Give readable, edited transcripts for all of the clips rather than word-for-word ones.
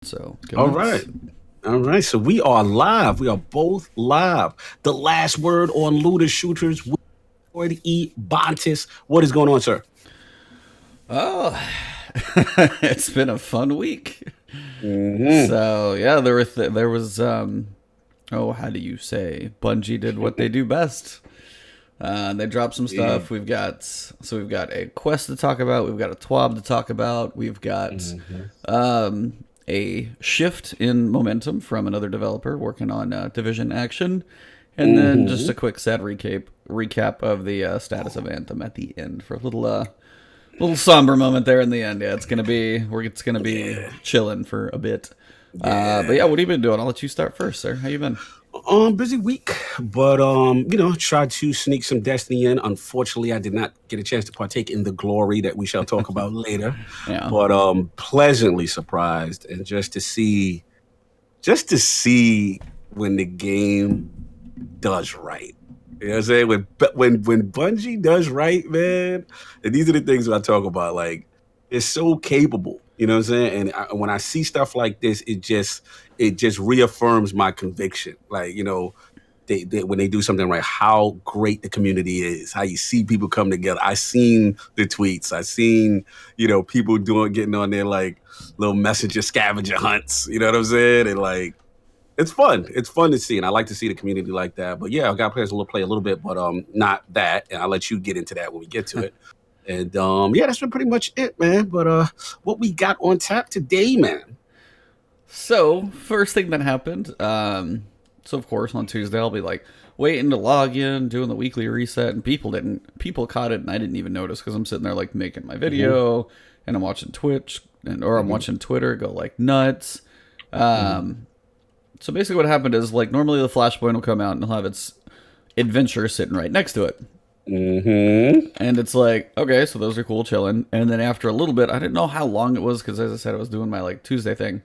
So go All nuts. right. All right. So we are live. We are both live. The last word on Looter Shooters with Lord E. Bontis. What is going on, sir? Oh, it's been a fun week. Mm-hmm. So yeah, there was oh, how do you say? Bungie did what they do best. They dropped some Yeah. stuff. We've got a quest to talk about. We've got a TWAB to talk about. We've got Mm-hmm. a shift in momentum from another developer working on Division Action, and then just Mm-hmm. a quick sad recap of the status of Anthem at the end for a little somber moment there in the end. Yeah, it's gonna be Yeah. chilling for a bit. But yeah, Yeah. what have you been doing? I'll let you start first, sir. How you been? Busy week, but tried to sneak some Destiny in. Unfortunately, I did not get a chance to partake in the glory that we shall talk about later. Yeah. But pleasantly surprised, and just to see when the game does right. You know what I'm saying? When Bungie does right, man, and these are the things that I talk about. Like, it's so capable. You know what I'm saying? And when I see stuff like this, it just reaffirms my conviction. Like, they when they do something right, how great the community is, how you see people come together. I seen the tweets, I seen people getting on there like little messenger scavenger hunts. You know what I'm saying? And like it's fun. It's fun to see, and I like to see the community like that. But yeah, I got players will play a little bit, but not that. And I'll let you get into that when we get to it. And yeah, that's been pretty much it, man. But what we got on tap today, man? So first thing that happened. So of course on Tuesday I'll be like waiting to log in, doing the weekly reset, and people caught it, and I didn't even notice because I'm sitting there like making my Mm-hmm. video, and I'm watching Twitch, or I'm Mm-hmm. watching Twitter go like nuts. Mm-hmm. Um, So basically, what happened is like normally the Flashpoint will come out and it'll have its adventure sitting right next to it, Mm-hmm. and it's like okay, so those are cool, chilling. And then after a little bit, I didn't know how long it was because as I said, I was doing my like Tuesday thing,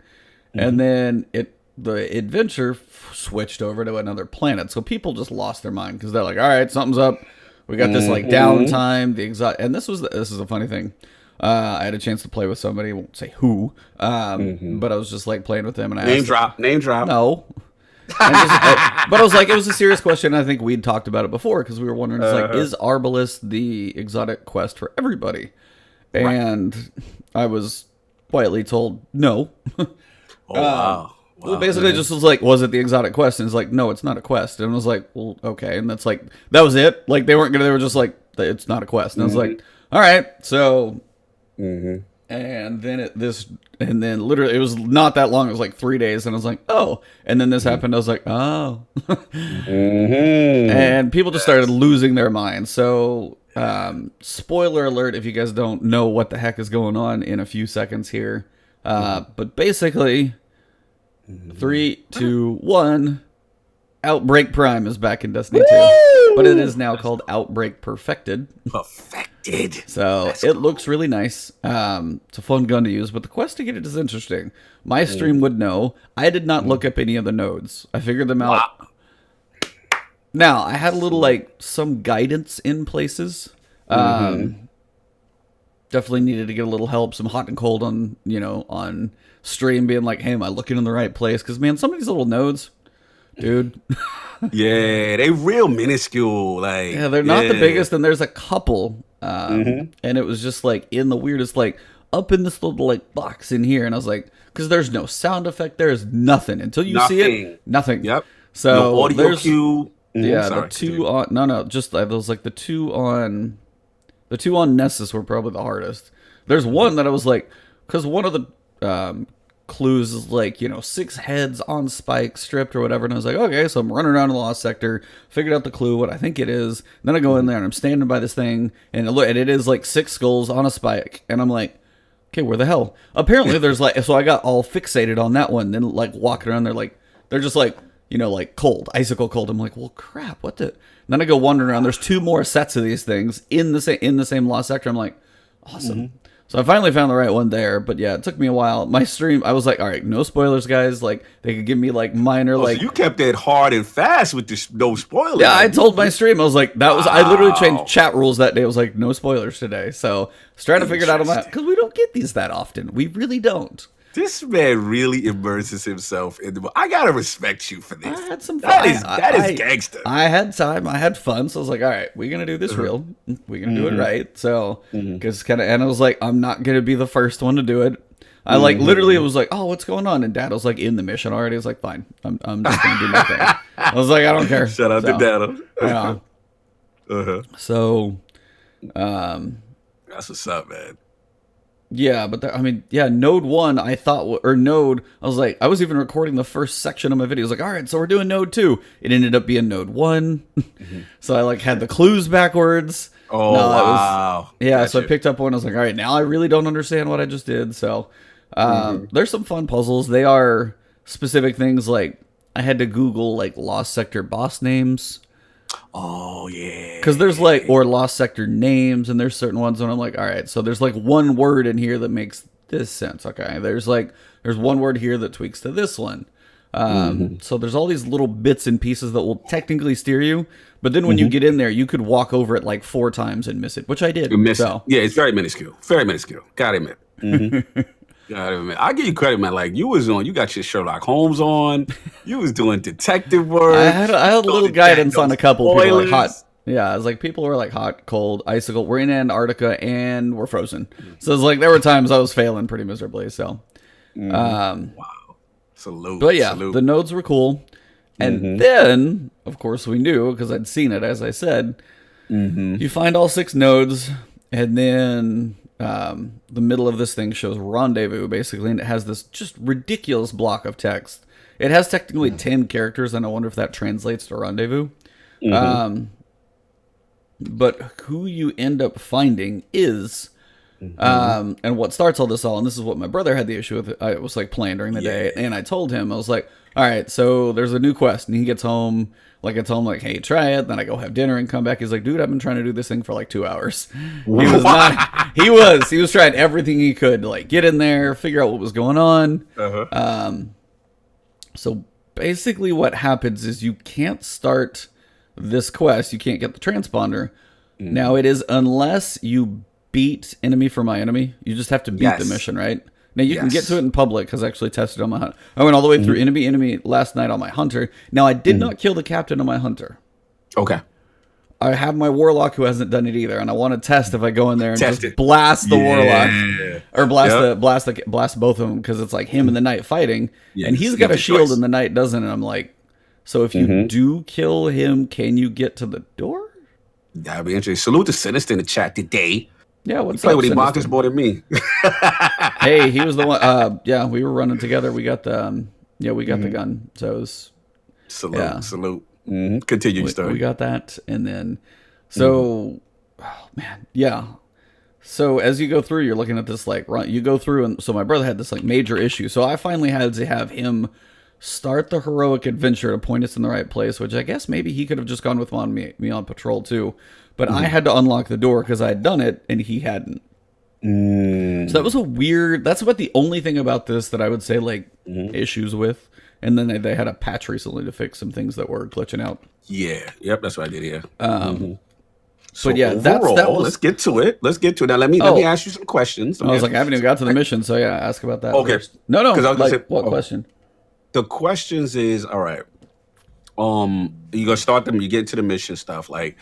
and then the adventure switched over to another planet. So people just lost their mind because they're like, all right, something's up. We got this like Mm-hmm. downtime. And this is a funny thing. I had a chance to play with somebody. I won't say who, Mm-hmm. but I was just like playing with them, and I Name asked, drop. Name drop. no. But I was like, it was a serious question. I think we'd talked about it before because we were wondering, it's like, Uh-huh. is Arbalest the exotic quest for everybody? Right. And I was quietly told no. Oh wow. Well, Wow. basically, just was like, was it the exotic quest? And it's like, no, it's not a quest. And I was like, well, okay. And that's like, that was it. Like, they were just like, it's not a quest. And I was Mm-hmm. like, all right. So, Mm-hmm. and then literally, it was not that long. It was like 3 days. And I was like, oh. And then this happened. I was like, oh. Mm-hmm. And people just started losing their minds. So, spoiler alert if you guys don't know what the heck is going on in a few seconds here. But basically, three, two, one. Outbreak Prime is back in Destiny 2, but it Woo! is now called Outbreak Perfected. Perfected. So Let's it go. looks really nice. It's a fun gun to use, but the quest to get it is interesting. My stream would know. I did not look up any of the nodes. I figured them out. Wow. Now I had a little like some guidance in places. Mm-hmm. Definitely needed to get a little help, some hot and cold on stream, being like, hey, am I looking in the right place? Because man, some of these little nodes, dude. Yeah, they real minuscule. Like, Yeah, they're not the yeah. biggest, and there's a couple, Mm-hmm. and it was just like in the weirdest, like up in this little like box in here, and I was like, because there's no sound effect, there's nothing until you see it, Nothing. nothing. Yep. No So audio there's cue. yeah, the Sorry. two on no, just those like the two on Nessus were probably the hardest. There's one that I was like, because one of the clues is like, 6 heads on spike stripped or whatever. And I was like, okay, so I'm running around the lost sector, figured out the clue, what I think it is. And then I go in there and I'm standing by this thing, and it is like 6 skulls on a spike. And I'm like, okay, where the hell? Apparently there's like, so I got all fixated on that one. Then like walking around there, like, they're just like, like cold, icicle cold. I'm like, well, crap, what the? And then I go wandering around. There's 2 more sets of these things in the same lost sector. I'm like, awesome. So I finally found the right one there, but yeah, it took me a while. My stream, I was like, all right, no spoilers, guys. Like they could give me like minor, Oh, so like you kept that hard and fast with this no spoilers. yeah. I Like told my stream, I was like, that was I literally changed wow. chat rules that day. I was like, no spoilers today. So I was trying to figure it out on that Interesting. because we don't get these that often. We really don't. This man really immerses himself in the. I gotta respect you for I this. had some fun. That is gangster. I had time. I had fun. So I was like, all right, we're gonna do this real. We're gonna do it right. So because kind of, and I was like, I'm not gonna be the first one to do it. I like literally it was like, oh, what's going on? And Dad was like in the mission already. I was like, fine, I'm just gonna do my thing. I was like, I don't care. Shout out to Dad. Yeah. So, that's what's up, man. yeah, but I mean, yeah, Node 1, I thought, or Node, I was like, I was even recording the first section of my video. I was like, all right, so we're doing Node 2. It ended up being Node 1. So I like had the clues backwards. Oh, wow. Yeah, gotcha. So I picked up one. I was like, all right, now I really don't understand what I just did. So there's some fun puzzles. They are specific things like I had to Google like Lost Sector boss names. Oh yeah, because there's like or Lost Sector names, and there's certain ones when I'm like, all right, so there's like one word in here that makes this sense. Okay, there's one word here that tweaks to this one. So there's all these little bits and pieces that will technically steer you, but then when you get in there, you could walk over it like 4 times and miss it, which I did. You miss it. Yeah, it's very minuscule. Very minuscule. Gotta admit. Gotta admit. I give you credit, man. Like you got your Sherlock Holmes on. You was doing detective work. I had a little guidance on a couple people like hot. Yeah, I was like people were like hot, cold, icicle. We're in Antarctica and we're frozen. So it's like there were times I was failing pretty miserably. So, wow, salute. But yeah, salute. The nodes were cool, and then of course we knew because I'd seen it as I said. You find all 6 nodes, and then the middle of this thing shows rendezvous basically, and it has this just ridiculous block of text. It has technically 10 characters, and I wonder if that translates to rendezvous. But who you end up finding is and what starts all this and this is what my brother had the issue with. I was like playing during the day, and I told him, I was like, all right, so there's a new quest, and he gets home, like I told him like, hey, try it. Then I go have dinner and come back. He's like, dude, I've been trying to do this thing for like 2 hours. He was trying everything he could to like get in there, figure out what was going on. So basically what happens is you can't start this quest. You can't get the transponder. Now it is unless you beat Enemy for My Enemy. You just have to beat the mission, right? Now you can get to it in public because I actually tested on my hunter. I went all the way through Enemy last night on my hunter. Now I did not kill the captain of my hunter. Okay. I have my warlock who hasn't done it either, and I want to test if I go in there and just blast the warlock or blast both of them, because it's like him in the night fighting, and he's got a shield and the night doesn't. And I'm like, so if you do kill him, can you get to the door? That'd be interesting. Salute to Sinister in the chat today. Yeah, what's he up? With Marcus more than me. Hey, he was the one. Yeah, we were running together. We got the the gun. So it was salute. Continue your story. We got that, and then so, oh man, yeah. So as you go through, you're looking at this like run. You go through, and so my brother had this like major issue. So I finally had to have him start the heroic adventure to point us in the right place, which I guess maybe he could have just gone with me on patrol too. But I had to unlock the door because I had done it and he hadn't. So that was that's about the only thing about this that I would say like issues with. And then they had a patch recently to fix some things that were glitching out. Yeah. Yep. That's what I did. Yeah. So but yeah, overall, that was, let's get to it. Now let me ask you some questions. I was like, I haven't even got to the mission. So yeah, ask about that. Okay. First. No. What question? The questions is, all right. You're gonna start them. You get into the mission stuff. Like,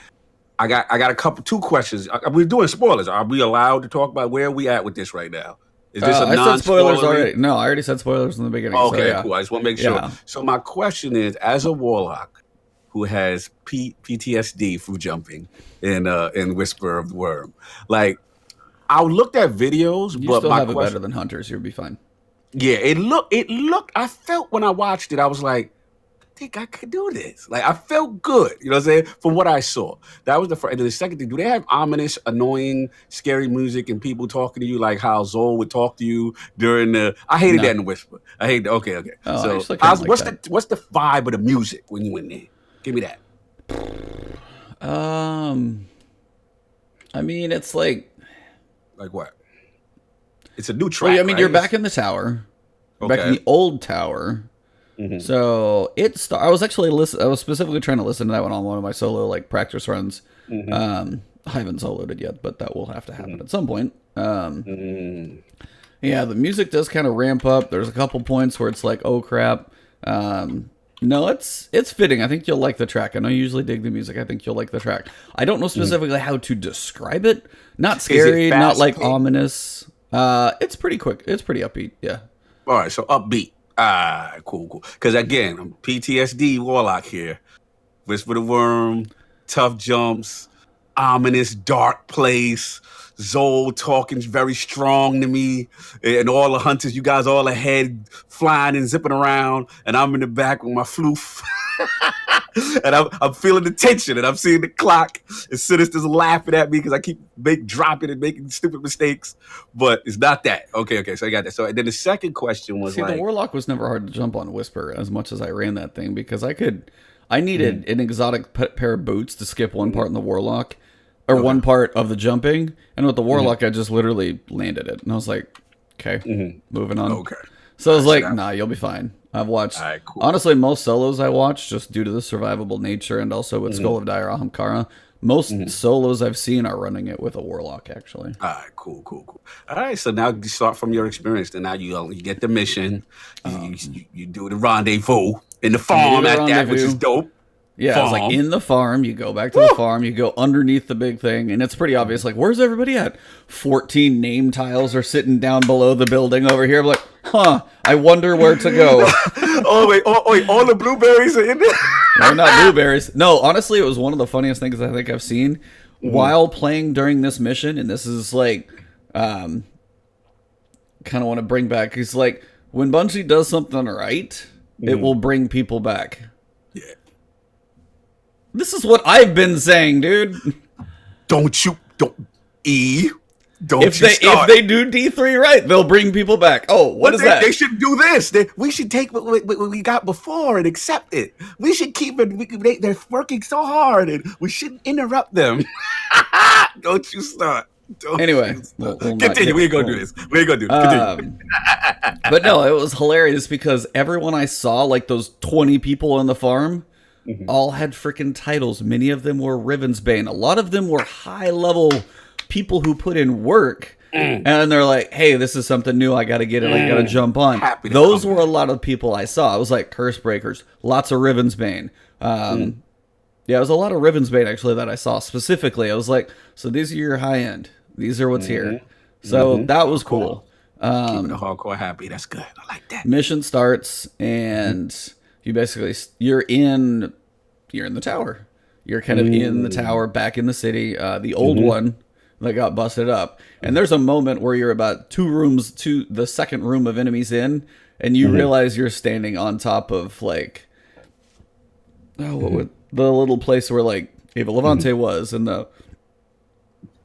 I got two questions. We're doing spoilers. Are we allowed to talk about where we at with this right now? Is this a I said spoilers already. No, I already said spoilers in the beginning. Okay, so, cool. I just want to make sure. Yeah. So my question is, as a warlock who has PTSD from jumping in Whisper of the Worm, like I looked at videos, you but still have it better than Hunters. You'll be fine. Yeah, it looked. I felt when I watched it, I was like, I think I could do this. Like, I felt good. You know what I'm saying? From what I saw. That was the first. And then the second thing, do they have ominous, annoying, scary music and people talking to you like how Zol would talk to you during the... I hated that in the Whisper. I hate... Okay. Oh, so, what's the vibe of the music when you in there? Give me that. I mean, it's like... Like what? It's a new track, well, I mean, right? you're back in the tower. Back in the old tower. So I was specifically trying to listen to that one on one of my solo like practice runs. I haven't soloed it yet, but that will have to happen at some point. Yeah, the music does kind of ramp up. There's a couple points where it's like, oh crap. No, it's fitting. I think you'll like the track. I know you usually dig the music. I think you'll like the track. I don't know specifically how to describe it. Not scary, not like ominous. It's pretty quick. It's pretty upbeat. Yeah. All right, so upbeat. Cool. Because again, I'm PTSD Warlock here. Whisper the Worm, tough jumps, ominous dark place. Zol talking very strong to me, and all the hunters, you guys all ahead, flying and zipping around, and I'm in the back with my floof. And I'm feeling the tension, and I'm seeing the clock, and Sinister's laughing at me because I keep dropping and making stupid mistakes, but it's not that. Okay, so I got that. So then the second question was the Warlock was never hard to jump on Whisper as much as I ran that thing, because I needed an exotic pair of boots to skip one part in the Warlock, or one part of the jumping, and with the Warlock, I just literally landed it, and I was like, okay, moving on. Okay. So I was like, nah, you'll be fine. I've watched, honestly, most solos I watched, just due to the survivable nature, and also with Skull of Dire Ahamkara, most solos I've seen are running it with a Warlock, actually. All right, cool. All right, so now you start from your experience. Then now you get the mission, you do the rendezvous in the farm at that, which is dope. Yeah, it's like in the farm, you go back to the farm, you go underneath the big thing, and it's pretty obvious, like, where's everybody at? 14 name tiles are sitting down below the building over here. I'm like, I wonder where to go. Oh, wait, all the blueberries are in there? No, not blueberries. No, honestly, it was one of the funniest things I think I've seen while playing during this mission, and this is, like, kind of want to bring back, it's like, when Bungie does something right, it will bring people back. Yeah. This is what I've been saying, dude. If they do D3 right, they'll bring people back. Oh, what is that? They should do this. We should take what we got before and accept it. We should keep it. They're working so hard, and we shouldn't interrupt them. Don't you start. Anyway, we'll continue. We ain't gonna do this. Continue. But no, it was hilarious because everyone I saw, like those 20 people on the farm, all had freaking titles. Many of them were Ravensbane. A lot of them were high-level people who put in work. And they're like, hey, this is something new. I got to get it. I got to jump on. Those were a lot of people I saw. I was like, Curse Breakers. Lots of Ravensbane. Yeah, it was a lot of Ravensbane, actually, that I saw specifically. I was like, so these are your high-end. These are what's here. So that was cool. Keeping the hardcore happy. That's good. I like that. Mission starts, and... you're in the tower. You're kind of in the tower, back in the city, the old one that got busted up. And there's a moment where you're about 2 rooms to the second room of enemies in, and you realize you're standing on top of like, what would the little place where like Ava Levante was, and the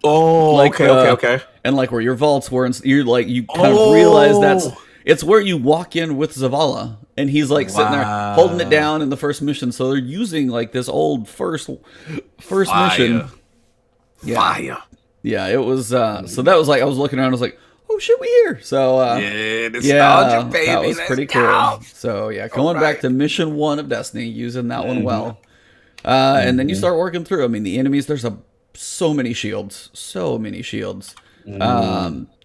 okay. And like where your vaults were, and you're like, you kind of realize it's where you walk in with Zavala, and he's like sitting there holding it down in the first mission. So they're using like this old first mission. Yeah. Fire. Yeah, it was. So that was like, I was looking around, I was like, oh shit, we here. So nostalgia, baby. That was pretty cool. So yeah, going back to mission 1 of Destiny, using that one well. And then you start working through. I mean, the enemies, there's so many shields.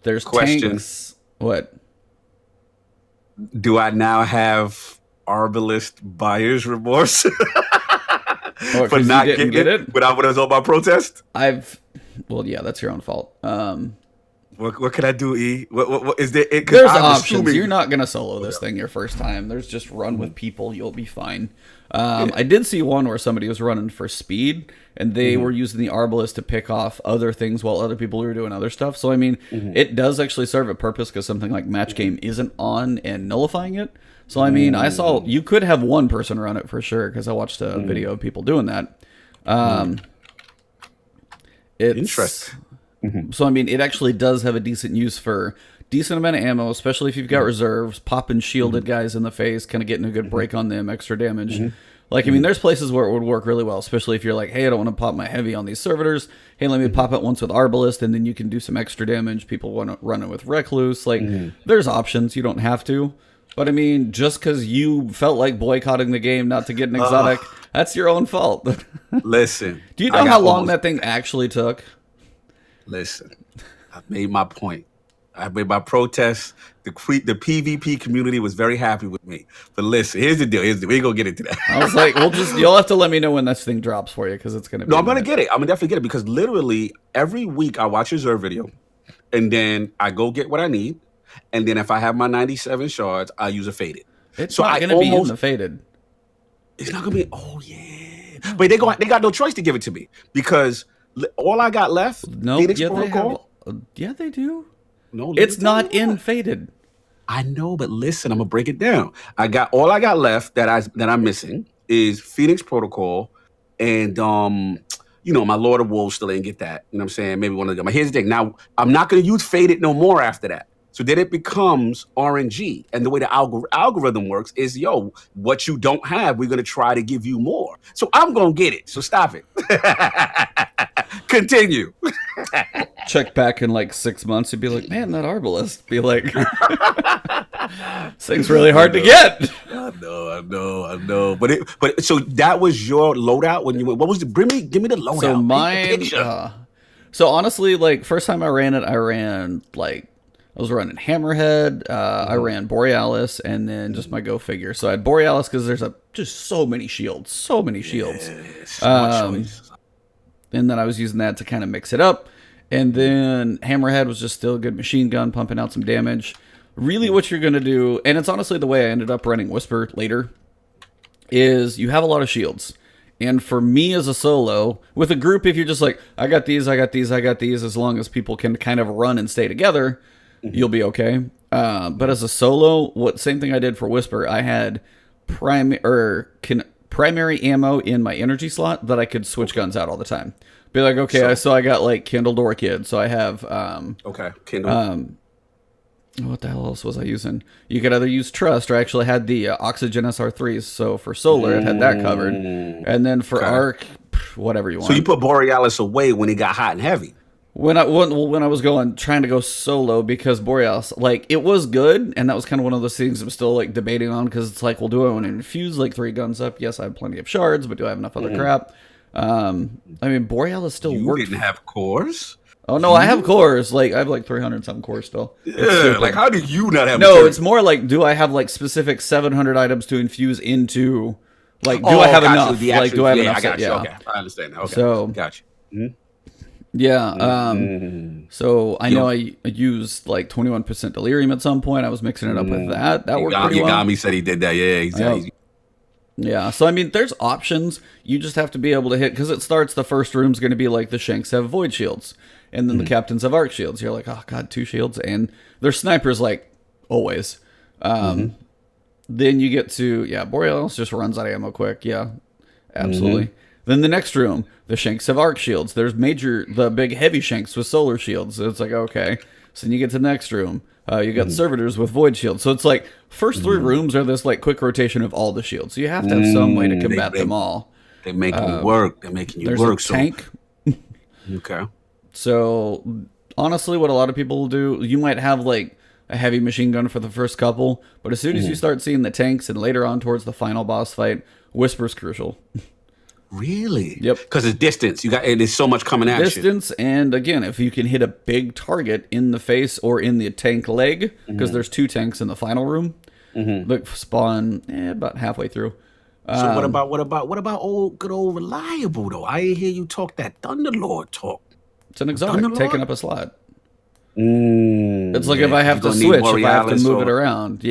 There's tanks. What? Do I now have Arbalist buyer's remorse for not getting it when I was on my protest? Well, yeah, that's your own fault. What can I do, E? What is there? There's options. You're not gonna solo this thing your first time. There's just run with people. You'll be fine. I did see one where somebody was running for speed, and they were using the Arbalist to pick off other things while other people were doing other stuff. So I mean, it does actually serve a purpose, because something like match game isn't on and nullifying it. So I mean, I saw you could have one person run it for sure, because I watched a video of people doing that. It's interesting. So I mean, it actually does have a decent use for decent amount of ammo, especially if you've got reserves, popping shielded guys in the face, kind of getting a good break on them, extra damage. Like, I mean, there's places where it would work really well, especially if you're like, hey, I don't want to pop my heavy on these servitors. Hey, let me pop it once with Arbalist, and then you can do some extra damage. People want to run it with Recluse. Like, there's options. You don't have to. But I mean, just because you felt like boycotting the game not to get an exotic, that's your own fault. Listen. Do you know how long that thing actually took? Listen, I've made my point. I made my protest. The PvP community was very happy with me. But listen, here's the deal. We ain't gonna get into that. I was like, you'll have to let me know when this thing drops for you because it's gonna be. No, I'm gonna get it. I'm gonna definitely get it because literally every week I watch your Zerg video, and then I go get what I need, and then if I have my 97 shards, I use a faded. It's not gonna be in the faded. It's not gonna be. Oh yeah, but they got no choice to give it to me because all I got left. No, Phoenix yeah, Protocol. they do. No, it's not in faded. I know, but listen, I'm gonna break it down. All I got left that I'm missing is Phoenix Protocol, and my Lord of Wolves still didn't get that. You know what I'm saying? Maybe one of them. But here's the thing. Now I'm not gonna use faded no more after that. So then it becomes RNG, and the way the algorithm works is, what you don't have, we're gonna try to give you more. So I'm gonna get it. So stop it. Continue. Check back in like 6 months, you'd be like, man, that Arbalest. Be like, this thing's really hard to get. I know. But so that was your loadout when you went. What was give me the loadout? So mine. So honestly, like first time I ran it, I was running Hammerhead. I ran Borealis, and then just my go figure. So I had Borealis because there's just so many shields. And then I was using that to kind of mix it up. And then Hammerhead was just still a good machine gun, pumping out some damage. Really what you're going to do, and it's honestly the way I ended up running Whisper later, is you have a lot of shields. And for me as a solo, with a group, if you're just like, I got these, as long as people can kind of run and stay together, you'll be okay. But as a solo, same thing I did for Whisper, I had primary ammo in my energy slot that I could switch guns out all the time. Be like, okay, so I got like Kindled Orchid, so I have Kindle. What the hell else was I using? You could either use Trust, or I actually had the Oxygen SR3s. So for solar, it had that covered, and then for arc, whatever you want. So you put Borealis away when it got hot and heavy. When I was trying to go solo, because Borealis, like, it was good, and that was kind of one of those things I'm still like debating on, because it's like, well, do I want to infuse like 3 guns up? Yes, I have plenty of shards, but do I have enough other crap? I mean, Borealis still works. You didn't have cores? Oh no, I have cores. Like I have like 300 something cores still. Yeah, like how do you not have? No, material? It's more like, do I have like specific 700 items to infuse into? Like, do I have enough? Like, do I have enough? I got you. Okay, I understand. Okay, so got you. Yeah. So I know I used like 21% delirium at some point. I was mixing it up with that. That worked pretty well. Yagami said he did that. Yeah, yeah. So I mean, there's options. You just have to be able to hit, because it starts. The first room's going to be like the Shanks have void shields, and then the captains have arc shields. You're like, oh god, 2 shields, and they're snipers like always. Then you get to Borealis just runs out of ammo quick. Yeah, absolutely. Then the next room, the Shanks have arc shields. There's the big heavy Shanks with solar shields. So it's like, okay. So then you get to the next room. You got servitors with void shields. So it's like, first 3 rooms are this like quick rotation of all the shields. So you have to have some way to combat them all. They make you work. They're making you work. There's a tank. Okay. So honestly, what a lot of people will do, you might have like a heavy machine gun for the first couple, but as soon as you start seeing the tanks and later on towards the final boss fight, Whisper's crucial. Really? Yep. Because it's distance. And there's so much coming at you. Distance, and again, if you can hit a big target in the face or in the tank leg, because there's 2 tanks in the final room, that spawn about halfway through. So what about good old Reliable though? I ain't hear you talk that Thunderlord talk. It's an exotic taking up a slot. It's like if I have to switch, if I have to move it around,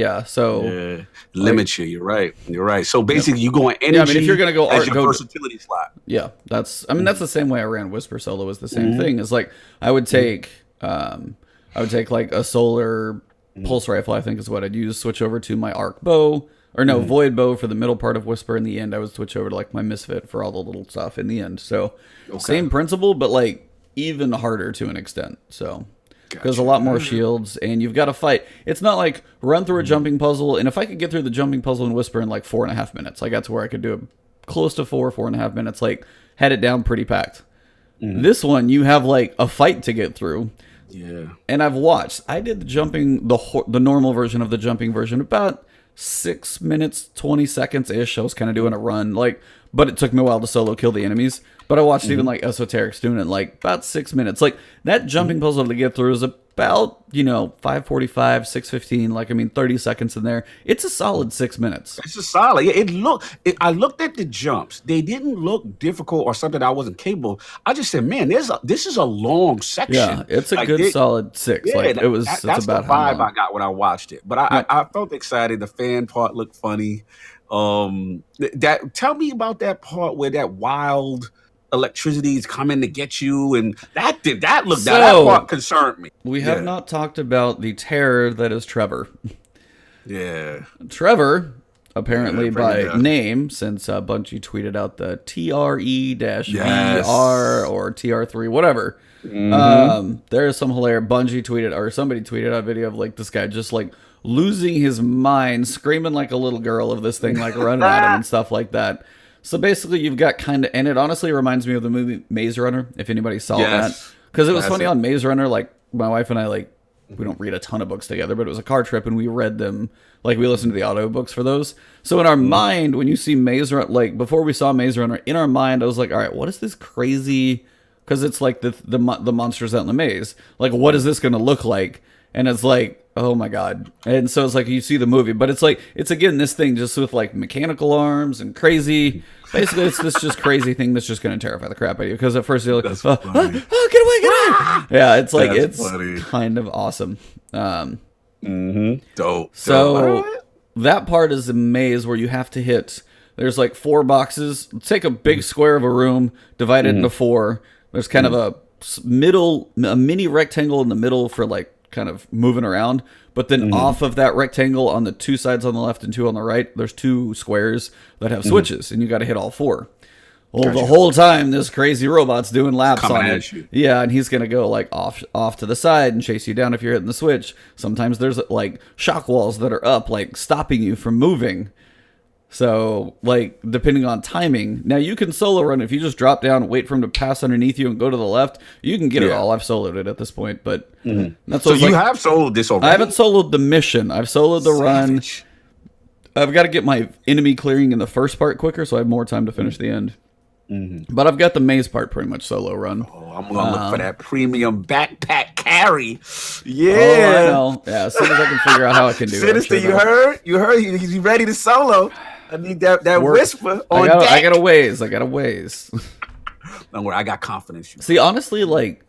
limits you. You're right. So basically, you going energy. Yeah, I mean, if you're gonna go as your versatility slot. Yeah, that's the same way I ran Whisper solo. Was the same thing. It's like I would take like a solar pulse rifle. I think is what I'd use. Switch over to my arc bow, or no, void bow for the middle part of Whisper. In the end, I would switch over to like my misfit for all the little stuff. In the end, so same principle, but like even harder to an extent. So. Because a lot more shields, and you've got to fight. It's not like run through a jumping puzzle, and if I could get through the jumping puzzle in Whisper in like 4.5 minutes, I got to where I could do it close to 4.5 minutes, like had it down pretty packed. This one, you have like a fight to get through. Yeah. And I've watched. I did the normal version of the jumping version about 6 minutes, 20 seconds ish. I was kind of doing a run. Like but it took me a while to solo kill the enemies. But I watched even like Esoterics doing it in like about 6 minutes. Like that jumping puzzle to get through is about 5:45, 6:15. Like I mean, 30 seconds in there. It's a solid 6 minutes. It's a solid. Yeah, I looked at the jumps. They didn't look difficult or something I wasn't capable. I just said, man, this is a long section. Yeah, it's a Like, good solid 6. yeah, Like it's that's the about how vibe long. I got when I watched it. But Yeah. I felt excited. The fan part looked funny. That tell me about that part where that wild electricity is coming to get you, and that part concerned me. We have not talked about the terror that is Trevor. Yeah. Trevor, apparently bring it by down. name, since Bungie tweeted out the TRE-VR Yes. or TR3, whatever. There is some hilarious Bungie tweeted, or somebody tweeted a video of like this guy just like losing his mind, screaming like a little girl of this thing, like running at him and stuff like that. So basically, you've got kind of, and it honestly reminds me of the movie Maze Runner, if anybody saw that. Because it was funny on Maze Runner, like my wife and I, like, we don't read a ton of books together, but it was a car trip and we read them, like we listened to the audio books for those. So in our mind, when you see Maze Runner, like before we saw Maze Runner, in our mind, I was like, all right, what is this crazy, because it's like the monsters out in the maze. Like, what is this going to look like? And it's like, oh my God. And so it's like you see the movie, but it's like, it's again this thing just with like mechanical arms and crazy. Basically, it's this just crazy thing that's just going to terrify the crap out of you. Because at first you're like, oh, get away, get away. Yeah, it's like, it's kind of awesome. Dope. So that part is a maze where you have to hit, there's like 4 boxes. Take a big square of a room, divide it into 4. There's kind of a mini rectangle in the middle for like kind of moving around, but then off of that rectangle on the 2 sides on the left and 2 on the right, there's 2 squares that have switches, and you got to hit all 4. Well, the whole time this crazy robot's doing laps on it. Yeah, and he's gonna go like off to the side and chase you down if you're hitting the switch. Sometimes there's like shock walls that are up, like stopping you from moving. So, like, depending on timing. Now, you can solo run. If you just drop down, wait for him to pass underneath you and go to the left, you can get it all. I've soloed it at this point, but that's so you have soloed this already? I haven't soloed the mission. I've soloed the run. I've got to get my enemy clearing in the first part quicker, so I have more time to finish the end. But I've got the maze part pretty much solo run. Oh, I'm going to look for that premium backpack carry. Yeah. Oh, I know. Yeah, as soon as I can figure out how I can do it. Sinister, you heard? You heard? He's ready to solo. I need that whisper on deck. I got a ways. Don't worry, I got confidence. See, honestly, like,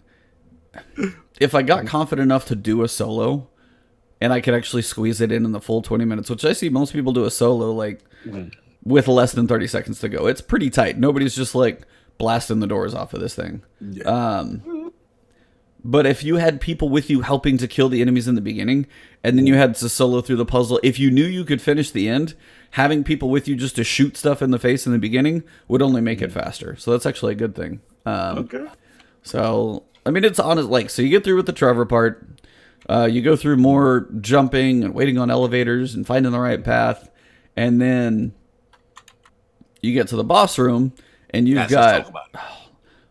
if I got confident enough to do a solo, and I could actually squeeze it in the full 20 minutes, which I see most people do a solo, like, with less than 30 seconds to go. It's pretty tight. Nobody's just, like, blasting the doors off of this thing. Yeah. But if you had people with you helping to kill the enemies in the beginning, and then you had to solo through the puzzle, if you knew you could finish the end, having people with you just to shoot stuff in the face in the beginning would only make it faster. So that's actually a good thing. Okay. So, I mean, it's honest. Like, so you get through with the Trevor part. You go through more jumping and waiting on elevators and finding the right path. And then you get to the boss room, and you've got...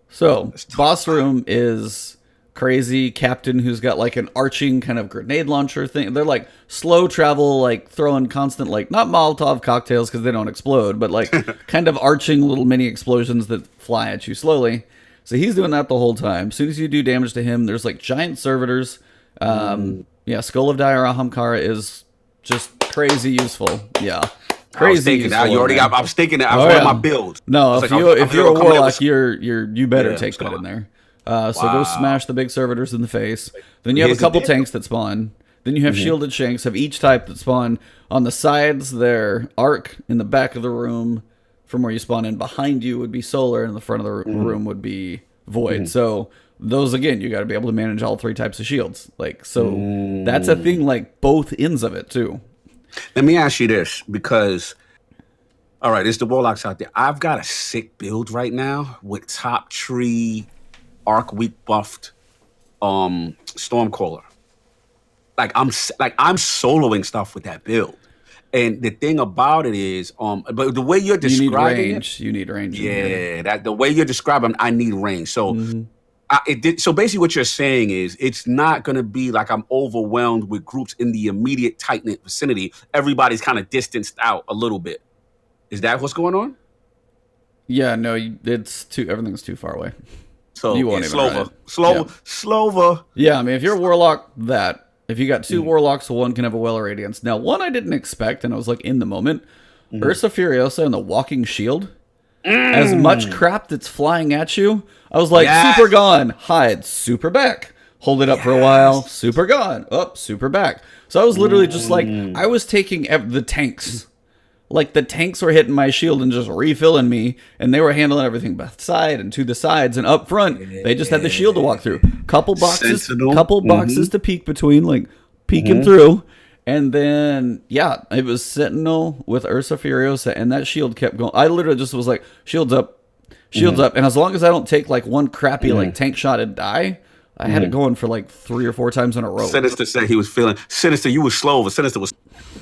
So, boss room is... crazy captain who's got like an arching kind of grenade launcher thing. They're like slow travel, like throwing constant, like not Molotov cocktails because they don't explode, but like kind of arching little mini explosions that fly at you slowly. So he's doing that the whole time. As soon as you do damage to him, there's like giant servitors. Yeah, Skull of Dire Ahamkara is just crazy useful. Yeah. Crazy useful. Now you already got. I was thinking that. I was on my build. No, if you're a warlock, you better take that in there. So go smash the big servitors in the face. Then you have a couple tanks that spawn. Then you have shielded shanks of each type that spawn on the sides. They're arc in the back of the room from where you spawn in. Behind you would be solar, and in the front of the room would be void. So those, again, you got to be able to manage all 3 types of shields. Like, so that's a thing, like both ends of it too. Let me ask you this, because all right, there's the warlocks out there. I've got a sick build right now with top tree arc weak buffed Stormcaller. Like I'm soloing stuff with that build. And the thing about it is, but the way you're describing you need range. Yeah, that the way you're describing, I need range. So so basically what you're saying is it's not going to be like I'm overwhelmed with groups in the immediate tight-knit vicinity. Everybody's kind of distanced out a little bit. Is that what's going on? Yeah, no, it's too. Everything's too far away. So You won't even run it. Slover. Yeah, I mean, if you're a warlock, if you got two warlocks, one can have a well of radiance. Now, one I didn't expect, and I was like in the moment, Ursa Furiosa and the walking shield. As much crap that's flying at you, I was like, super gone, hide, super back, hold it up for a while, super gone, up, super back. So I was literally just like, I was taking the tanks. Like the tanks were hitting my shield and just refilling me, and they were handling everything beside and to the sides and up front. They just had the shield to walk through. Couple boxes to peek between, like peeking through. And then, it was Sentinel with Ursa Furiosa, and that shield kept going. I literally just was like, shields up. And as long as I don't take like one crappy like tank shot and die, I had it going for like 3 or 4 times in a row. Sinister said he was feeling. Sinister, you was Slover. Sinister was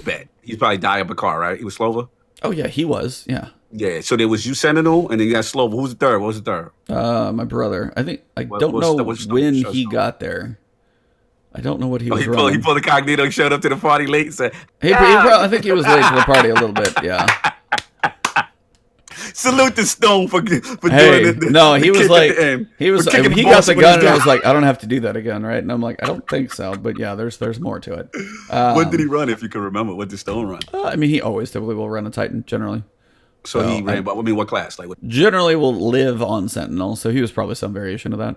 bad. He's probably died up a car, right? He was Slover? Oh, yeah, he was. Yeah. Yeah, so there was you Sentinel, and then you got Slover. Who's the third? What was the third? My brother. I don't know when he got there. I don't know what he was running. He pulled the cognito, showed up to the party late and said, I think he was late to the party a little bit, yeah. Salute the Stone for doing it. No, he was like, he got the gun, and I was like, I don't have to do that again, right? And I'm like, I don't think so, but yeah, there's more to it. What did he run, if you can remember? What did Stone run? I mean, he always typically will run a Titan, generally. So he ran, what class? Like what? Generally will live on Sentinel, so he was probably some variation of that.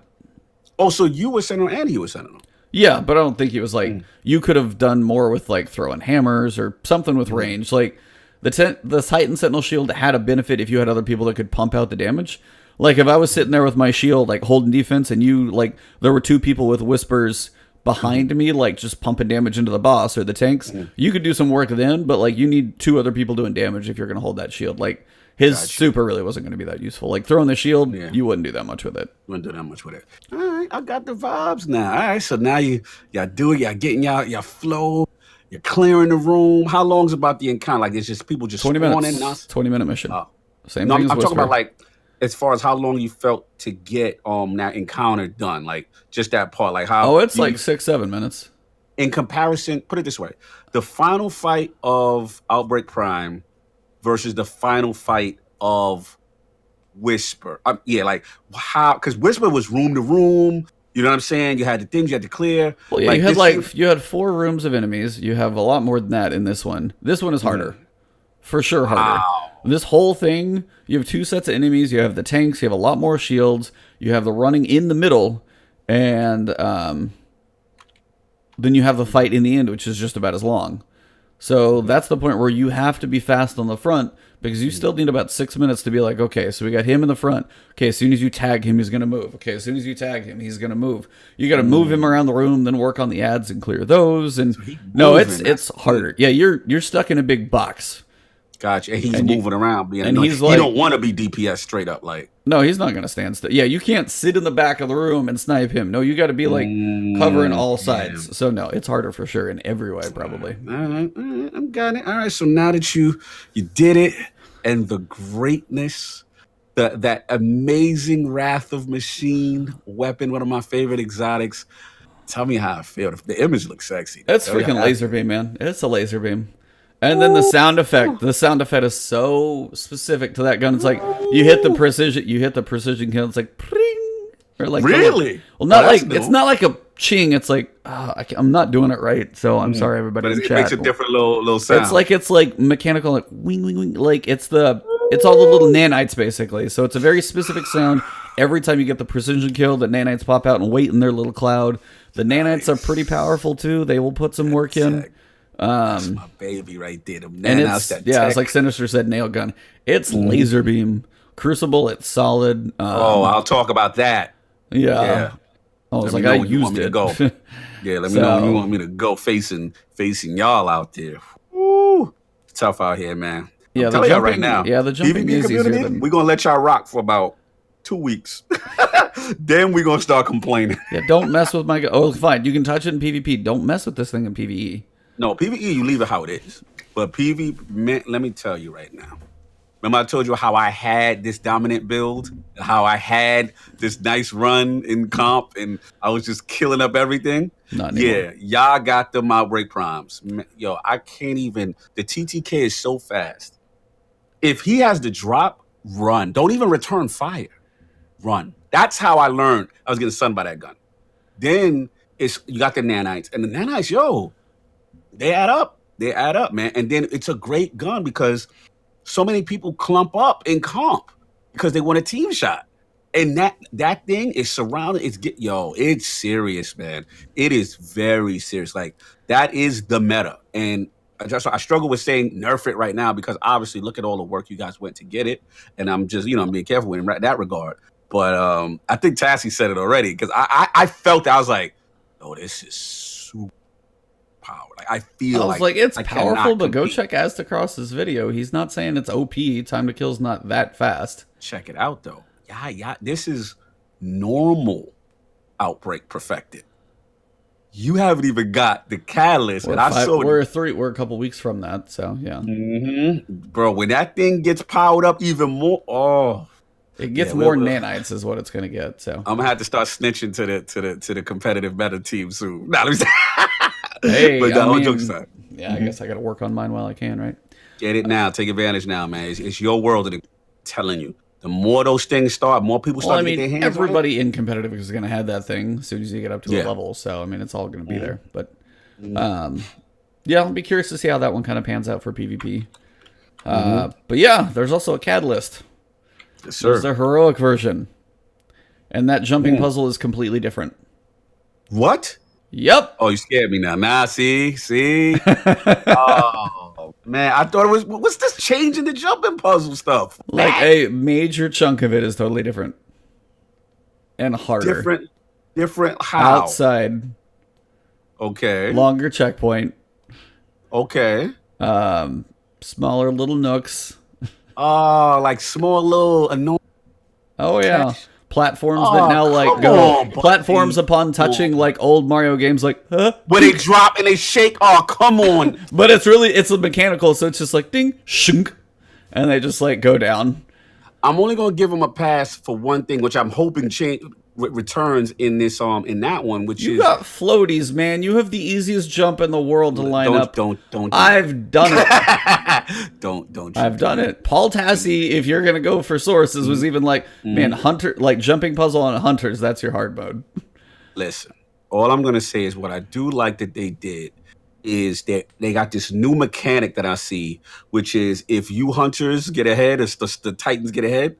Oh, so you were Sentinel and he was Sentinel. Yeah, but I don't think he was like, you could have done more with like throwing hammers or something with range. Like the Titan Sentinel shield had a benefit if you had other people that could pump out the damage. Like if I was sitting there with my shield, like holding defense, and there were 2 people with whispers behind me, like just pumping damage into the boss or the tanks, you could do some work then, but like you need 2 other people doing damage if you're going to hold that shield. Like his super really wasn't going to be that useful. Like throwing the shield, you wouldn't do that much with it. Wouldn't do that much with it. All right, I got the vibes now. All right, so now y'all do it. Y'all getting y'all flow. You're clearing the room. How long's about the encounter? Like it's just people just 20 minutes. 20-minute mission. Same thing as I'm Whisper. talking about like as far as how long you felt to get that encounter done. Like just that part. Like how? Oh, it's like 6-7 minutes. In comparison, put it this way: the final fight of Outbreak Prime versus the final fight of Whisper. Like how? Because Whisper was room to room. You know what I'm saying? You had the things you had to clear. Well, yeah, you had 4 rooms of enemies. You have a lot more than that in this one. This one is harder, for sure harder. Wow. This whole thing, you have 2 sets of enemies. You have the tanks. You have a lot more shields. You have the running in the middle, and then you have the fight in the end, which is just about as long. So that's the point where you have to be fast on the front, because you still need about 6 minutes to be like, okay, so we got him in the front. Okay, as soon as you tag him, he's going to move. Okay, as soon as you tag him, he's going to move. You got to move him around the room, then work on the ads and clear those. And no, it's harder. Yeah, you're stuck in a big box. Gotcha. And he's moving around. And he's like, he don't want to be DPS straight up. Like, no, he's not going to stand still. Yeah, you can't sit in the back of the room and snipe him. No, you got to be like covering all sides. So no, it's harder for sure in every way, probably. All right, I'm got it. All right, so now that you did it, and the greatness, that amazing Wrath of Machine weapon, one of my favorite exotics. Tell me how I feel. The image looks sexy. That's freaking laser beam, man. It's a laser beam. And then the sound effect is so specific to that gun. It's like you hit the precision kill. It's like pring, or like really. It's not like a ching. It's like I'm not doing it right. So I'm sorry, everybody in chat. It makes a different little sound. It's like mechanical, like wing wing wing. Like it's all the little nanites basically. So it's a very specific sound. Every time you get the precision kill, the nanites pop out and wait in their little cloud. The nanites are pretty powerful too. They will put some work in. That's my baby right there. It's like Sinister said, nail gun. It's laser beam. Crucible, it's solid. I'll talk about that. Yeah. I was like, I used it. Go. Yeah, let me know when you want me to go facing y'all out there. Woo. Tough out here, man. Yeah, I'm telling y'all right now. Yeah, the jumping is easier than... We're going to let y'all rock for about 2 weeks. Then we're going to start complaining. Yeah, don't mess with my... Oh, fine. You can touch it in PvP. Don't mess with this thing in PvE. No, PvE, you leave it how it is. But PvP, let me tell you right now. Remember I told you how I had this dominant build? How I had this nice run in comp and I was just killing up everything? Not anymore. Yeah, y'all got them Outbreak Primes. Yo, I can't even... The TTK is so fast. If he has the drop, run. Don't even return fire. Run. That's how I learned I was getting stunned by that gun. Then you got the nanites, and the nanites, yo, they add up. They add up, man. And then it's a great gun because so many people clump up in comp because they want a team shot. And that thing is surrounded. It's serious, man. It is very serious. Like, that is the meta. And I struggle with saying nerf it right now because obviously look at all the work you guys went to get it. And I'm just, I'm being careful in that regard. But I think Tassie said it already because I felt that. I was like, oh, this is super power. Like, I feel like it's powerful, but go check Aztecross's video. He's not saying it's OP. Time to kill's not that fast. Check it out, though. Yeah, this is normal Outbreak Perfected. You haven't even got the catalyst. We're a couple weeks from that, so yeah. Bro, when that thing gets powered up even more, it gets more nanites is what it's gonna get. So I'm gonna have to start snitching to the competitive meta team soon. Hey, but no, jokes aside. Yeah, I guess I gotta work on mine while I can, right? Get it now. Take advantage now, man. It's your world, and I'm telling you. The more those things start, more people start to get their hands on it. Everybody in competitive is going to have that thing as soon as you get up to a level. So, I mean, it's all going to be there. But, yeah, I'll be curious to see how that one kind of pans out for PvP. But, yeah, there's also a catalyst. Yes, sir. There's a heroic version. And that jumping puzzle is completely different. What? Yep. Oh, you scared me now. Nah, see? Oh, man, I thought it was, what's this change in the jumping puzzle stuff? Like, a major chunk of it is totally different. And harder. Different how? Outside. Okay. Longer checkpoint. Okay. Smaller little nooks. Oh, like small little annoying. Oh, yeah. Platforms that now go platforms upon touching like old Mario games, like where they drop and they shake. Oh, come on! But it's a mechanical, so it's just like ding, shunk, and they just like go down. I'm only gonna give them a pass for one thing, which I'm hoping returns in this in that one, which you got floaties, man. You have the easiest jump in the world to line up. Don't. I've done it. don't. I've done it. Paul Tassie, if you're gonna go for sources, was even like, man, hunter, like jumping puzzle on hunters. That's your hard mode. Listen, all I'm gonna say is what I do like that they did is that they got this new mechanic that I see, which is if you hunters get ahead, or the Titans get ahead,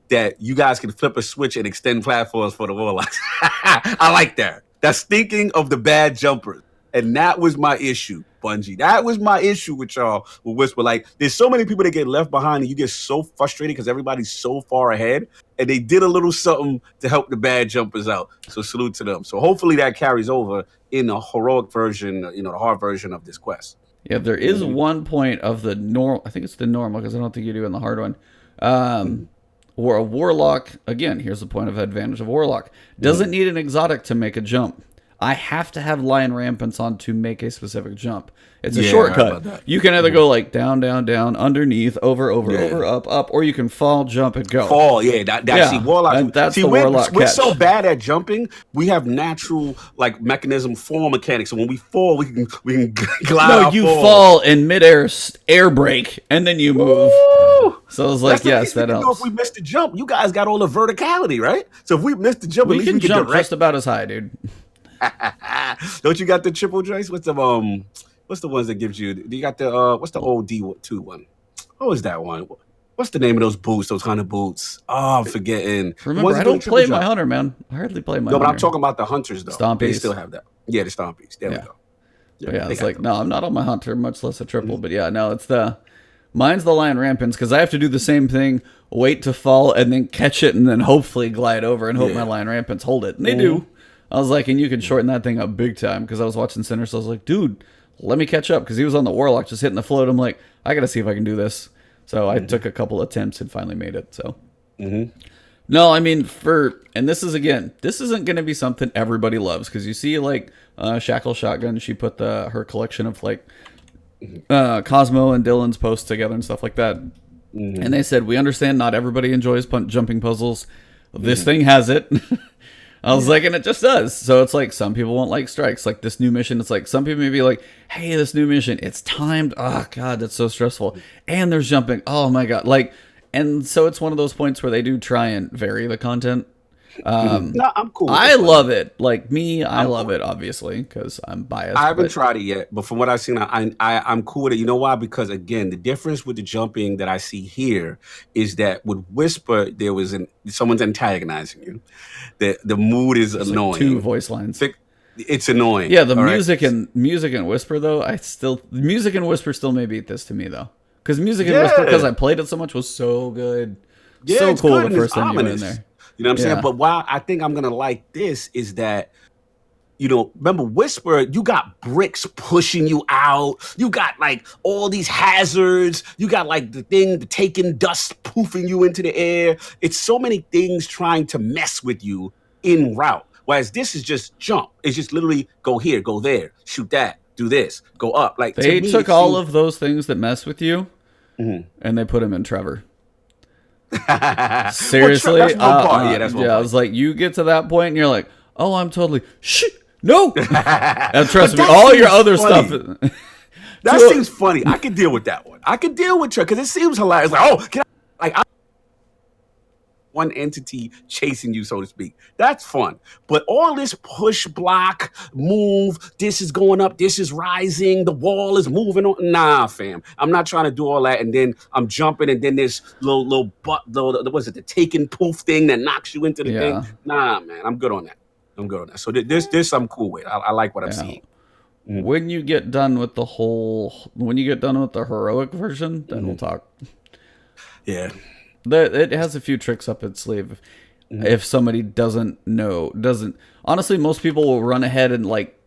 that you guys can flip a switch and extend platforms for the warlocks. I like that. That's thinking of the bad jumpers. And that was my issue, Bungie. That was my issue with y'all with Whisper. Like, there's so many people that get left behind and you get so frustrated because everybody's so far ahead. And they did a little something to help the bad jumpers out. So salute to them. So hopefully that carries over in the heroic version, the hard version of this quest. Yeah, there is one point of the normal. I think it's the normal because I don't think you do in the hard one. Or a warlock, again, here's the point of advantage of warlock, doesn't need an exotic to make a jump. I have to have lion rampants on to make a specific jump. It's a shortcut. You can either go like down, down, down, underneath, over, up, or you can fall, jump, and go. Fall, see, warlock. That's see, the warlock we're catch. so bad at jumping. We have natural mechanism fall mechanics. So when we fall, we can glide. No, you fall in midair, air brake, and then you move. Woo! So it's like, yes, that helps. If we missed the jump, you guys got all the verticality, right? So if we missed the jump, we can jump just about as high, dude. Don't you got the triple joints? What's the ones that gives you? You got the what's the old D2 one? What was that one? What's the name of those boots? Those hunter boots? Oh, I'm forgetting. Remember, I don't play my hunter, man. I hardly play my hunter. No, but I'm talking about the hunters though. Stompies. They still have that. Yeah, the stompies. There we go. Yeah, it's like, no, I'm not on my hunter, much less a triple. But yeah, no, mine's the lion rampants because I have to do the same thing, wait to fall, and then catch it, and then hopefully glide over and hope my lion rampants hold it. And they do. I was like, and you can shorten that thing up big time because I was watching Sinner, so I was like, dude, let me catch up because he was on the warlock just hitting the float. I'm like, I got to see if I can do this. So I took a couple attempts and finally made it. So, no, I mean, and this isn't going to be something everybody loves because you see like Shackle Shotgun, she put her collection of like Cosmo and Dylan's posts together and stuff like that. And they said, we understand not everybody enjoys jumping puzzles. This thing has it. I was like, and it just does. So it's like some people won't like strikes. Like this new mission, it's like some people may be like, hey, this new mission, it's timed. Oh, God, that's so stressful. And there's jumping. Oh, my God. Like, And so it's one of those points where they do try and vary the content. No, I'm cool with I it, but love it. Like me, I I'm love cool. it, obviously, because I'm biased. I haven't But tried it yet, but from what I've seen, I'm cool with it. You know why? Because again, the difference with the jumping that I see here is that with Whisper, someone's antagonizing you. The mood is there's like two annoying. voice lines. It's annoying. Yeah, the All right. music and Whisper though, music and Whisper still may beat this to me though, because music and Whisper, because Yeah. I played it so much, was so good, Yeah, so it's cool good the and it's first time you went in ominous. there. You know what I'm saying? Yeah, But why I think I'm gonna like this is that remember Whisper, you got bricks pushing you out. You got like all these hazards. You got like the taking dust poofing you into the air. It's so many things trying to mess with you en route. Whereas this is just jump. It's just literally go here, go there, shoot that, do this, go up. Like to they me, took it all seems. of those things that mess with you Mhm. and they put him in Trevor. Well, Seriously, that's one part. Yeah, that's one yeah, I part. was like, you get to that point and you're like, oh, I'm totally shit. No, and But trust me, that all your seems other funny. stuff. That So, seems funny. I could deal with that one. I could deal with Trevor because it seems hilarious. Like, oh, I one entity chasing you, so to speak. That's fun. But all this push, block, move, this is going up, this is rising, the wall is moving on. Nah, fam. I'm not trying to do all that. And then I'm jumping, and then this little butt, was it the taking poof thing that knocks you into the thing? yeah, Nah, man. I'm good on that. I'm good on that. So this I'm cool with. I like what I'm yeah. seeing. Mm-hmm. When you get done with when you get done with the heroic version, then we'll talk. Yeah. It has a few tricks up its sleeve. If somebody doesn't honestly, most people will run ahead and like.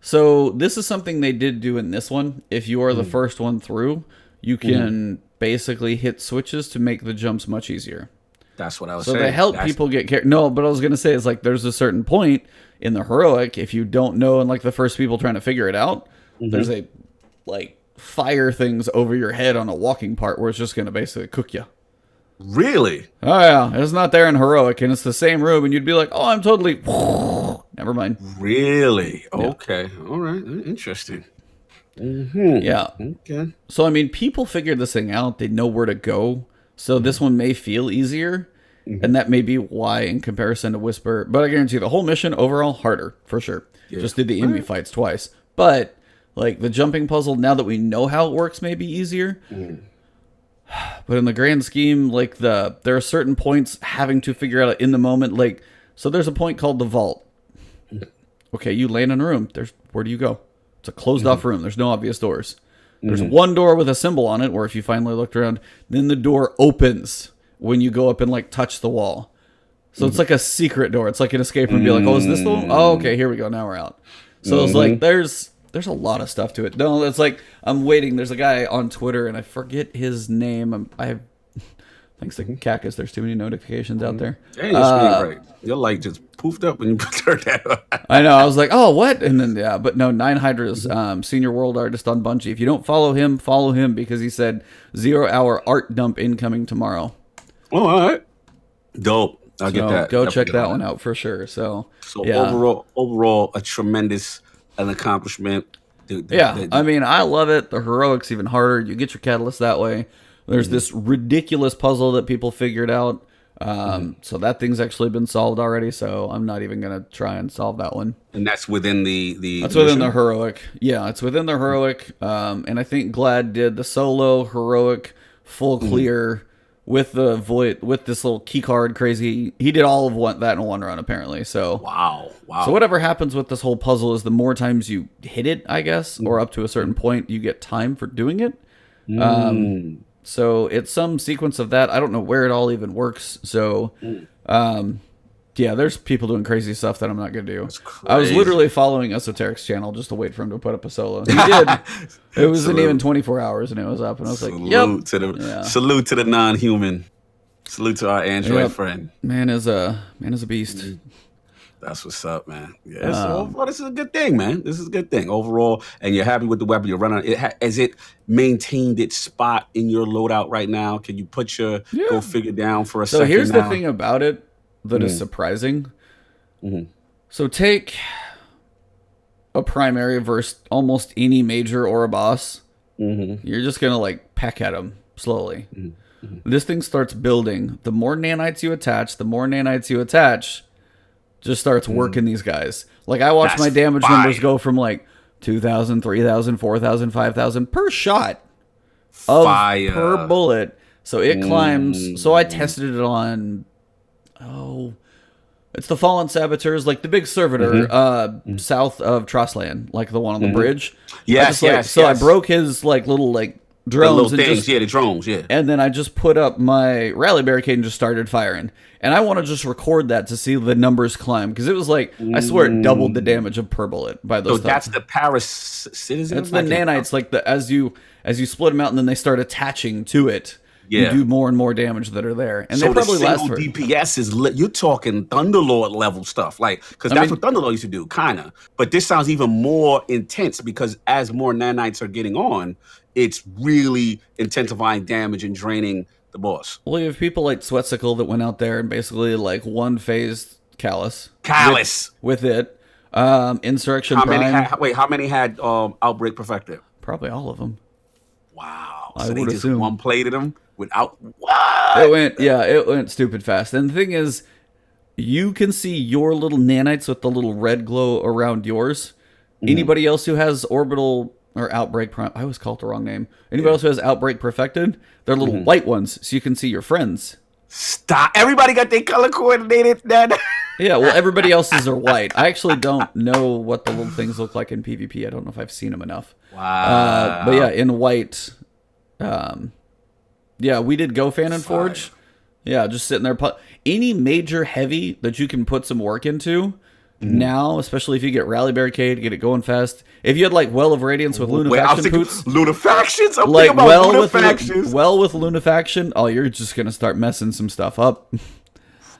So this is something they did do in this one. If you are the first one through, you can basically hit switches to make the jumps much easier. That's what I was So saying. they help people get no, but I was gonna say is like there's a certain point in the heroic if you don't know and like the first people trying to figure it out, there's a like fire things over your head on a walking part where it's just gonna basically cook you. Really? Oh yeah, it's not there in heroic, and it's the same room, and you'd be like, "Oh, I'm totally." Never mind. Really? Okay. All right. Interesting. Yeah. Okay. So I mean, people figured this thing out. They know where to go. So this one may feel easier, and that may be why, in comparison to Whisper. But I guarantee you, the whole mission overall harder for sure. Yeah. Just did the enemy fights twice, but like the jumping puzzle, now that we know how it works, may be easier. But in the grand scheme, like there are certain points having to figure out in the moment. Like, so there's a point called the vault. Okay, you land in a room. Where do you go? It's a closed off room. There's no obvious doors. There's one door with a symbol on it, or if you finally looked around, then the door opens when you go up and like touch the wall. So it's like a secret door. It's like an escape room. Be like, oh, is this the one? Oh, okay, here we go. Now we're out. So it's like there's a lot of stuff to it. No, it's like I'm waiting. There's a guy on Twitter, and I forget his name. Thanks to Cactus, there's too many notifications out there. Hey, your screen break. Your light just poofed up when you turned that on. I know. I was like, oh, what? And then, yeah, but no, Nine Hydra's senior world artist on Bungie. If you don't follow him because he said 0 hour art dump incoming tomorrow. Oh, all right. Dope. I'll get that. Go I'll check get that on one out for sure. So yeah. Overall, a tremendous an accomplishment. I mean, I love it. The heroic's even harder. You get your catalyst that way. There's this ridiculous puzzle that people figured out. So that thing's actually been solved already. So I'm not even gonna try and solve that one. And that's within the. That's within the heroic. Yeah, it's within the heroic. And I think Glad did the solo heroic full clear with the void with this little key card crazy. He did all of that in one run apparently. So wow. So whatever happens with this whole puzzle is the more times you hit it, I guess, or up to a certain point, you get time for doing it. So it's some sequence of that. I don't know where it all even works. So, yeah, there's people doing crazy stuff that I'm not going to do. I was literally following Esoteric's channel just to wait for him to put up a solo. He did. It wasn't even 24 hours and it was up. And I was like, yep. Salute to the non-human. Salute to our Android friend. Man is a beast. That's what's up, man. Yeah, so this is a good thing, man. This is a good thing overall. And you're happy with the weapon you're running. Has it maintained its spot in your loadout right now? Can you put your go figure down for a second? So here's the thing about it that is surprising. So take a primary versus almost any major or a boss. You're just gonna like peck at them. slowly. This thing starts building. The more nanites you attach, just starts working these guys. Like, I watched my damage numbers go from like 2,000, 3,000, 4,000, 5,000 per shot per bullet. So it climbs. So I tested it on, it's the Fallen Saboteurs, like the big servitor south of Trostland, like the one on the bridge. So I broke his like little like drones, the things, the drones, and then I just put up my rally barricade and just started firing. And I want to just record that to see the numbers climb, because it was like, I swear it doubled the damage of per bullet by those. So that's the Paris citizen. It's the nanites, like as you split them out and then they start attaching to it. You do more and more damage that are there, and so they probably last for DPS is you're talking Thunderlord level stuff, like, because that's what Thunderlord used to do, kind of. But this sounds even more intense, because as more nanites are getting on, it's really intensifying damage and draining the boss. Well, you have people like Sweatsicle that went out there and basically like one phased Callus with it. Insurrection Prime. How many had Outbreak Perfected? Probably all of them. Wow. I so would they just assume. one plated them without what? It went stupid fast. And the thing is, you can see your little nanites with the little red glow around yours. Anybody else who has orbital or Outbreak Prime, I always call it the wrong name. Anybody else who has Outbreak Perfected, they're little white ones, so you can see your friends. Stop! Everybody got their color coordinated. Yeah, well, everybody else's are white. I actually don't know what the little things look like in PvP. I don't know if I've seen them enough. Wow. But yeah, in white, we did Go Fan and Forge. Yeah, just sitting there. Any major heavy that you can put some work into now, especially if you get Rally Barricade, get it going fast. If you had like Well of Radiance with Lunafaction Poots. Lunafactions? I'm like thinking about Lunafactions. With Lunafaction, you're just going to start messing some stuff up. And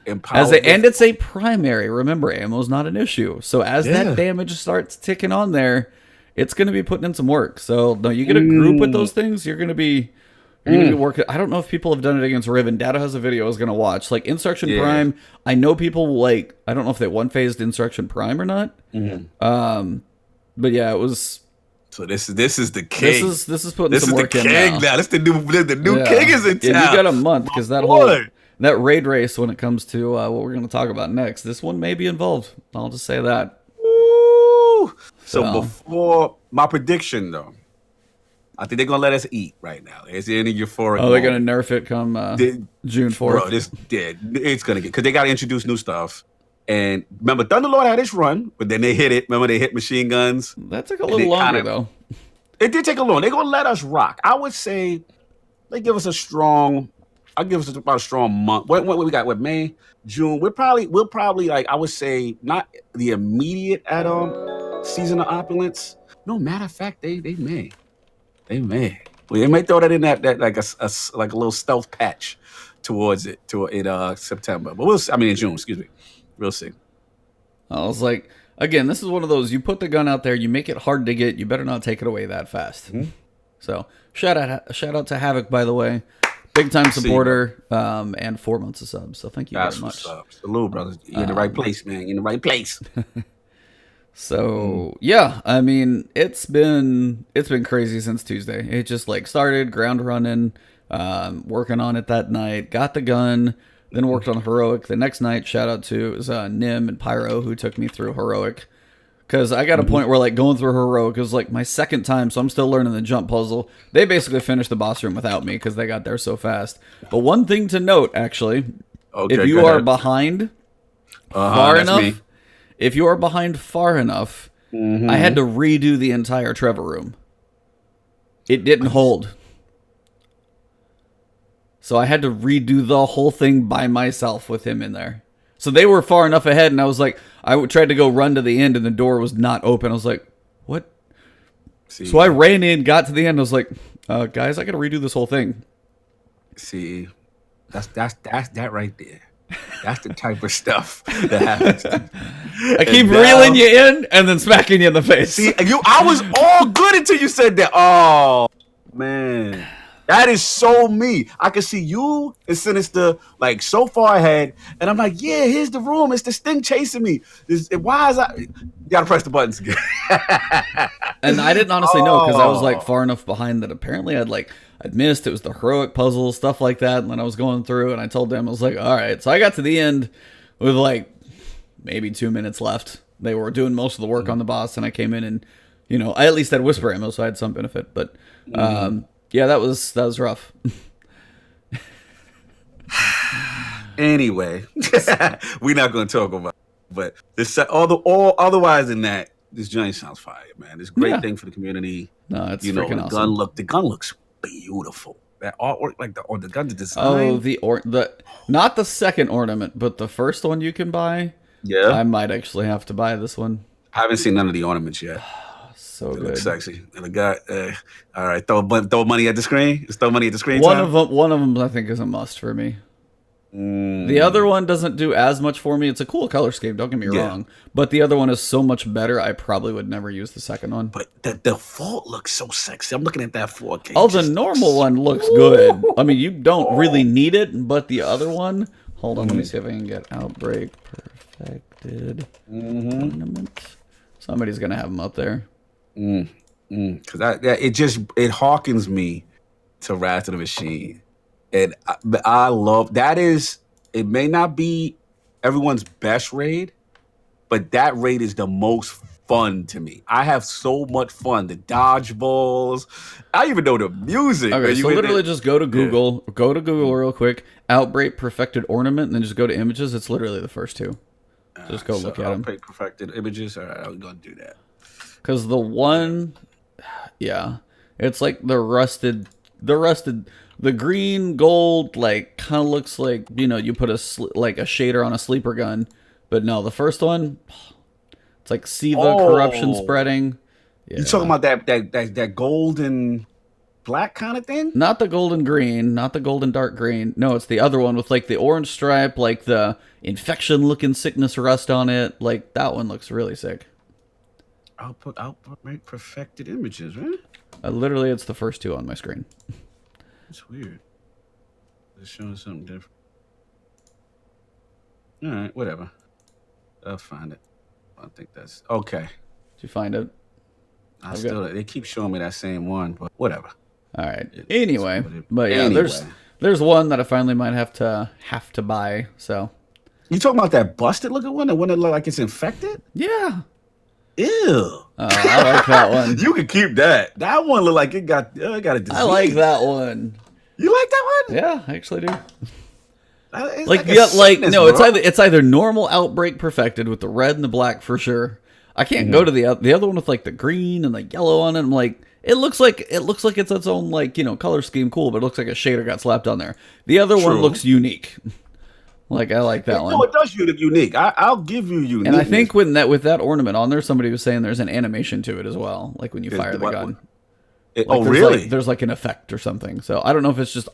Empowered. it's a primary. Remember, ammo's not an issue. So as that damage starts ticking on there, it's going to be putting in some work. So no, you get a group with those things, you're going to be working. I don't know if people have done it against Riven. Data has a video I was going to watch. Like Insurrection Prime, I know people like, I don't know if they one-phased Insurrection Prime or not. But yeah, it was. So this is the king. This is putting some work in now. This the new king is in town. Yeah, you got a month, because that raid race, when it comes to what we're going to talk about next, this one may be involved. I'll just say that. Woo! So before my prediction, though, I think they're going to let us eat right now. Is there any euphoric? They're going to nerf it come June 4th. Bro, it's going to get, because they got to introduce new stuff. And remember, Thunderlord had its run, but then they hit it. Remember, they hit machine guns. That took a little longer, though. It did take a long. They're going to let us rock. I would say they give us a strong. I'll give us about a strong month. What we got? What, May, June? We'll probably like, I would say, not the immediate add-on season of opulence. No, matter of fact, they may. Well, they may throw that in that like a little stealth patch towards it in September. But in June. Excuse me. We'll see. I was like, again, this is one of those. You put the gun out there, you make it hard to get. You better not take it away that fast. So shout out to Havoc, by the way. Big time supporter, and 4 months of subs. So thank you very much. Salute, brothers. You're in the right place, man. You're in the right place. So yeah, I mean, it's been crazy since Tuesday. It just like started ground running, working on it that night, got the gun, then worked on Heroic the next night. Shout out to Nim and Pyro who took me through Heroic. Because I got a point where, like, going through Heroic was, like, my second time, so I'm still learning the jump puzzle. They basically finished the boss room without me because they got there so fast. But one thing to note, actually, if you are behind far enough, I had to redo the entire Trevor room. It didn't hold. So I had to redo the whole thing by myself with him in there. So they were far enough ahead, and I was like, I tried to go run to the end, and the door was not open. I was like, what? So I ran in, got to the end. I was like, guys, I got to redo this whole thing. See, that's that right there. That's the type of stuff that happens. I keep reeling you in and then smacking you in the face. See, I was all good until you said that. Oh, man. That is so me. I can see you and Sinister like so far ahead, and I'm like, yeah, here's the room. It's this thing chasing me. Why is I? You gotta press the buttons again. And I didn't honestly know because I was like Oh, far enough behind that apparently I'd missed. It was the heroic puzzle, stuff like that. And then I was going through and I told them, I was like, all right. So I got to the end with like maybe 2 minutes left. They were doing most of the work on the boss, and I came in and, I at least had whisper ammo, so I had some benefit. But yeah, that was rough. anyway, we're not gonna talk about it, but this all otherwise than that, this joint sounds fire, man. It's a great Yeah. thing for the community. No, it's You know, freaking the awesome. gun looks beautiful. That artwork, like the gun, the Oh, design. the not the second ornament, but the first one you can buy. Yeah, I might actually have to buy this one. I haven't seen none of the ornaments yet. So They look good. sexy. And the guy, all right, throw money at the screen. Just throw money at the screen. One Time. of them, I think, is a must for me. The other one doesn't do as much for me. It's a cool color scheme, don't get me Yeah. wrong. But the other one is so much better, I probably would never use the second one. But the default looks so sexy. I'm looking at that 4K. Oh, the normal one looks good. I mean, you don't really need it, but the other one... Hold on, let me see if I can get Outbreak Perfected ornament. Somebody's going to have them up there. Because it harkens me to Wrath of the Machine, and I love that. It may not be everyone's best raid, but that raid is the most fun to me. I have so much fun. The dodgeballs, I even know the music. Okay, man. so You in literally there- just go to Google. Go to Google real quick. Outbreak Perfected ornament, and then just go to images. It's literally the first two. Just go look at them. Outbreak Perfected images. All right, I'm gonna do that. Because the one, yeah, it's like the green gold, like kind of looks like you put like a shader on a sleeper gun, but no, the first one, it's like Siva corruption Oh. spreading. Yeah. You talking about that golden black kind of thing? Not the golden green, not the golden dark green. No, it's the other one with like the orange stripe, like the infection looking sickness rust on it. Like that one looks really sick. Outbreak Perfected images, right? Literally, it's the first two on my screen. That's weird. It's showing something different. All right, whatever. I'll find it. I think that's okay. Did you find it? They keep showing me that same one, but whatever. All right. Anyway, Somebody- but yeah, Anyway. there's one that I finally might have to buy. So You talking about that busted looking one? The one that look like it's infected? yeah, Ew. I like that one. You can keep that. That one look like it got a disease. I like that one. You like that one? Yeah, I actually do. It's Like a yeah, like sickness, no, bro. it's either normal Outbreak Perfected with the red and the black for sure. I can't go to the other one with like the green and the yellow on it. I'm like, it looks like it's its own like color scheme, cool, but it looks like a shader got slapped on there. The other one True. looks unique. Like I like that one. No, it does look unique. I'll give you unique. And I think with that ornament on there, somebody was saying there's an animation to it as well, like when you fire the gun. Like oh, there's really? Like, there's like an effect or something. So I don't know if it's just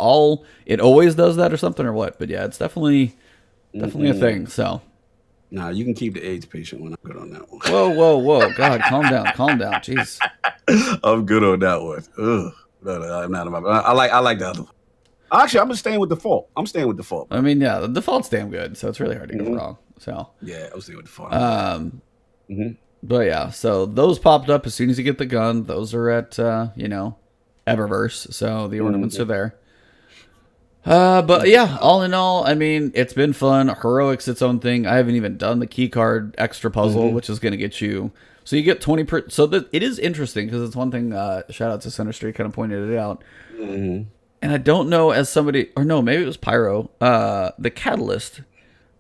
it always does that or something or what. But yeah, it's definitely a thing. So Nah, you can keep the AIDS patient one. I'm good on that one. whoa, God, calm down, jeez. I'm good on that one. Ugh. No, I'm not. I like the other one. Actually, I'm staying with default. I mean, yeah, the default's damn good, so it's really hard to go wrong. So Yeah, I'm staying with default. but yeah, so those popped up as soon as you get the gun. Those are at Eververse, so the ornaments are there. But yeah, all in all, I mean, it's been fun. Heroic's its own thing. I haven't even done the key card extra puzzle, which is going to get you. So you get 20%. So it is interesting because it's one thing. Shout out to Center Street, kind of pointed it out. And I don't know as somebody, or no, maybe it was Pyro. The catalyst.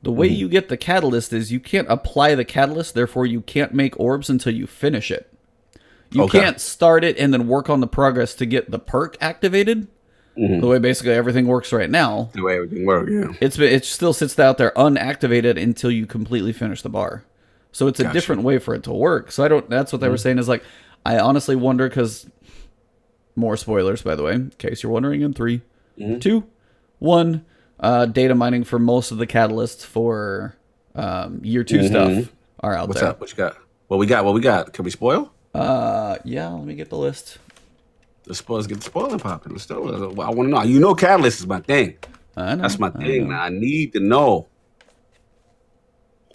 The way you get the catalyst is you can't apply the catalyst, therefore you can't make orbs until you finish it. You can't start it and then work on the progress to get the perk activated. The way basically everything works right now. The way everything works, yeah. It still sits out there unactivated until you completely finish the bar. So it's a different way for it to work. So that's what they were saying is like, I honestly wonder because more spoilers, by the way, in case you're wondering in 3, 2, 1, data mining for most of the catalysts for year 2 stuff are out What's there. up? What you got? What we got? Can we spoil? Yeah, let me get the list. The spoilers get the spoiler popping. I want to know. You know, Catalyst is my thing. I know. That's my thing, man. I need to know.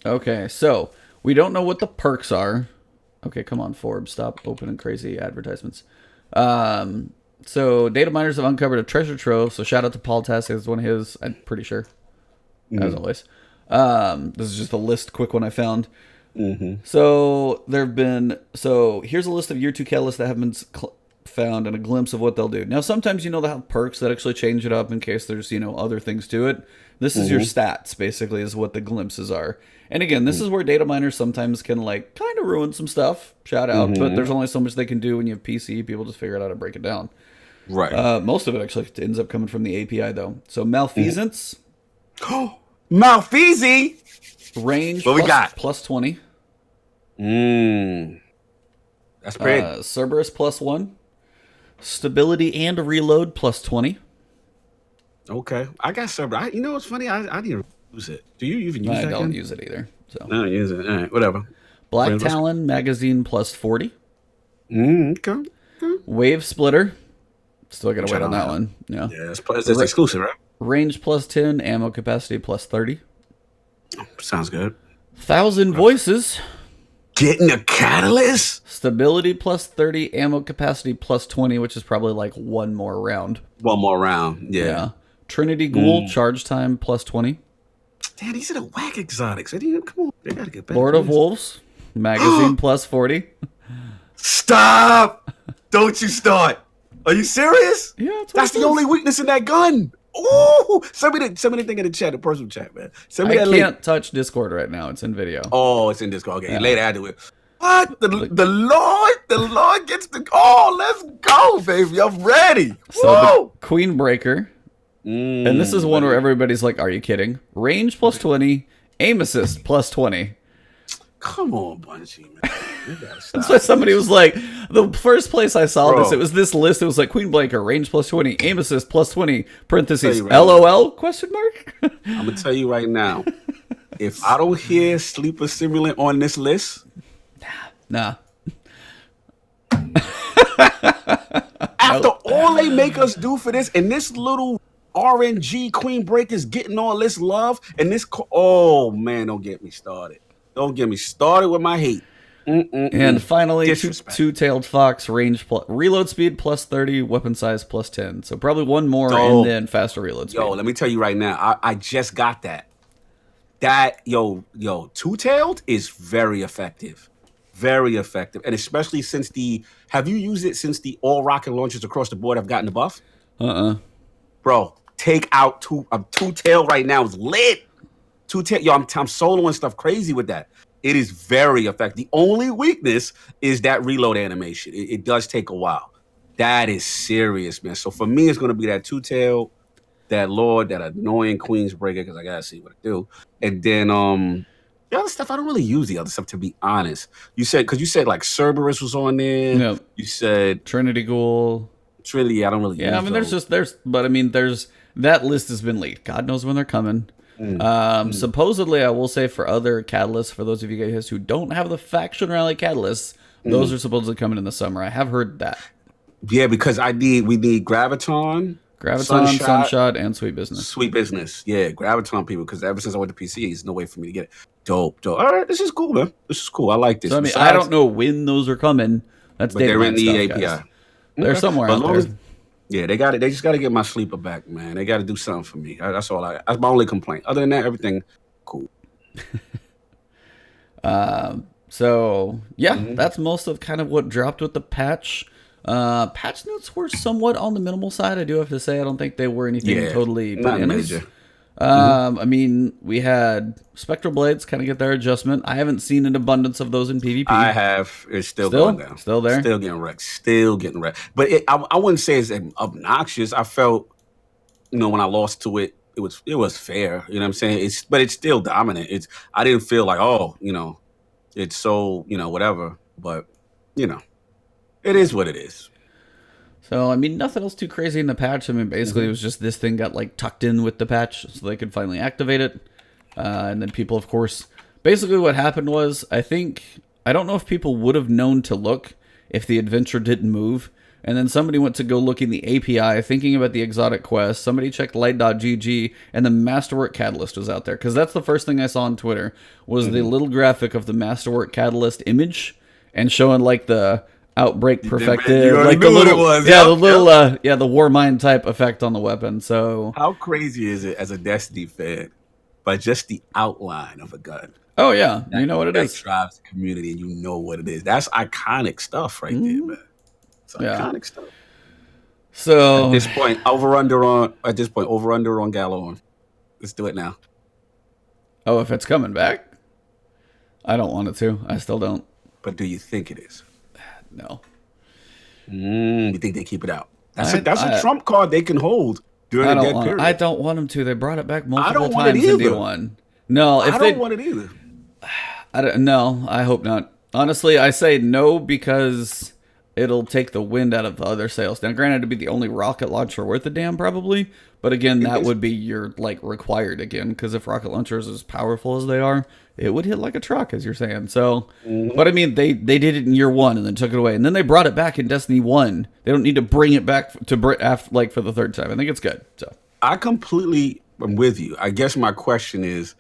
Okay, so we don't know what the perks are. Okay, come on, Forbes, stop opening crazy advertisements. So data miners have uncovered a treasure trove. So shout out to Paul Task, it's one of his. I'm pretty sure, as always. This is just a list, quick one I found. So there have been. So here's a list of year 2 catalysts that have been found and a glimpse of what they'll do. Now, sometimes they'll have perks that actually change it up in case there's other things to it. This is your stats, basically, is what the glimpses are. And again, this is where data miners sometimes can kind of ruin some stuff. Shout out, but there's only so much they can do when you have PC. People just figure out how to break it down. Right. Most of it actually ends up coming from the API though. So malfeasance, Malfeasy range. What we got? Plus 20. That's great. Cerberus plus 1. Stability and reload plus 20. Okay, I got Cerberus. You know what's funny? I didn't use it. Do you even use I that? I don't use it either. So I don't use it. All right, whatever. Black Talon magazine plus 40. Okay. Wave splitter. Still gotta wait on that one. Yeah. Yeah, it's exclusive, right? Range plus 10. Ammo capacity plus 30. Sounds good. 1,000 voices. Getting a catalyst? Stability plus 30. Ammo capacity plus 20, which is probably one more round. One more round. Yeah. Trinity Ghoul charge time plus 20. Damn, these are the whack exotics. Come on. They gotta get better. Lord of Wolves magazine plus 40. Stop! Don't you start. Are you serious? Yeah, that's the only weakness in that gun. Ooh! Send me the thing in the chat, the personal chat, man. Send me that link. I can't touch Discord right now. It's in video. Oh, it's in Discord. Okay, later I do it. What? The Lord gets the. Oh, let's go, baby. I'm ready. So the Queen Breaker. And this is one where everybody's like, are you kidding? Range plus 20. Aim assist plus 20. Come on, Bungie, man. You gotta stop. That's why somebody was like, the first place I saw this, it was this list. It was like Queen Breaker, range plus 20, aim assist plus 20, parentheses, LOL, question mark? I'm going to tell you right now, if I don't hear Sleeper Simulant on this list. Nah. After all they make us do for this, and this little RNG Queen Breaker's getting all this love, and this, oh man, don't get me started. Don't get me started with my hate. And finally, Two-Tailed Fox, range plus, reload speed plus 30, weapon size plus 10. So probably one more and then faster reload speed. Yo, let me tell you right now, I just got that. Two-Tailed is very effective. Very effective. And especially since have you used it since the all rocket launchers across the board have gotten the buff? Bro, take out Two-Tailed right now is lit. Two-Tailed, yo, I'm soloing stuff crazy with that. It is very effective. The only weakness is that reload animation. It does take a while. That is serious, man. So for me, it's going to be that Two-Tailed, that Lord, that annoying Queen's Breaker, because I got to see what it do. And then the other stuff, I don't really use the other stuff, to be honest. Because you said like Cerberus was on there. No. You said Trinity Ghoul. Trinity, I don't really use I mean, those. there's that list has been leaked. God knows when they're coming. Supposedly, I will say for other catalysts, for those of you guys who don't have the faction rally catalysts, those are supposedly coming in the summer. I have heard that. Yeah, because we need Graviton, Sunshot, and Sweet Business. Sweet Business, yeah, Graviton people. Because ever since I went to PC, there's no way for me to get it. Dope. All right, this is cool, man. This is cool. I like this. So, I mean, I don't know when those are coming. But they're in the API. Guys. They're somewhere out there. Yeah, they got it. They just got to get my sleeper back, man. They got to do something for me. That's all. That's my only complaint. Other than that, everything cool. So yeah, that's most of kind of what dropped with the patch. Patch notes were somewhat on the minimal side. I do have to say, I don't think they were anything totally bananas. Not major. I mean, we had Spectral Blades kind of get their adjustment. I haven't seen an abundance of those in PvP. I have. It's still going down. Still there? Still getting wrecked. But I wouldn't say it's obnoxious. I felt, when I lost to it, it was fair. You know what I'm saying? But it's still dominant. I didn't feel like, it's so, whatever. But, it is what it is. So, I mean, nothing else too crazy in the patch. I mean, basically, it was just this thing got, tucked in with the patch so they could finally activate it. And then people, of course, basically what happened was, I don't know if people would have known to look if the adventure didn't move. And then somebody went to go look in the API, thinking about the exotic quest. Somebody checked light.gg, and the Masterwork Catalyst was out there. Because that's the first thing I saw on Twitter, was the little graphic of the Masterwork Catalyst image, and showing like the Outbreak Perfected, You like knew the what little, it was. yeah, Yep, the little, yeah, the War Mind type effect on the weapon. So, How crazy is it as a Destiny fan, by just the outline of a gun? oh yeah, you know what it That is. drives the community, and you know what it is. That's iconic stuff right there, man. It's Yeah. iconic stuff. So At this point, over under on Gallon. Let's do it now. oh, if it's coming back, I don't want it to. I still don't. But do you think it is? No. You think they keep it out? That's I a trump card they can hold during I a don't dead want. period. I don't want them to. They brought it back multiple don't want it times in either. D1. No, if I they don't want it either. I don't. No, I hope not. Honestly, I say no because it'll take the wind out of the other sales. Now, granted, it'd be the only rocket launcher worth a damn, probably. But again, that would be your like required again, because if rocket launchers as powerful as they are, it would hit like a truck, as you're saying. So, but I mean, they did it in year one and then took it away, and then they brought it back in Destiny 1. They don't need to bring it back to after, like for the third time. I think it's good. So I completely am with you. I guess my question is,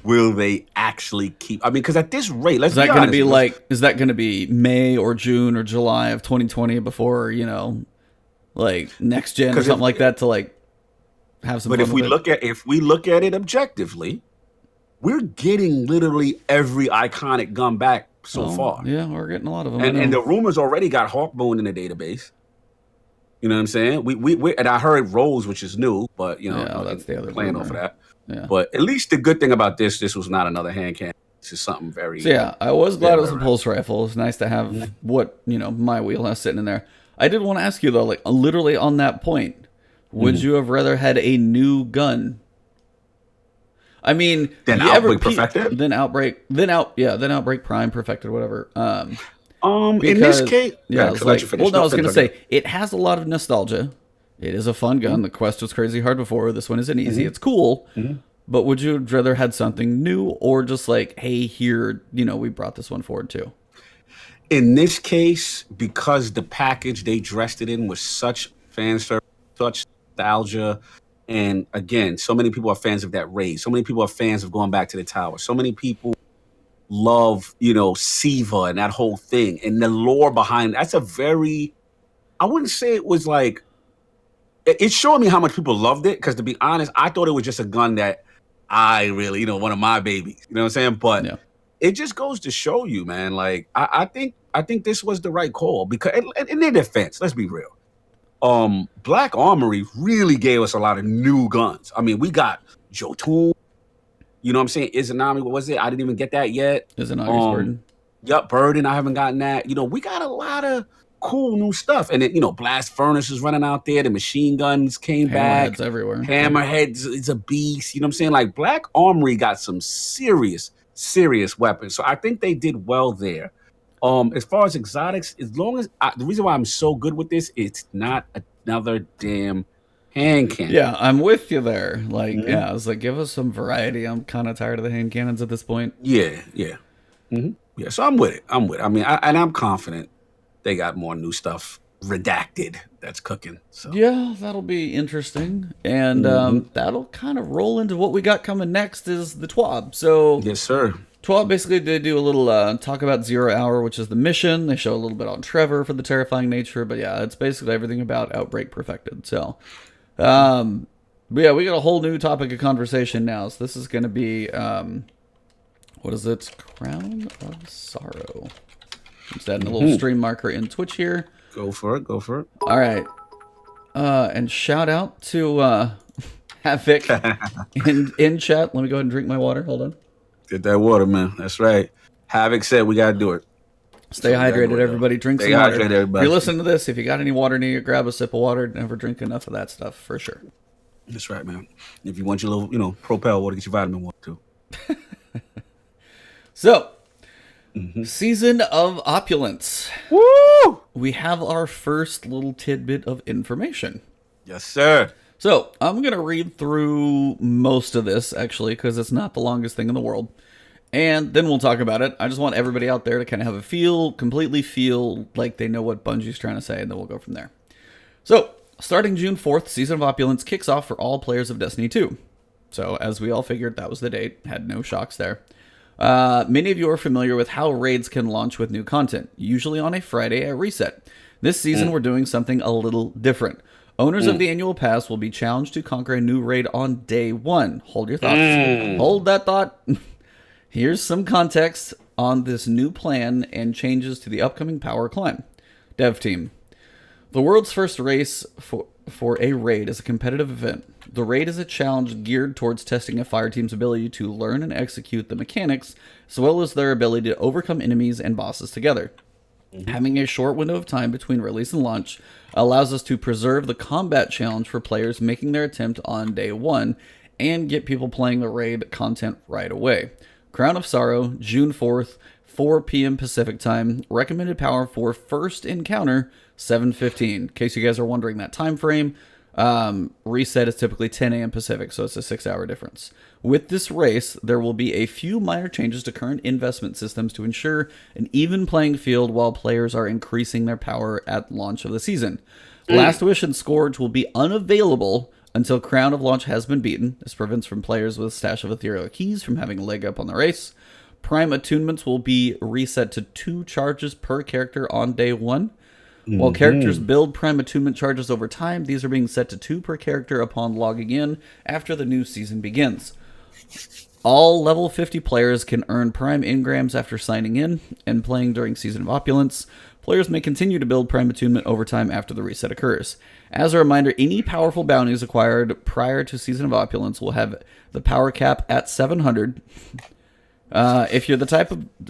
will they actually keep? I mean, because at this rate, let's is that be going to honest, be like? Is that going to be May or June or July of 2020 before like next gen or something like that to like have some? But fun if we look at it objectively, we're getting literally every iconic gun back so far. Yeah, we're getting a lot of them. And the rumors already got Hawkbone in the database. You know what I'm saying? We and I heard Rose, which is new, but that's the other playing rumor. off of that. Yeah. But at least the good thing about this was not another hand cannon. This is something very. So yeah, I was glad it was a pulse rifle. It's nice to have what my wheelhouse sitting in there. I did want to ask you though, like literally on that point, would you have rather had a new gun? I mean, Then Outbreak Perfected? Then Outbreak Prime Perfected, whatever. In this case, I was going to say, it has a lot of nostalgia. It is a fun gun. The quest was crazy hard before. This one isn't easy. It's cool. But would you have rather had something new or just like, hey, here, we brought this one forward too? In this case, because the package they dressed it in was such fan service, such nostalgia, and again, so many people are fans of that raid. So many people are fans of going back to the tower. So many people love, Siva and that whole thing and the lore behind. That's a very, I wouldn't say it was like, it showed me how much people loved it. Because to be honest, I thought it was just a gun that I really, one of my babies. You know what I'm saying? But it just goes to show you, man. Like I think this was the right call because in their defense, let's be real. Black Armory really gave us a lot of new guns. I mean, we got Jotun. You know what I'm saying? Izanami, what was it? I didn't even get that yet. Izanami's Burden. Yep, Burden. I haven't gotten that. We got a lot of cool new stuff. And then, Blast Furnace is running out there. The machine guns came back. Hammerheads everywhere. Hammerheads is a beast. You know what I'm saying? Like Black Armory got some serious weapons. So I think they did well there. As far as exotics, as long as the reason why I'm so good with this, it's not another damn hand cannon. Yeah, I'm with you there. Like, yeah, I was like, give us some variety. I'm kind of tired of the hand cannons at this point. Yeah. Yeah, so I'm with it. I mean, I'm confident they got more new stuff redacted that's cooking. So yeah, that'll be interesting. And that'll kind of roll into what we got coming next is the TWAB. So yes, sir. TWAB basically they do a little talk about 0 Hour, which is the mission. They show a little bit on Trevor for the terrifying nature, but yeah, it's basically everything about Outbreak Perfected. So, but yeah, we got a whole new topic of conversation now. So this is going to be, what is it? Crown of Sorrow. I'm just adding a little stream marker in Twitch here. Go for it. All right. And shout out to Havoc in chat. Let me go ahead and drink my water. Hold on. Get that water, man. That's right. Havoc said we got to do it. Stay hydrated, everybody. Drink some water. Everybody. If you're listening to this, if you got any water near you, grab a sip of water. Never drink enough of that stuff, for sure. That's right, man. If you want your little, Propel water, get your vitamin water, too. So, Season of Opulence. Woo! We have our first little tidbit of information. Yes, sir. So, I'm going to read through most of this, actually, because it's not the longest thing in the world. And then we'll talk about it. I just want everybody out there to kind of have completely feel like they know what Bungie's trying to say, and then we'll go from there. So, starting June 4th, Season of Opulence kicks off for all players of Destiny 2. So, as we all figured, that was the date. Had no shocks there. Many of you are familiar with how raids can launch with new content, usually on a Friday at reset. This season, we're doing something a little different. Owners of the annual pass will be challenged to conquer a new raid on day 1. Hold your thoughts. Hold that thought. Here's some context on this new plan and changes to the upcoming power climb. Dev team. The world's first race for a raid is a competitive event. The raid is a challenge geared towards testing a fire team's ability to learn and execute the mechanics, as well as their ability to overcome enemies and bosses together. Having a short window of time between release and launch allows us to preserve the combat challenge for players making their attempt on day 1 and get people playing the raid content right away. Crown of Sorrow, June 4th, 4 p.m. Pacific time. Recommended power for first encounter, 7:15. In case you guys are wondering that time frame, reset is typically 10 a.m. Pacific, so it's a 6-hour difference. With this race, there will be a few minor changes to current investment systems to ensure an even playing field while players are increasing their power at launch of the season. Last Wish and Scourge will be unavailable until Crown of Launch has been beaten. This prevents from players with Stash of Ethereal Keys from having a leg up on the race. Prime attunements will be reset to 2 charges per character on day 1. While characters build Prime attunement charges over time, these are being set to 2 per character upon logging in after the new season begins. All level 50 players can earn Prime engrams after signing in and playing during Season of Opulence. Players may continue to build Prime attunement over time after the reset occurs. As a reminder, any powerful bounties acquired prior to Season of Opulence will have the power cap at 700. If you're the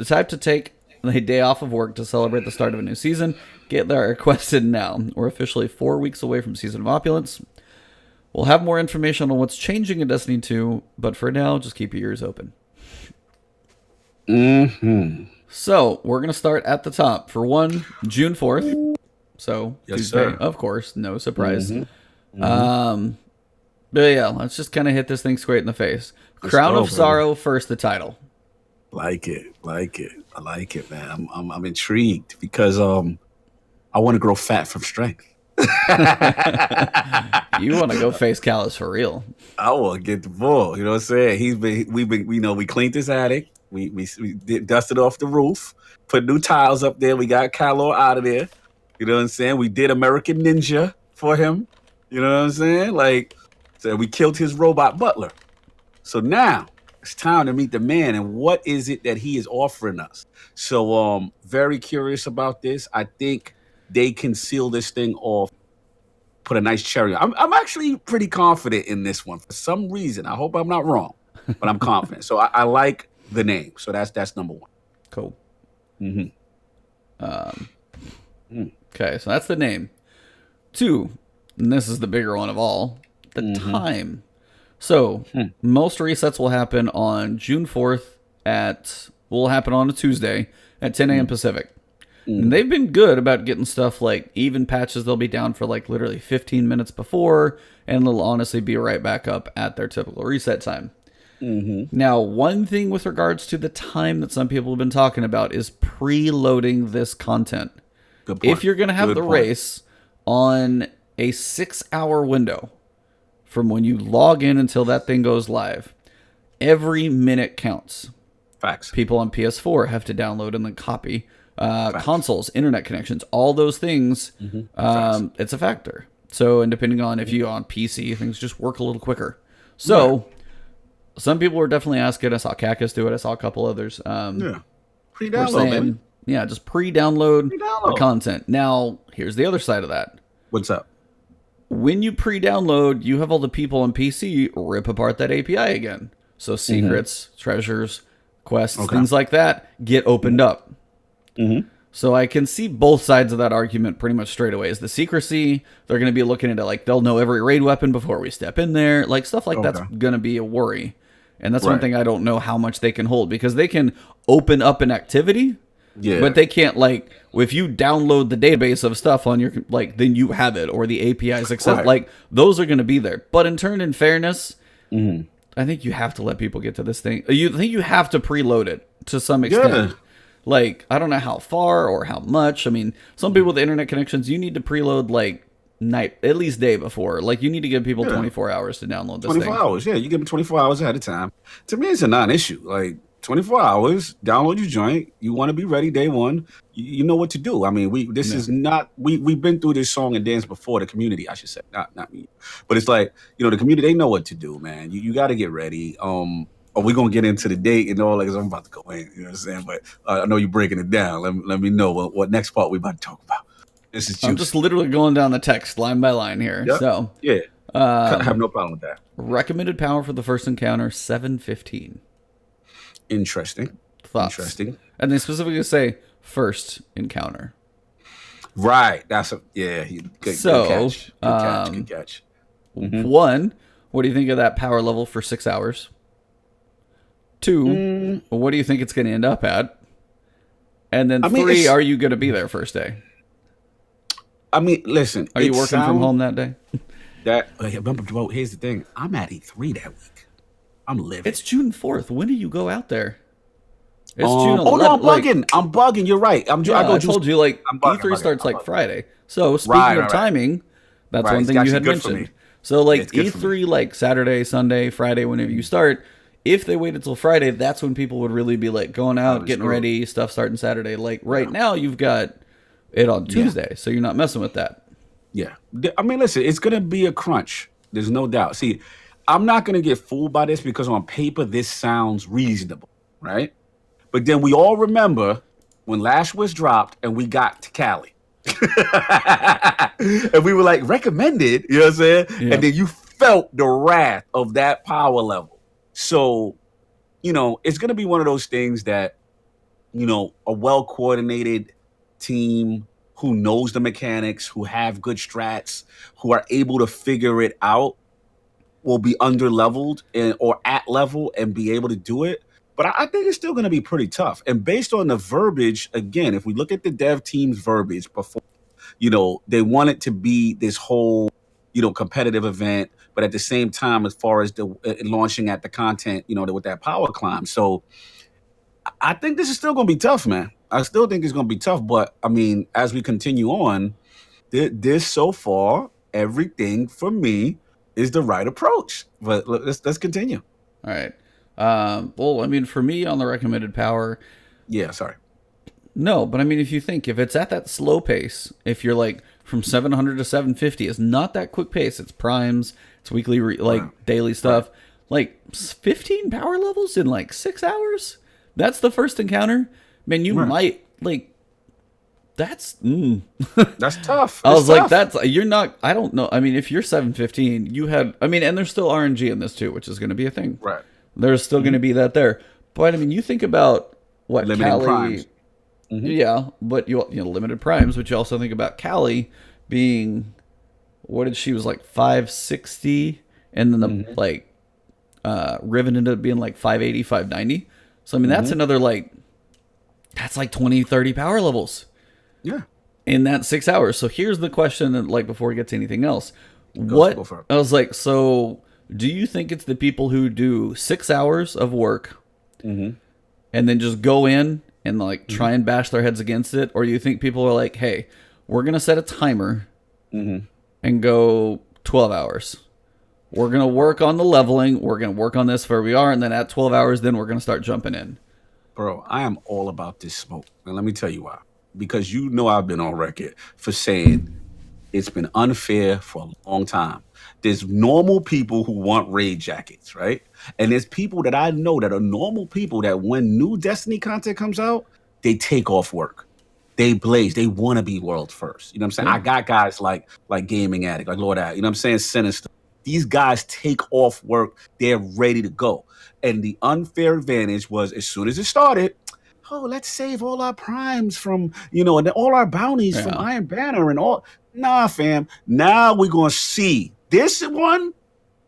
type to take a day off of work to celebrate the start of a new season, get that requested now. We're officially 4 weeks away from Season of Opulence. We'll have more information on what's changing in Destiny 2, but for now, just keep your ears open. So, we're going to start at the top. For one, June 4th. So, Yes, Tuesday, sir. Of course, no surprise. But yeah, let's just kind of hit this thing straight in the face. Crown of Sorrow, first the title. Like it. I like it, man. I'm intrigued because I want to grow fat from strength. You want to go face Callus for real. I want to get the ball. You know what I'm saying? We cleaned this attic. We dusted off the roof, put new tiles up there. We got Calor out of there. You know what I'm saying? We did American Ninja for him. You know what I'm saying? So we killed his robot butler. So now it's time to meet the man, and what is it that he is offering us? So very curious about this. I think they can seal this thing off, put a nice cherry on. I'm actually pretty confident in this one for some reason. I hope I'm not wrong, but I'm confident. So I like the name. So that's number 1. Cool. Okay, so that's the name. 2, and this is the bigger one of all, the time. So, most resets will happen on June 4th will happen on a Tuesday at 10 a.m. Pacific. And they've been good about getting stuff even patches, they'll be down for literally 15 minutes before, and they'll honestly be right back up at their typical reset time. Now, one thing with regards to the time that some people have been talking about is preloading this content. Good point. If you're going to have the race on a 6-hour window from when you log in until that thing goes live, every minute counts. Facts. People on PS4 have to download and then copy. Consoles, internet connections, all those things, it's a factor. So, and depending on if you're on PC, things just work a little quicker. So, some people were definitely asking. I saw Cactus do it. I saw a couple others. Pre-download, baby. Yeah, just pre-download the content. Now, here's the other side of that. What's up? When you pre-download, you have all the people on PC rip apart that API again. So secrets, treasures, quests, things like that get opened up. So I can see both sides of that argument pretty much straight away. Is the secrecy, they're going to be looking into they'll know every raid weapon before we step in there. Stuff like that's going to be a worry. And that's one thing I don't know how much they can hold, because they can open up an activity, but they can't if you download the database of stuff on your then you have it, or the APIs accept those are going to be there. But in fairness, I think you have to let people get to this thing. You think you have to preload it to some Yeah, extent. Like, I don't know how far or how much. I mean, some people with internet connections, you need to preload like night, at least day before. Like, you need to give people yeah. 24 hours to download this 24 thing. hours. Yeah, you give them 24 hours ahead of time. To me, it's a non-issue. Like 24 hours, download your joint. You want to be ready day one. You know what to do. I mean, this Yeah. is not we've been through this song and dance before. The community, I should say, not me, but it's like the community. They know what to do, man. You got to get ready. Are we gonna get into the date and all? Like, 'cause I'm about to go in. You know what I'm saying? But I know you're breaking it down. Let me know what next part we about to talk about. This is I'm just juicy. literally going down the text line by line here. Yep. So, Yeah. I have um, no problem with that. recommended power for the first encounter 715. Interesting. Thoughts? Interesting. And they specifically say first encounter. Right. That's good So, catch. Good catch. Good catch. Mm-hmm. one, what do you think of that power level for 6 hours? Two, Mm, what do you think it's going to end up at? And then I mean, three, are you going to be there first day? listen. Are you It working from sound home that day? that. Well, here's the thing. I'm at E3 that week. I'm living. It's June 4th. When do you go out there? It's June Oh no, I'm 11th. Like, bugging. I'm bugging. You're right. I yeah, go I June. told you, like, I'm bugging. E3 starts like I'm bugging. Friday. So, Right. speaking of Right. timing, that's Right. one It's thing you actually had good for me. mentioned. So, like, It's good for me. E3, like, Saturday, Sunday, Friday, whenever you start, if they waited till Friday, that's when people would really be, like, going That out, was getting true. ready, stuff starting Saturday. Like, right now, you've got it on Tuesday, so you're not messing with that. Yeah. Listen, it's going to be a crunch. There's no doubt. See, I'm not going to get fooled by this because on paper, this sounds reasonable, right? But then we all remember when Lash was dropped and we got to Cali. And we were like, recommended, you know what I'm saying? Yeah. And then you felt the wrath of that power level. So, it's going to be one of those things that, a well coordinated team who knows the mechanics, who have good strats, who are able to figure it out, will be under leveled or at level and be able to do it. But I think it's still going to be pretty tough. And based on the verbiage, again, if we look at the dev team's verbiage before, they want it to be this whole, competitive event, but at the same time, as far as the launching at the content, with that power climb. So I think this is still going to be tough, man. I still think it's going to be tough. But as we continue on, this so far, everything for me is the right approach. But let's continue. All right. Well, I mean, for me on the recommended power, Yeah, sorry. no, but I mean, if it's at that slow pace, if you're like from 700 to 750, it's not that quick pace. It's primes, it's weekly, daily stuff. Like 15 power levels in like 6 hours. That's the first encounter. Man, you might like. That's. That's tough. I was like, tough. you're not. I don't know. I mean, if you're 715, you had. I mean, and there's still RNG in this too, which is going to be a thing. Right. There's still going to be that there. But I mean, you think about what Limited Cali. primes. Yeah, but you limited primes, but you also think about Cali being what did she was like 560, and then the Riven ended up being like 580, 590. So I mean that's another that's like 20, 30 power levels. Yeah. In that 6 hours. So here's the question, that, before we get to anything else, Go for it. I was like, so do you think it's the people who do 6 hours of work and then just go in and try and bash their heads against it, or do you think people are like, hey, we're gonna set a timer and go 12 hours? We're gonna work on the leveling. We're gonna work on this where we are, and then at 12 hours, then we're gonna start jumping in. Bro, I am all about this smoke. And let me tell you why. Because I've been on record for saying it's been unfair for a long time. There's normal people who want raid jackets, right? And there's people that I know that are normal people that when new Destiny content comes out, they take off work. They blaze. They want to be world first. You know what I'm saying? Yeah. I got guys like Gaming Addict, like Lord Ad, you know what I'm saying? Sinister. These guys take off work. They're ready to go. And the unfair advantage was as soon as it started, let's save all our primes from, and all our bounties from Iron Banner and all. Nah, fam. Now we're going to see. This one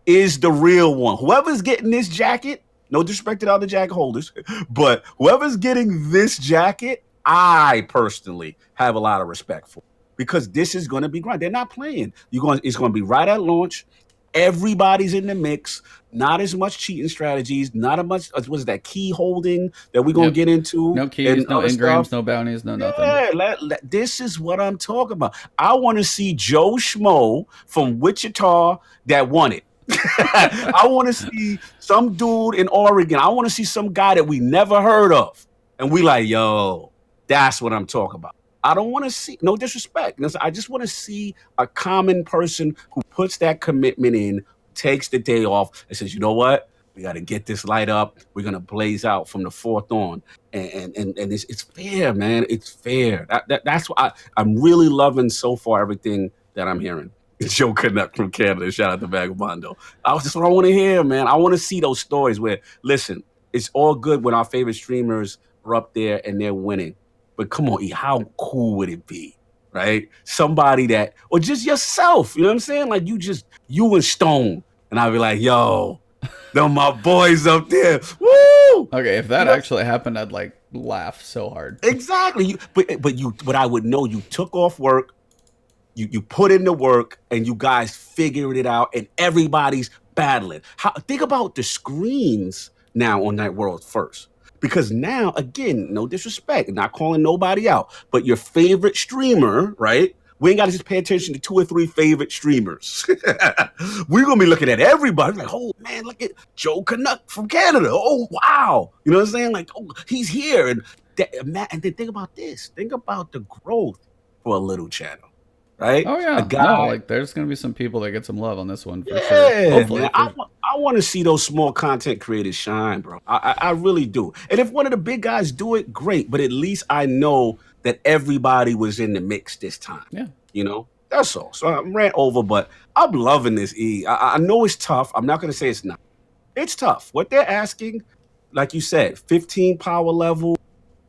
is the real one. Whoever's getting this jacket, no disrespect to the other jacket holders, but whoever's getting this jacket, I personally have a lot of respect for. Because this is going to be grind. They're not playing. It's going to be right at launch. Everybody's in the mix. Not as much cheating strategies. Not as much. Was that key holding that we're gonna Yep. get into No keys, and no other stuff? engrams, no bounties, no nothing. Yeah, this is what I'm talking about. I want to see Joe Schmo from Wichita that won it. I want to see some dude in Oregon. I want to see some guy that we never heard of. And we like, yo, that's what I'm talking about. I don't want to see, no disrespect. I just want to see a common person who puts that commitment in, takes the day off, and says, you know what? We got to get this light up. We're going to blaze out from the fourth on. And it's fair, man. It's fair. That's what I'm really loving so far everything that I'm hearing. Joe Canuck from Canada. Shout out to Vagabondo. That's what I want to hear, man. I want to see those stories where, listen, it's all good when our favorite streamers are up there and they're winning. But come on, E, how cool would it be, right? Somebody that, or just yourself, you know what I'm saying? Like you and Stone. And I'd be like, yo, they're my boys up there. Woo! Okay, if that actually happened, I'd like laugh so hard. Exactly. But I would know you took off work. You put in the work and you guys figured it out and everybody's battling. Think about the screens now on that world first. Because now, again, no disrespect, not calling nobody out, but your favorite streamer, right? We ain't got to just pay attention to 2 or 3 favorite streamers. We're going to be looking at everybody like, oh, man, look at Joe Canuck from Canada. Oh, wow. You know what I'm saying? Like, oh, he's here. And then think about this. Think about the growth for a little channel. Right? Oh yeah, no, like there's gonna be some people that get some love on this one for sure. Hopefully, man. I want to see those small content creators shine, bro. I really do. And if one of the big guys do it, great. But at least I know that everybody was in the mix this time. Yeah, you know, that's all. So I'm ran over, but I'm loving this. I know it's tough. I'm not gonna say it's not. It's tough. What they're asking, like you said, 15 power level.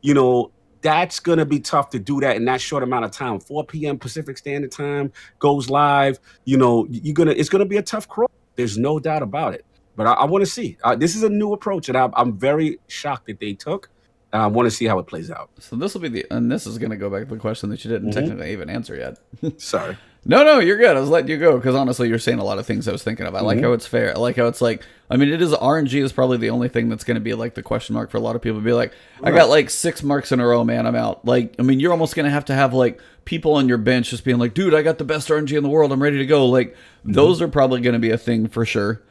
You know. That's going to be tough to do that in that short amount of time. 4 p.m. Pacific Standard Time goes live. You know, it's going to be a tough crawl. There's no doubt about it. But I want to see. This is a new approach, and I'm very shocked that they took. I want to see how it plays out. So this will be and this is going to go back to the question that you didn't technically even answer yet. Sorry. No, you're good. I was letting you go because honestly, you're saying a lot of things I was thinking of. I like how it's fair. I like how it's like, I mean, it is RNG is probably the only thing that's going to be like the question mark for a lot of people. Be like, I got like 6 marks in a row, man. I'm out. Like, I mean, you're almost going to have like people on your bench just being like, dude, I got the best RNG in the world. I'm ready to go. Like, those are probably going to be a thing for sure.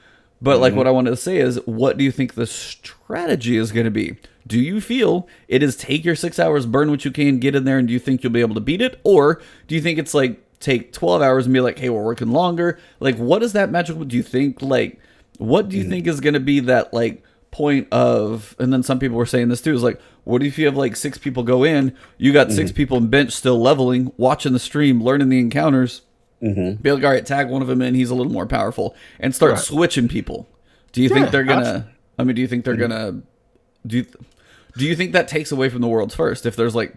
But like what I wanted to say is, what do you think the strategy is going to be? Do you feel it is take your 6 hours, burn what you can, get in there, and do you think you'll be able to beat it? Or do you think it's like take 12 hours and be like, hey, we're working longer? Like, what is that magical? Do you think like, what do you think is going to be that like point of, and then some people were saying this too, is like, what if you have like 6 people go in, you got 6 people in bench still leveling, watching the stream, learning the encounters, be like, all right, tag one of them in, he's a little more powerful, and start switching people. Do you think they're gonna, I mean, do you think they're gonna, do you think that takes away from the world's first if there's like,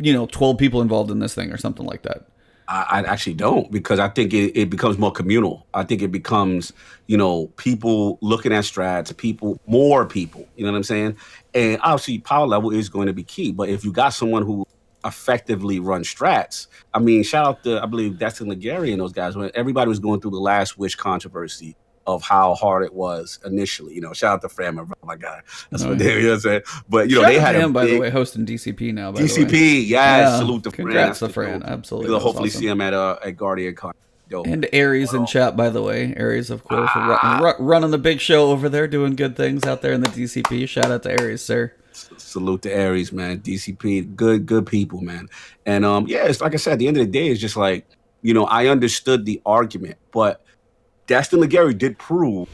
12 people involved in this thing or something like that? I actually don't, because I think it becomes more communal. I think it becomes, people looking at strats, more people, you know what I'm saying? And obviously power level is going to be key. But if you got someone who effectively runs strats, I mean, shout out to, I believe that's in Gary and those guys, when everybody was going through the Last Wish controversy of how hard it was initially. Shout out to Frammer, my guy. That's what they were saying. But they had him, by the way, hosting DCP now. By DCP, the way. Yeah, salute to Fran. Congrats to Fran, absolutely. We'll hopefully see him at Guardian Con. Dope. And Aries in chat, by the way. Aries, of course, running the big show over there, doing good things out there in the DCP. Shout out to Aries, sir. Salute to Aries, man. DCP, good people, man. And it's like I said, at the end of the day, it's just like, I understood the argument, but Destin Legary did prove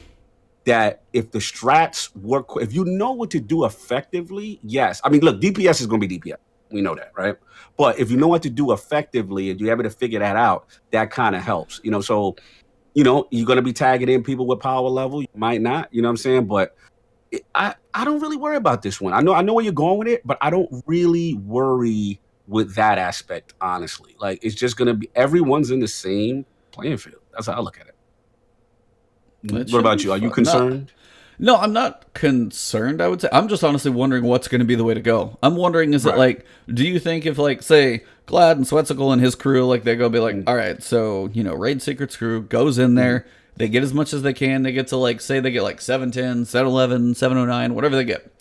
that if the strats work, if you know what to do effectively, yes. I mean, look, DPS is going to be DPS. We know that, right? But if you know what to do effectively and you're able to figure that out, that kind of helps. So, you're going to be tagging in people with power level. You might not, you know what I'm saying? But I don't really worry about this one. I know where you're going with it, but I don't really worry with that aspect, honestly. Like, it's just going to be, everyone's in the same playing field. That's how I look at it. What about you? Are you concerned? No, I'm not concerned, I would say. I'm just honestly wondering what's going to be the way to go. I'm wondering, is it like, do you think if like, say, Glad and Swetsicle and his crew, like they go be like, all right, so, Raid Secrets crew goes in there, They get as much as they can. They get to like, say they get like 710, 711, 709, whatever they get.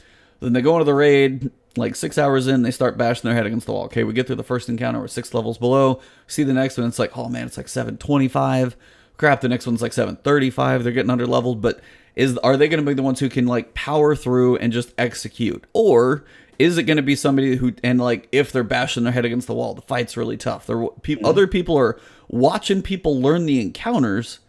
Then they go into the raid, like 6 hours in, they start bashing their head against the wall. Okay, we get through the first encounter, we're 6 levels below. See the next one, it's like, oh man, it's like 725. Crap, the next one's like 735. They're getting under leveled, but are they going to be the ones who can like power through and just execute? Or is it going to be somebody who, and like if they're bashing their head against the wall, the fight's really tough. Other people are watching people learn the encounters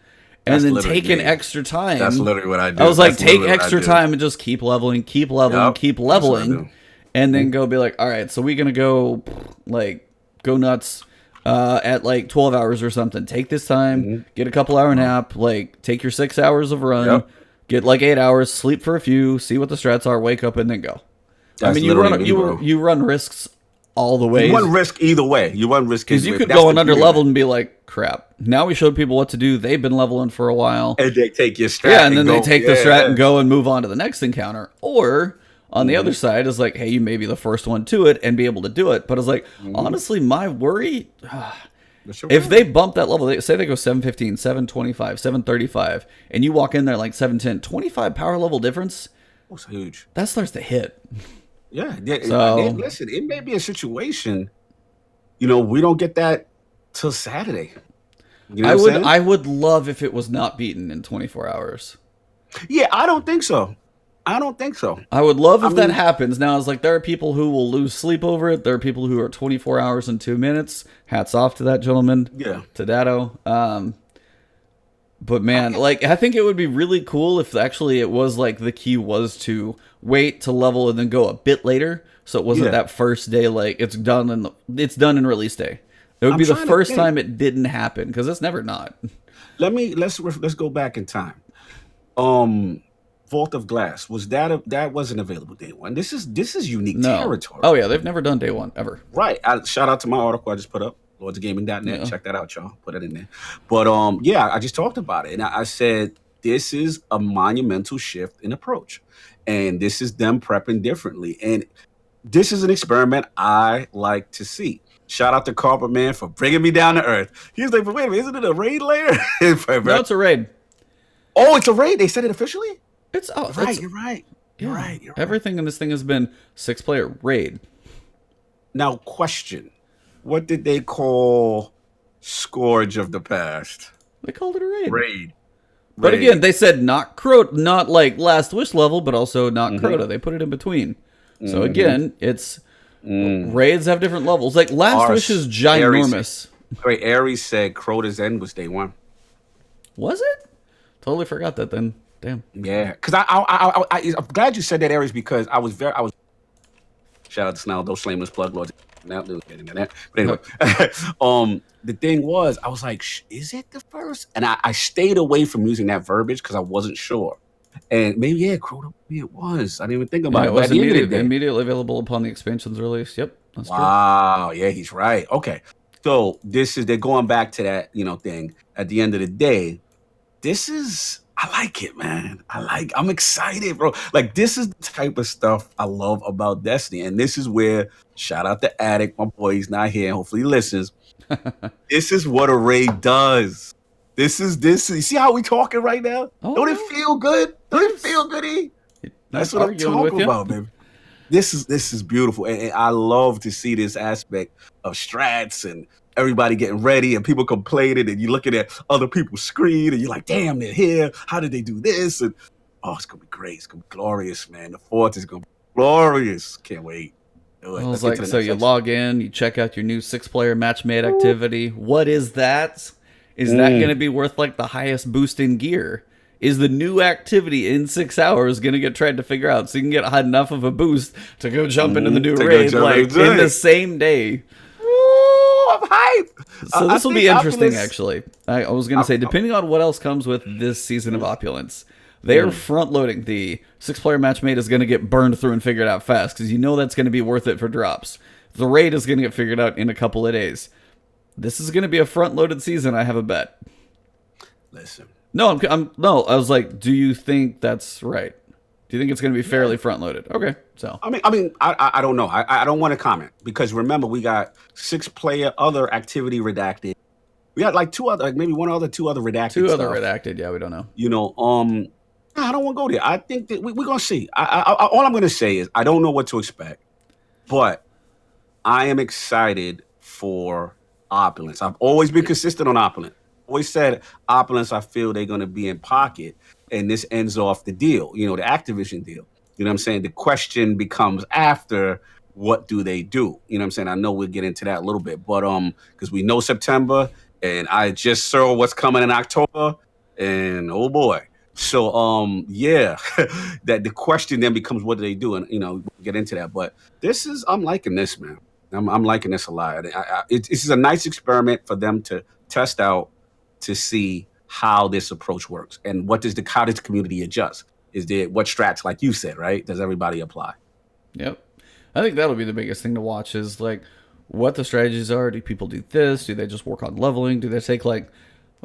and then taking extra time. That's literally what I do. I was like, take extra time and just keep leveling, keep leveling, and then go be like, all right, so we're going to go like go nuts at like 12 hours or something. Take this time, get a couple hour nap, like take your 6 hours of run, get like 8 hours, sleep for a few, see what the strats are, wake up, and then go. That's I mean, you run risks all the way. You run risk either way. You run risk because you could go on under leveled and be like, crap. Now we showed people what to do. They've been leveling for a while, and they take your strat. Yeah, and then they take the strat and go and move on to the next encounter. Or on the other side is like, hey, you may be the first one to it and be able to do it. But it's like, honestly, my worry. If they bump that level, say they go 715, 725, 735, and you walk in there like 710, 25 power level difference. That's huge. That starts to hit. Yeah. Listen, it may be a situation, we don't get that till Saturday. You know I would love if it was not beaten in 24 hours. Yeah, I don't think so. I would love if that happens. Now, it's like there are people who will lose sleep over it. There are people who are 24 hours and 2 minutes. Hats off to that gentleman. Yeah. To Dado. But man, like I think it would be really cool if actually it was like the key was to wait to level and then go a bit later, so it wasn't that first day like it's done in release day. It would be the first time it didn't happen because it's never not. Let's go back in time. Vault of Glass that wasn't available day one. This is unique territory. Oh yeah, they've never done day one ever. Right. Shout out to my article I just put up. LordsOfGaming.net. Yeah. Check that out, y'all. Put it in there. But I just talked about it. And I said this is a monumental shift in approach. And this is them prepping differently. And this is an experiment I like to see. Shout out to Carpet Man for bringing me down to earth. He was like, but wait a minute, isn't it a raid layer? No, it's a raid. Oh, it's a raid? They said it officially? You're right. You're right. Everything in this thing has been 6-player raid. Now, question. What did they call Scourge of the Past? They called it a raid. Raid. But again, they said not Crota, not like Last Wish level, but also not Crota. They put it in between. So again, it's raids have different levels. Like Last Wish is ginormous. Aries said Crota's End was day one. Was it? Totally forgot that then. Damn. Yeah, because I'm glad you said that, Aries, because I was shout out to Snell, those shameless plug lords. Now, but anyway, the thing was, I was like, is it the first? And I stayed away from using that verbiage because I wasn't sure. And maybe, Crota, maybe it was. I didn't even think about it. It was immediately available upon the expansion's release. Yep. That's wow. True. Yeah, he's right. Okay. So they're going back to that, thing. At the end of the day, I like it, man. I'm excited, bro. Like, this is the type of stuff I love about Destiny. And this is where, shout out to Addict, my boy, he's not here. Hopefully he listens. This is what a raid does. This. You see how we talking right now? Oh, don't it feel good? Don't it feel good, E? That's what I'm talking about, baby. This is beautiful. And I love to see this aspect of strats and everybody getting ready and people complaining and you're looking at other people's screen and you're like, damn, they're here. How did they do this? And it's going to be great. It's going to be glorious, man. The 4th is going to be glorious. Can't wait. It's like, so you log in, you check out your new 6-player match made activity. What is that? Is that going to be worth like the highest boost in gear? Is the new activity in 6 hours going to get tried to figure out so you can get enough of a boost to go jump into the new raid like in the same day? I'm hyped. So this will be interesting, actually. I was going to say, depending on what else comes with this season of Opulence, they are front-loading. The 6-player match made is going to get burned through and figured out fast because that's going to be worth it for drops. The raid is going to get figured out in a couple of days. This is going to be a front-loaded season, I have a bet. Listen. No, I was like, do you think that's right? Do you think it's going to be fairly front-loaded? Okay, so. I don't know. I don't want to comment because remember we got 6-player other activity redacted We had like two other, like maybe two other redacted Two other stuff. redacted. Yeah, we don't know. You know, I don't want to go there. I think that we're gonna see. All I'm gonna say is I don't know what to expect, but I am excited for Opulence. I've always been consistent on Opulence. Always said Opulence. I feel they're gonna be in pocket, and this ends off the deal. You know, the Activision deal. You know what I'm saying? The question becomes after, what do they do? You know what I'm saying? I know we'll get into that a little bit, but because we know September, and I just saw what's coming in October, and oh boy. So yeah, that the question then becomes, what do they do? And we'll get into that. But I'm liking this, man. I'm liking this a lot. This is a nice experiment for them to test out, to see how this approach works and how does the community adjust. Is there what strats, like you said, right? Does everybody apply? Yep. I think that'll be the biggest thing to watch is like what the strategies are. Do people do this? Do they just work on leveling? Do they take like,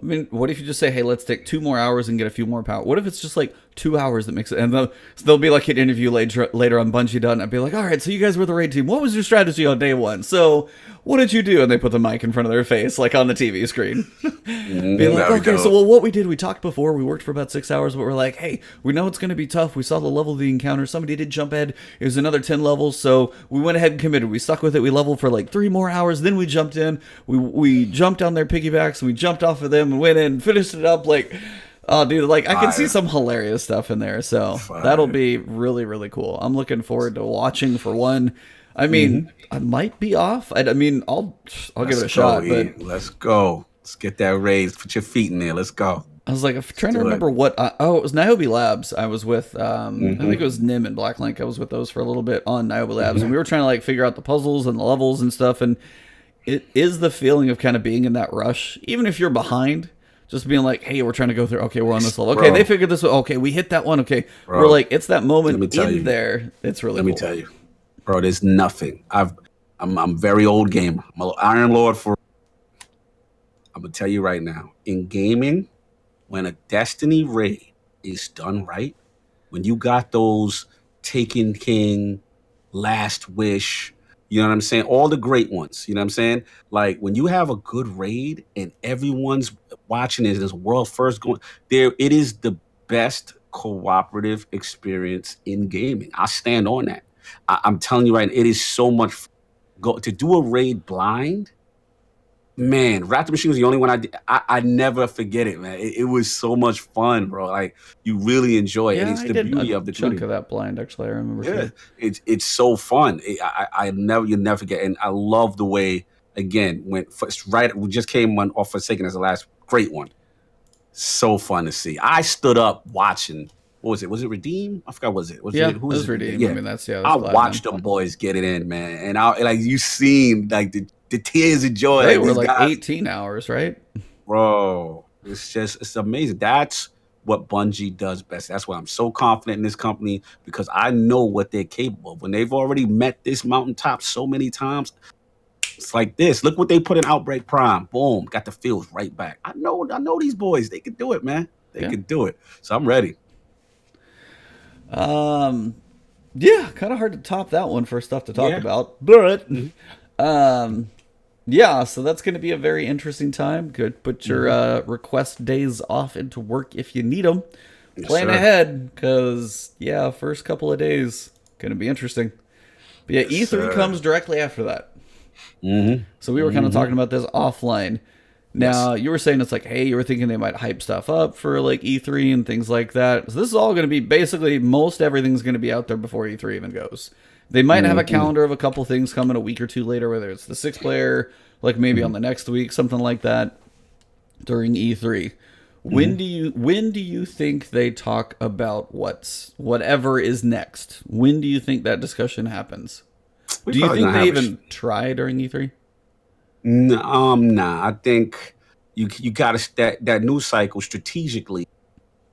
I mean, what if you just say, hey, let's take 2 more hours and get a few more power? What if it's just like 2 hours that makes it? And there'll be like an interview later on Bungie done. I'd be like, all right, so you guys were the raid team. What was your strategy on day one? So what did you do? And they put the mic in front of their face, like on the TV screen. Be like, okay, so well, what we did, we talked before. We worked for about 6 hours, but we're like, hey, we know it's going to be tough. We saw the level of the encounter. Somebody did jump ahead. It was another 10 levels, so we went ahead and committed. We stuck with it. We leveled for like 3 more hours. Then we jumped in. We jumped on their piggybacks and we jumped off of them and went in and finished it up. Like, oh, dude, like I can see some hilarious stuff in there. So that'll be really, really cool. I'm looking forward to watching for one. I mean, I might be off. I'll give it a shot. But let's go. Let's get that raised. Put your feet in there. Let's go. I was like, I'm trying to remember what. It was Niobe Labs. I was with. I think it was Nim and Blacklink. I was with those for a little bit on Niobe Labs, and we were trying to like figure out the puzzles and the levels and stuff. And it is the feeling of kind of being in that rush, even if you're behind. Just being like, hey, we're trying to go through. Okay, we're on this level. Okay, they figured this one. Okay, we hit that one. Okay, we're like, it's that moment in there. It's really. Let me tell you, bro. There's nothing. I'm very old gamer. I'm an Iron Lord for. I'm gonna tell you right now, in gaming, when a Destiny raid is done right, when you got those Taken King, Last Wish, you know what I'm saying? All the great ones, you know what I'm saying? Like when you have a good raid and everyone's watching it, this world first going there, it is the best cooperative experience in gaming. I stand on that. I'm telling you right now, it is so much fun. To do a raid blind. Man, Raptor Machine was the only one I did. I never forget it, man. It was so much fun, bro. Like you really enjoy it. Yeah, and it's the beauty of the chunk of that blind. Actually, I remember. Yeah, it's so fun. You'll never forget. And I love the way again we just came off Forsaken as the last great one. So fun to see. I stood up watching. What was it? Was it Redeem? I forgot. Was it? Who was Redeem? Yeah. I mean, that's I watched them boys get it in, man. And you seen like the tears of joy. They were like 18 hours, right? Bro, it's amazing. That's what Bungie does best. That's why I'm so confident in this company, because I know what they're capable of. When they've already met this mountaintop so many times, it's like this. Look what they put in Outbreak Prime. Boom, got the feels right back. I know these boys. They can do it, man. They can do it. So I'm ready. Yeah, kind of hard to top that one for stuff to talk about, but yeah, so that's going to be a very interesting time. Good, put your request days off into work if you need them. Plan ahead, because first couple of days going to be interesting. But yeah, E3 comes directly after that. So we were kind of talking about this offline. Now, you were saying it's like, hey, you were thinking they might hype stuff up for like E3 and things like that. So this is all going to be basically most everything's going to be out there before E3 even goes. They might have a calendar of a couple things coming a week or two later, whether it's the 6-player, like maybe on the next week, something like that during E3. When do you think they talk about whatever is next? When do you think that discussion happens? Do you think they even try during E3? Nah. I think you got to that news cycle strategically.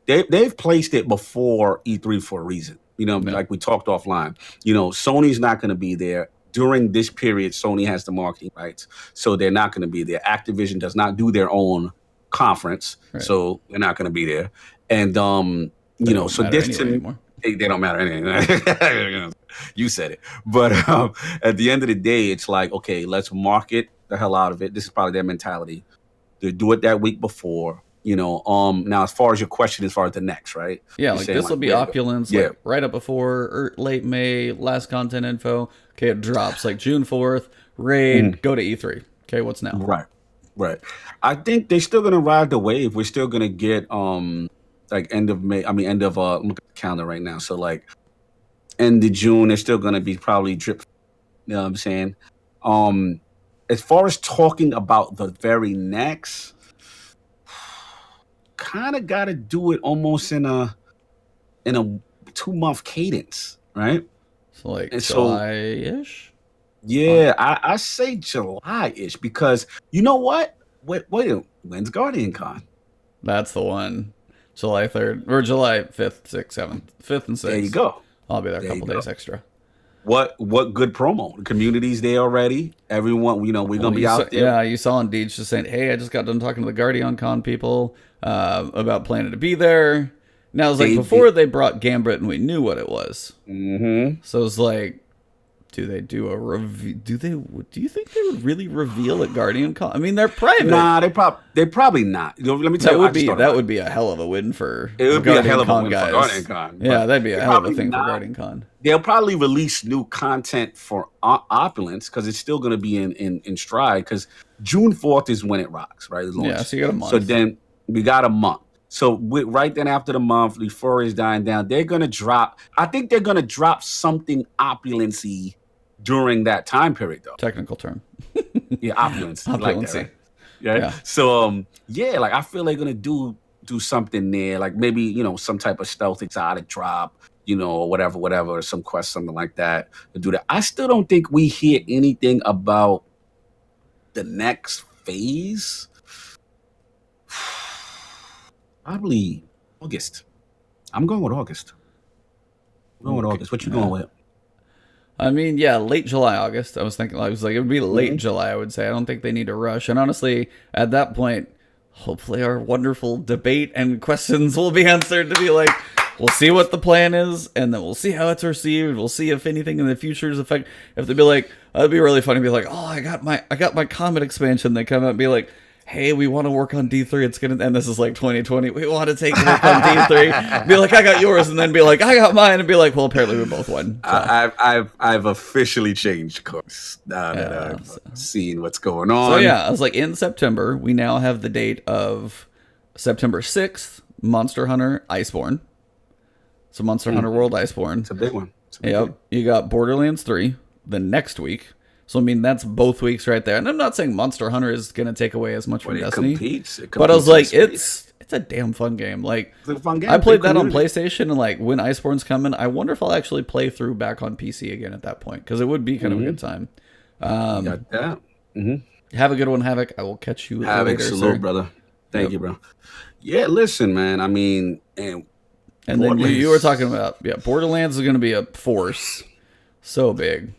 They've placed it before E3 for a reason. Like we talked offline. Sony's not going to be there during this period. Sony has the marketing rights, so they're not going to be there. Activision does not do their own conference, so they're not going to be there. And so this they don't matter anyway. You said it. But at the end of the day, it's like, okay, let's market the hell out of it. This is probably their mentality. They do it that week before. Now as far as your question, as far as the next, right? Yeah, You're like saying this will like be where to go? opulence, Yeah. like right up before late May, last content info. Okay, it drops like June 4th, raid, Mhm. go to E3. Okay, what's now? Right. Right. I think they're still gonna ride the wave. We're still gonna get like end of May. I mean end of look at the calendar right now. So like end of June, they're still gonna be probably drip. You know what I'm saying? Um, as far as talking about the very next, kind of got to do it almost in a 2 month cadence, right? So like And so, July ish? yeah, I say July-ish because you know what? When's Guardian Con? That's the one. July 3rd or July 5th, 6th, 7th, 5th and There you 6th. go. I'll be there a There you couple go. days extra. What good promo? The community's there already. Everyone, we're Well, gonna be out there. you saw on Deej just saying, "Hey, I just got done talking to the Guardian Con people about planning to be there." Now it's like They before they brought Gambit and we knew what it was, mm-hmm. so it's like, do they do a review? Do you think they would really reveal at Guardian Con? I mean, they're private. Nah, they probably not. Let me tell That you, I would just be thought about it. a hell of a win for It the would be a hell Guardian of a Con win for Guardian guys. Con, Yeah, but that'd be a they hell of a probably thing for not. Guardian Con. They'll probably release new content for Opulence because it's still going to be in stride. Because June 4th is when it rocks, right? It Yeah, launches. so you got a So month. then we got a month. So right then after the month, Euphoria is dying down. They're going to drop. I think they're going to drop something opulency during that time period, though. Technical term. Yeah, opulence. You like that, Opulency. right? Yeah. Yeah. So yeah, like I feel they're gonna do something there, like maybe some type of stealth exotic drop, or whatever, or some quest, something like that to do that. I still don't think we hear anything about the next phase. Probably August. I'm going with August. I'm going with Okay. August. What you Yeah. going with? I mean, yeah, late July, August. I was like, it would be late Mhm. July, I would say. I don't think they need to rush. And honestly, at that point, hopefully our wonderful debate and questions will be answered to be like, we'll see what the plan is, and then we'll see how it's received. We'll see if anything in the future is affect. If they'd be like, that'd be really funny. Be like, oh, I got my Comet expansion. They come out and be like, hey, we want to work on D3. It's gonna, and this is like 2020. We want to take work on D3. Be like, I got yours, and then be like, I got mine, and be like, well, apparently we both won. So. I've officially changed course now that I've seen what's going on. So yeah, I was like, in September, we now have the date of September 6th, Monster Hunter Iceborne. So Monster Hunter World Iceborne. It's a big one. Yep. You got Borderlands 3 the next week. So I mean that's both weeks right there. And I'm not saying Monster Hunter is gonna take away as much from Destiny. It but I was like, in it's a damn fun game. Like It's a fun game. I played Big that on community. PlayStation, and like when Iceborne's coming, I wonder if I'll actually play through back on PC again at that point, because it would be kind of a good time. Got that. Have a good one, Havoc. I will catch you Havoc, later, salute, sir. brother. Thank Yep. you, bro. Yeah, listen, man. I mean, And then you were talking about, Borderlands is going to be a force so big.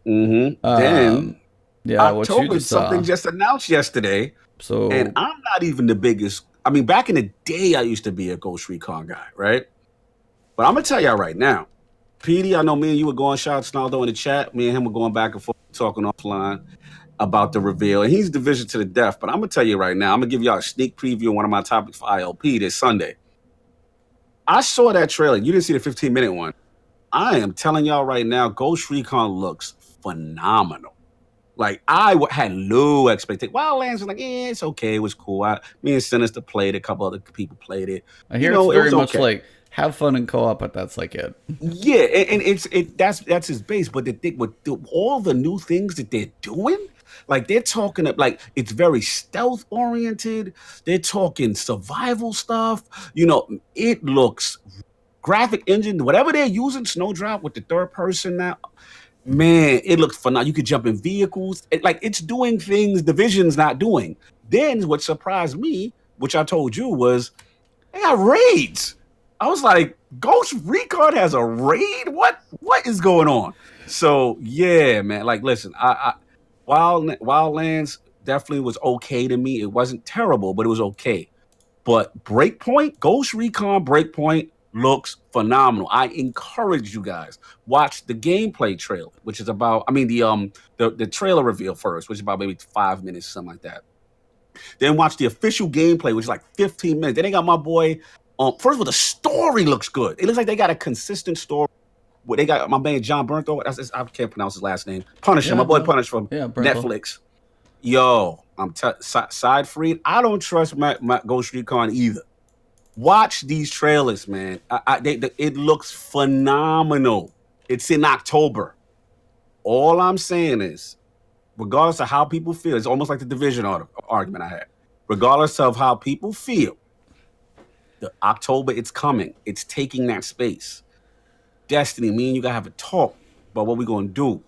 Then Yeah, what you October, just saw. something just announced yesterday, So and I'm not even the biggest. I mean, back in the day, I used to be a Ghost Recon guy, right? But I'm gonna tell y'all right now, PD. I know me and you were going shots, Snaldo, in the chat. Me and him were going back and forth, talking offline about the reveal, and he's division to the death. But I'm gonna tell you right now, I'm gonna give y'all a sneak preview of one of my topics for ILP this Sunday. I saw that trailer. You didn't see the 15-minute one. I am telling y'all right now, Ghost Recon looks phenomenal. Like had low expectations. Wildlands was like, it's okay, it was cool. Me and Sinister played it, a couple other people played it. I hear it it's very was much okay. like have fun and co-op, but that's like it. Yeah, and that's his base. But the thing with all the new things that they're doing, like they're talking like it's very stealth oriented. They're talking survival stuff. It looks graphic engine, whatever they're using, Snowdrop with the third person now. Man, it looks phenomenal. You could jump in vehicles. It's doing things Division's not doing. Then what surprised me, which I told you, was they got raids. I was like, Ghost Recon has a raid? What is going on? So yeah, man. Like, listen, Wildlands definitely was okay to me. It wasn't terrible, but it was okay. But Breakpoint, Ghost Recon Breakpoint looks phenomenal. I encourage you guys watch the gameplay trailer, which is about. I mean the trailer reveal first, which is about maybe 5 minutes, something like that. Then watch the official gameplay, which is like 15 minutes. Then they got my boy. First of all, the story looks good. It looks like they got a consistent story. Well, they got my man John Bernthal. I can't pronounce his last name. Punisher, my boy Punisher from Netflix. Yo, side freed. I don't trust my Ghost Recon either. Watch these trailers, man. It looks phenomenal. It's in October. All I'm saying is, regardless of how people feel, it's almost like the Division argument I had. Regardless of how people feel, the October, it's coming. It's taking that space. Destiny, me and you gotta have a talk about what we're gonna do.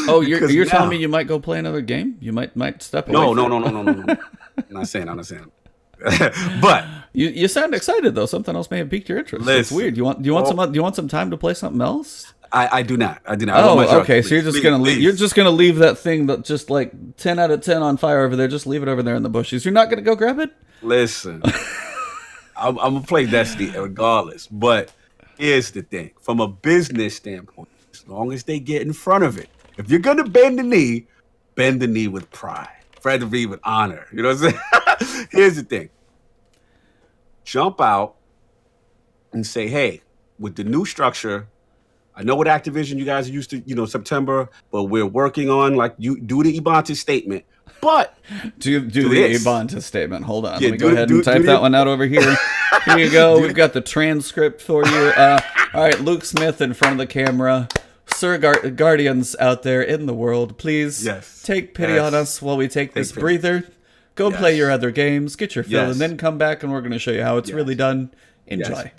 Oh, you're telling me you might go play another game? You might step away. No. I'm not saying. But you sound excited though. Something else may have piqued your interest. It's weird. Do you want some time to play something else? I do not. Oh, okay. So you're just gonna leave. You're just gonna leave that thing that just like 10 out of 10 on fire over there. Just leave it over there in the bushes. You're not gonna go grab it. Listen, I'm gonna play Destiny regardless. But here's the thing: from a business standpoint, as long as they get in front of it, if you're gonna bend the knee with pride, bend the knee with honor. You know what I'm saying? Here's the thing: jump out and say, "Hey, with the new structure." I know what Activision you guys are used to, September, but we're working on like you do the Ibontis statement. But do the Ibontis statement. Hold on. Let me go ahead and type that one out over here. Here you go. We've got the transcript for you. All right, Luke Smith in front of the camera. Sir Guardians out there in the world, please take pity on us while we take this breather. Go play your other games, get your fill, and then come back and we're going to show you how it's really done. Enjoy. Yes.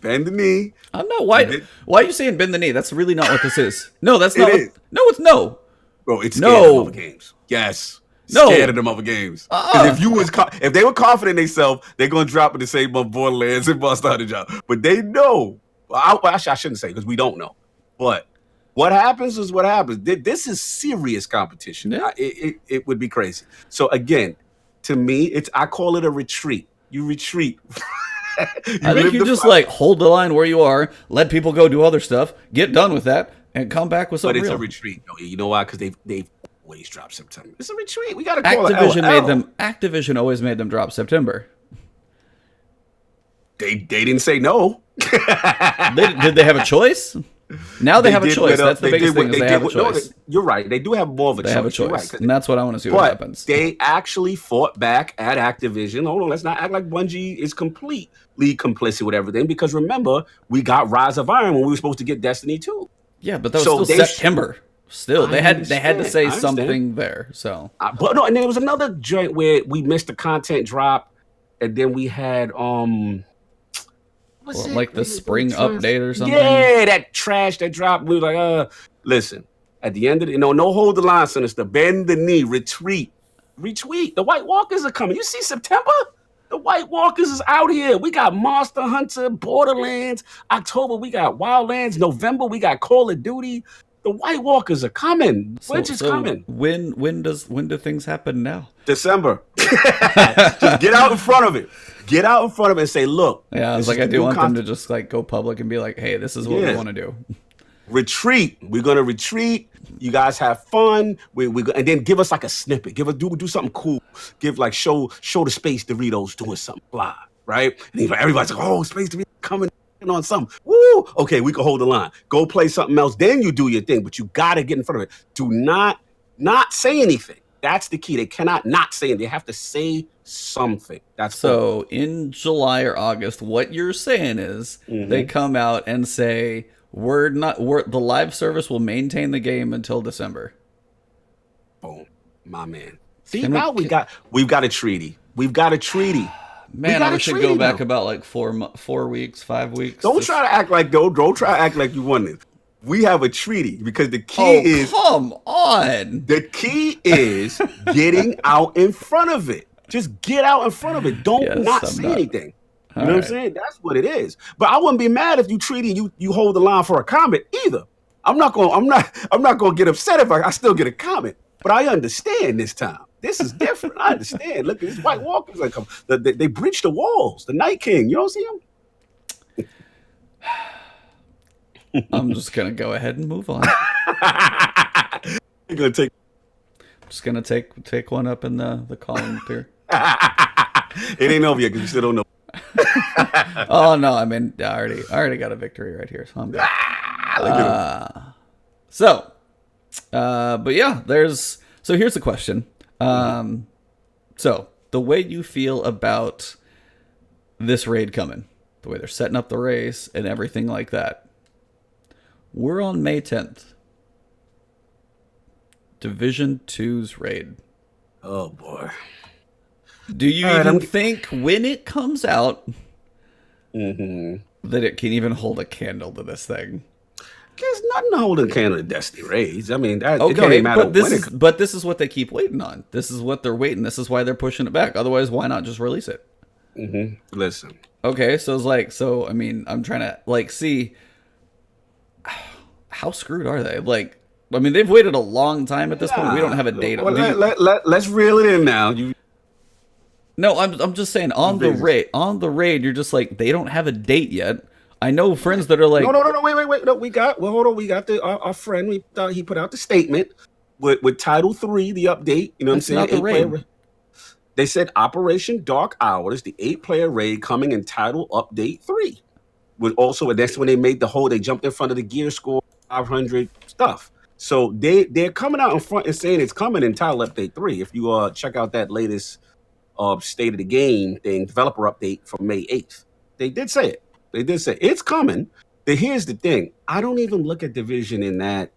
Bend the knee. I'm not. Why are you saying bend the knee? That's really not what this is. No, that's not. No, it's no. Bro, it's scared of them other games. Yes. Scared of them other games. If they were confident in themselves, they're gonna drop in the same month Borderlands and Monster Hunter job. But they know. Well, actually, I shouldn't say because we don't know. But what happens is what happens. This is serious competition. Yeah. It would be crazy. So again, to me, I call it a retreat. You retreat. I think you just like hold the line where you are, let people go do other stuff, get done with that, and come back with something real. But it's a retreat. You know why? Because they've always dropped September. It's a retreat. We got to call Activision always made them drop September. They didn't say no. Did they have a choice? Now they have a choice. That's the biggest thing. They have a choice. You're right. They do have more of a choice. They have a choice, and that's what I want to see what happens. They actually fought back at Activision. Hold on, let's not act like Bungie is completely complicit with everything. Because remember, we got Rise of Iron when we were supposed to get Destiny 2. Yeah, but that was still September. Still, they had to say something there. So, but no, and then there was another joint where we missed the content drop, and then we had like the spring update or something. Yeah, that trash that dropped. We were like, listen. At the end of it, no hold the line, sinister. Bend the knee, retreat. The White Walkers are coming. You see September? The White Walkers is out here. We got Monster Hunter, Borderlands. October, we got Wildlands. November, we got Call of Duty. The White Walkers are coming. Which is coming. When do things happen now? December. Just get out in front of it. Get out in front of it and say, look. Yeah, it's like I do want them to just like go public and be like, hey, this is what we want to do. Retreat. We're gonna retreat. You guys have fun. And then give us like a snippet. Do something cool. Give like show the Space Doritos doing something blah, right? And everybody's like, oh, Space Doritos coming on something. Woo! Okay, we can hold the line. Go play something else. Then you do your thing, but you gotta get in front of it. Do not say anything. That's the key. They cannot not say it. They have to say something. That's so in July or August, what you're saying is they come out and say the live service will maintain the game until December. Boom, my man. See, now we've got a treaty. We've got a treaty. Man, I should go back about like 4 weeks, 5 weeks. Don't try to act like you won this. We have a treaty because the key is come on. The key is getting out in front of it. Just get out in front of it. Don't say anything. You know what I'm saying? That's what it is. But I wouldn't be mad if you treaty you hold the line for a comment either. I'm not gonna get upset if I still get a comment. But I understand this time. This is different. I understand. Look at these White Walkers like they breached the walls. The Night King. You don't see him? I'm just gonna go ahead and move on. You're gonna take. Just gonna take one up in the column here. It ain't over yet because you still don't know. Oh no, I mean I already got a victory right here, so I'm good. Look at him. So, but yeah, so here's the question. So the way you feel about this raid coming, the way they're setting up the race and everything like that. We're on May 10th. Division 2's raid. Oh boy. Do you even think when it comes out that it can even hold a candle to this thing? There's nothing holding a candle to Destiny raids. I mean, it don't Okay, even matter but this is what they keep waiting on. This is what they're waiting. This is why they're pushing it back. Otherwise, why not just release it? Listen. Okay, so it's like, I mean, I'm trying to like see how screwed are they? Like, I mean, they've waited a long time at this point. We don't have a date. Well, let's reel it in now. No, I'm just saying on the raid, you're just like, they don't have a date yet. I know friends that are like, no, wait. No, hold on. We got our friend. He put out the statement with Title 3, the update. You know what I'm saying? Not the raid. They said Operation Dark Hours, the 8-player raid coming in Title Update 3. Was also, and that's when they jumped in front of the gear score 500 stuff. So they're coming out in front and saying it's coming in Title Update 3. If you check out that latest state of the game thing, developer update from May 8th, they did say it. They did say it's coming. But here's the thing: I don't even look at Division in that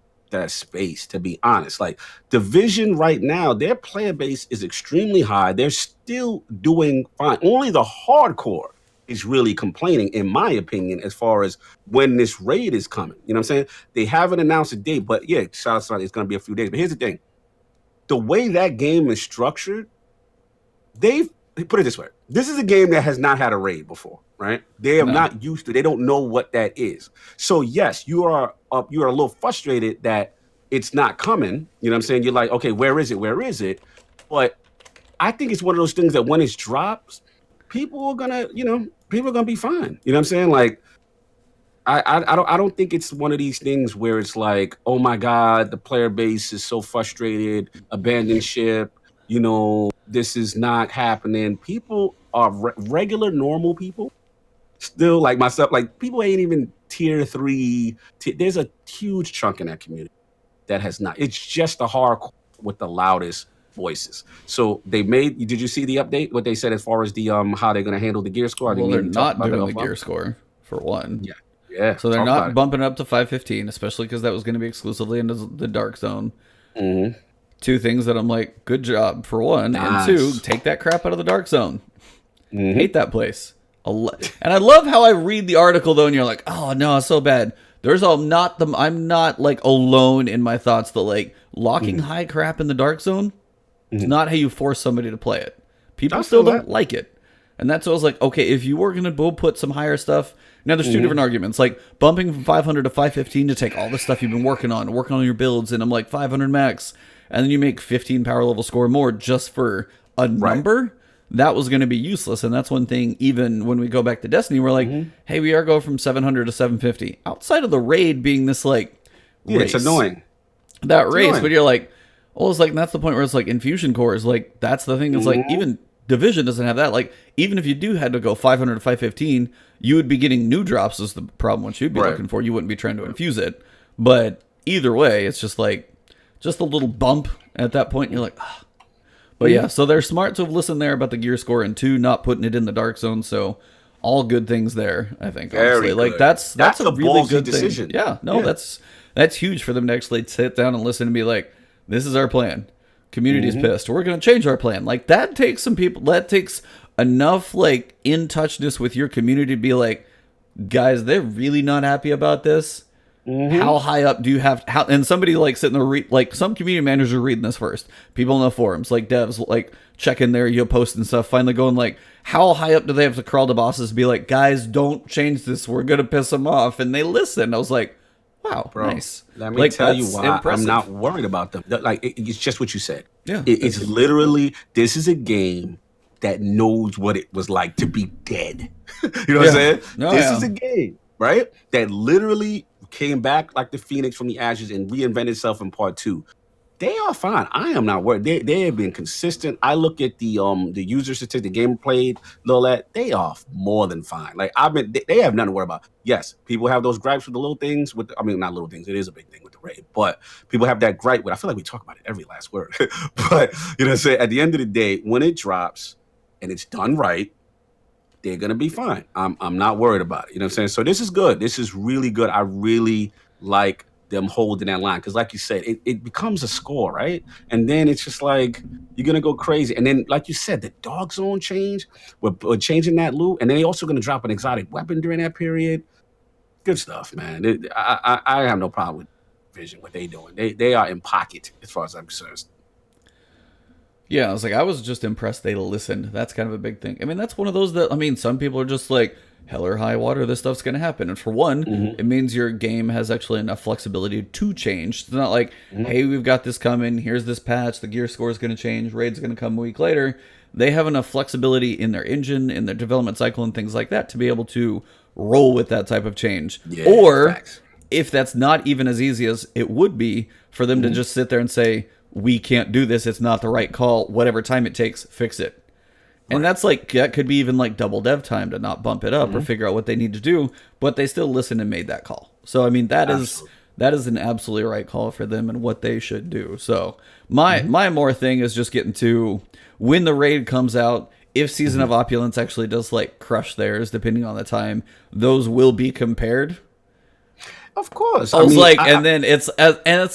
space, to be honest. Like Division right now, their player base is extremely high. They're still doing fine. Only the hardcore is really complaining, in my opinion, as far as when this raid is coming. You know what I'm saying? They haven't announced a date, but yeah, shout out, it's going to be a few days. But here's the thing: the way that game is structured, they've put it this way. This is a game that has not had a raid before, right? They are not used to. They don't know what that is. So yes, you are a little frustrated that it's not coming. You know what I'm saying? You're like, okay, where is it? Where is it? But I think it's one of those things that when it drops, people are gonna be fine. You know what I'm saying? Like, I don't think it's one of these things where it's like, oh my God, the player base is so frustrated, abandoned ship. You know, this is not happening. People are regular, normal people. Still, like myself, like people ain't even tier 3. There's a huge chunk in that community that has not. It's just the hardcore with the loudest voices. So they made. Did you see the update? What they said as far as the how they're going to handle the gear score? Well, they're not doing the gear score for one. Yeah. So they're not bumping it up to 515, especially because that was going to be exclusively into the dark zone. Mm-hmm. Two things that I'm like, good job for one, Nice. and two, take that crap out of the dark zone. Hate that place. And I love how I read the article though, and you're like, oh no, it's so bad. I'm not like alone in my thoughts that like locking high crap in the dark zone is not how you force somebody to play it. People still don't like it. And that's what I was like, okay, if you were going to put some higher stuff, now there's two different arguments, like bumping from 500 to 515 to take all the stuff you've been working on your builds, and I'm like 500 max, and then you make 15 power level score more just for a number, that was going to be useless. And that's one thing, even when we go back to Destiny, we're like, hey, we are going from 700 to 750. Outside of the raid being this like race, it's annoying. That it's race, annoying. But you're like, well, it's like, that's the point where it's like infusion cores, like that's the thing. It's like even Division doesn't have that. Like even if you do had to go 500 to 515, you would be getting new drops is the problem, which you'd be looking for. You wouldn't be trying to infuse it. But either way, it's just like, just a little bump at that point. You're like, ah. But yeah, so they're smart to have listened there about the gear score, and two, not putting it in the dark zone. So all good things there, I think. Honestly, like that's a really good decision. Yeah, no, that's huge for them to actually sit down and listen and be like, this is our plan. Community's pissed. We're going to change our plan. Like that takes some people. That takes enough like in touchness with your community to be like, guys, they're really not happy about this. How high up do you have? And somebody like sitting there, like some community managers are reading this first. People in the forums, like devs, like checking their post and stuff. Finally going like, how high up do they have to crawl to bosses to be like, guys, don't change this. We're gonna piss them off. And they listen. I was like, wow, bro, nice. Let me tell you why I'm not worried about them. Like it's just what you said. Yeah, it's literally, this is a game that knows what it was like to be dead. You know what I'm saying? This is a game, right? That literally came back like the phoenix from the ashes and reinvented itself in part 2. They are fine. I am not worried. They have been consistent. I look at the user statistic, the game played, all that. They are more than fine. Like they have nothing to worry about. Yes, people have those gripes with the little things. I mean, not little things. It is a big thing with the raid, but people have that gripe with. I feel like we talk about it every last word. But you know, what I'm saying, at the end of the day, when it drops and it's done right, they're gonna be fine. I'm not worried about it. You know what I'm saying? So this is good. This is really good. I really like them holding that line because, like you said, it becomes a score, right? And then it's just like you're gonna go crazy. And then, like you said, the dog zone change. We're changing that loot, and then they're also gonna drop an exotic weapon during that period. Good stuff, man. I have no problem with Vision. What they doing? They are in pocket as far as I'm concerned. Yeah, I was just impressed they listened. That's kind of a big thing. I mean, that's one of those that, I mean, some people are just like, hell or high water, this stuff's going to happen. And for one, it means your game has actually enough flexibility to change. It's not like, hey, we've got this coming, here's this patch, the gear score is going to change, raid's going to come a week later. They have enough flexibility in their engine, in their development cycle, and things like that to be able to roll with that type of change. Yeah, or facts. if that's not even as easy as it would be for them to just sit there and say, we can't do this, it's not the right call, whatever time it takes, fix it. And that's like, that could be even like double dev time to not bump it up or figure out what they need to do, but they still listened and made that call. So I mean, that is an absolutely right call for them and what they should do. So my more thing is just getting to when the raid comes out, if Season of Opulence actually does like crush theirs, depending on the time, those will be compared. Of course. I was like, and then it's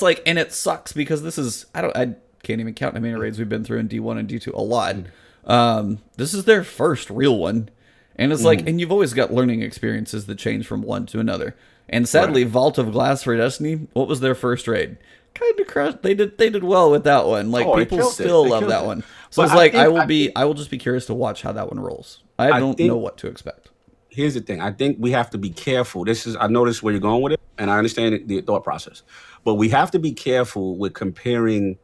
like, and it sucks because this is, I can't even count how many raids we've been through in D1 and D2, a lot. This is their first real one. And it's like, and you've always got learning experiences that change from one to another. And sadly, Vault of Glass for Destiny, what was their first raid? Kind of crushed. They did well with that one. Like, people still love that one. So it's like, I will just be curious to watch how that one rolls. I don't know what to expect. Here's the thing. I think we have to be careful. I noticed where you're going with it, and I understand the thought process. But we have to be careful with comparing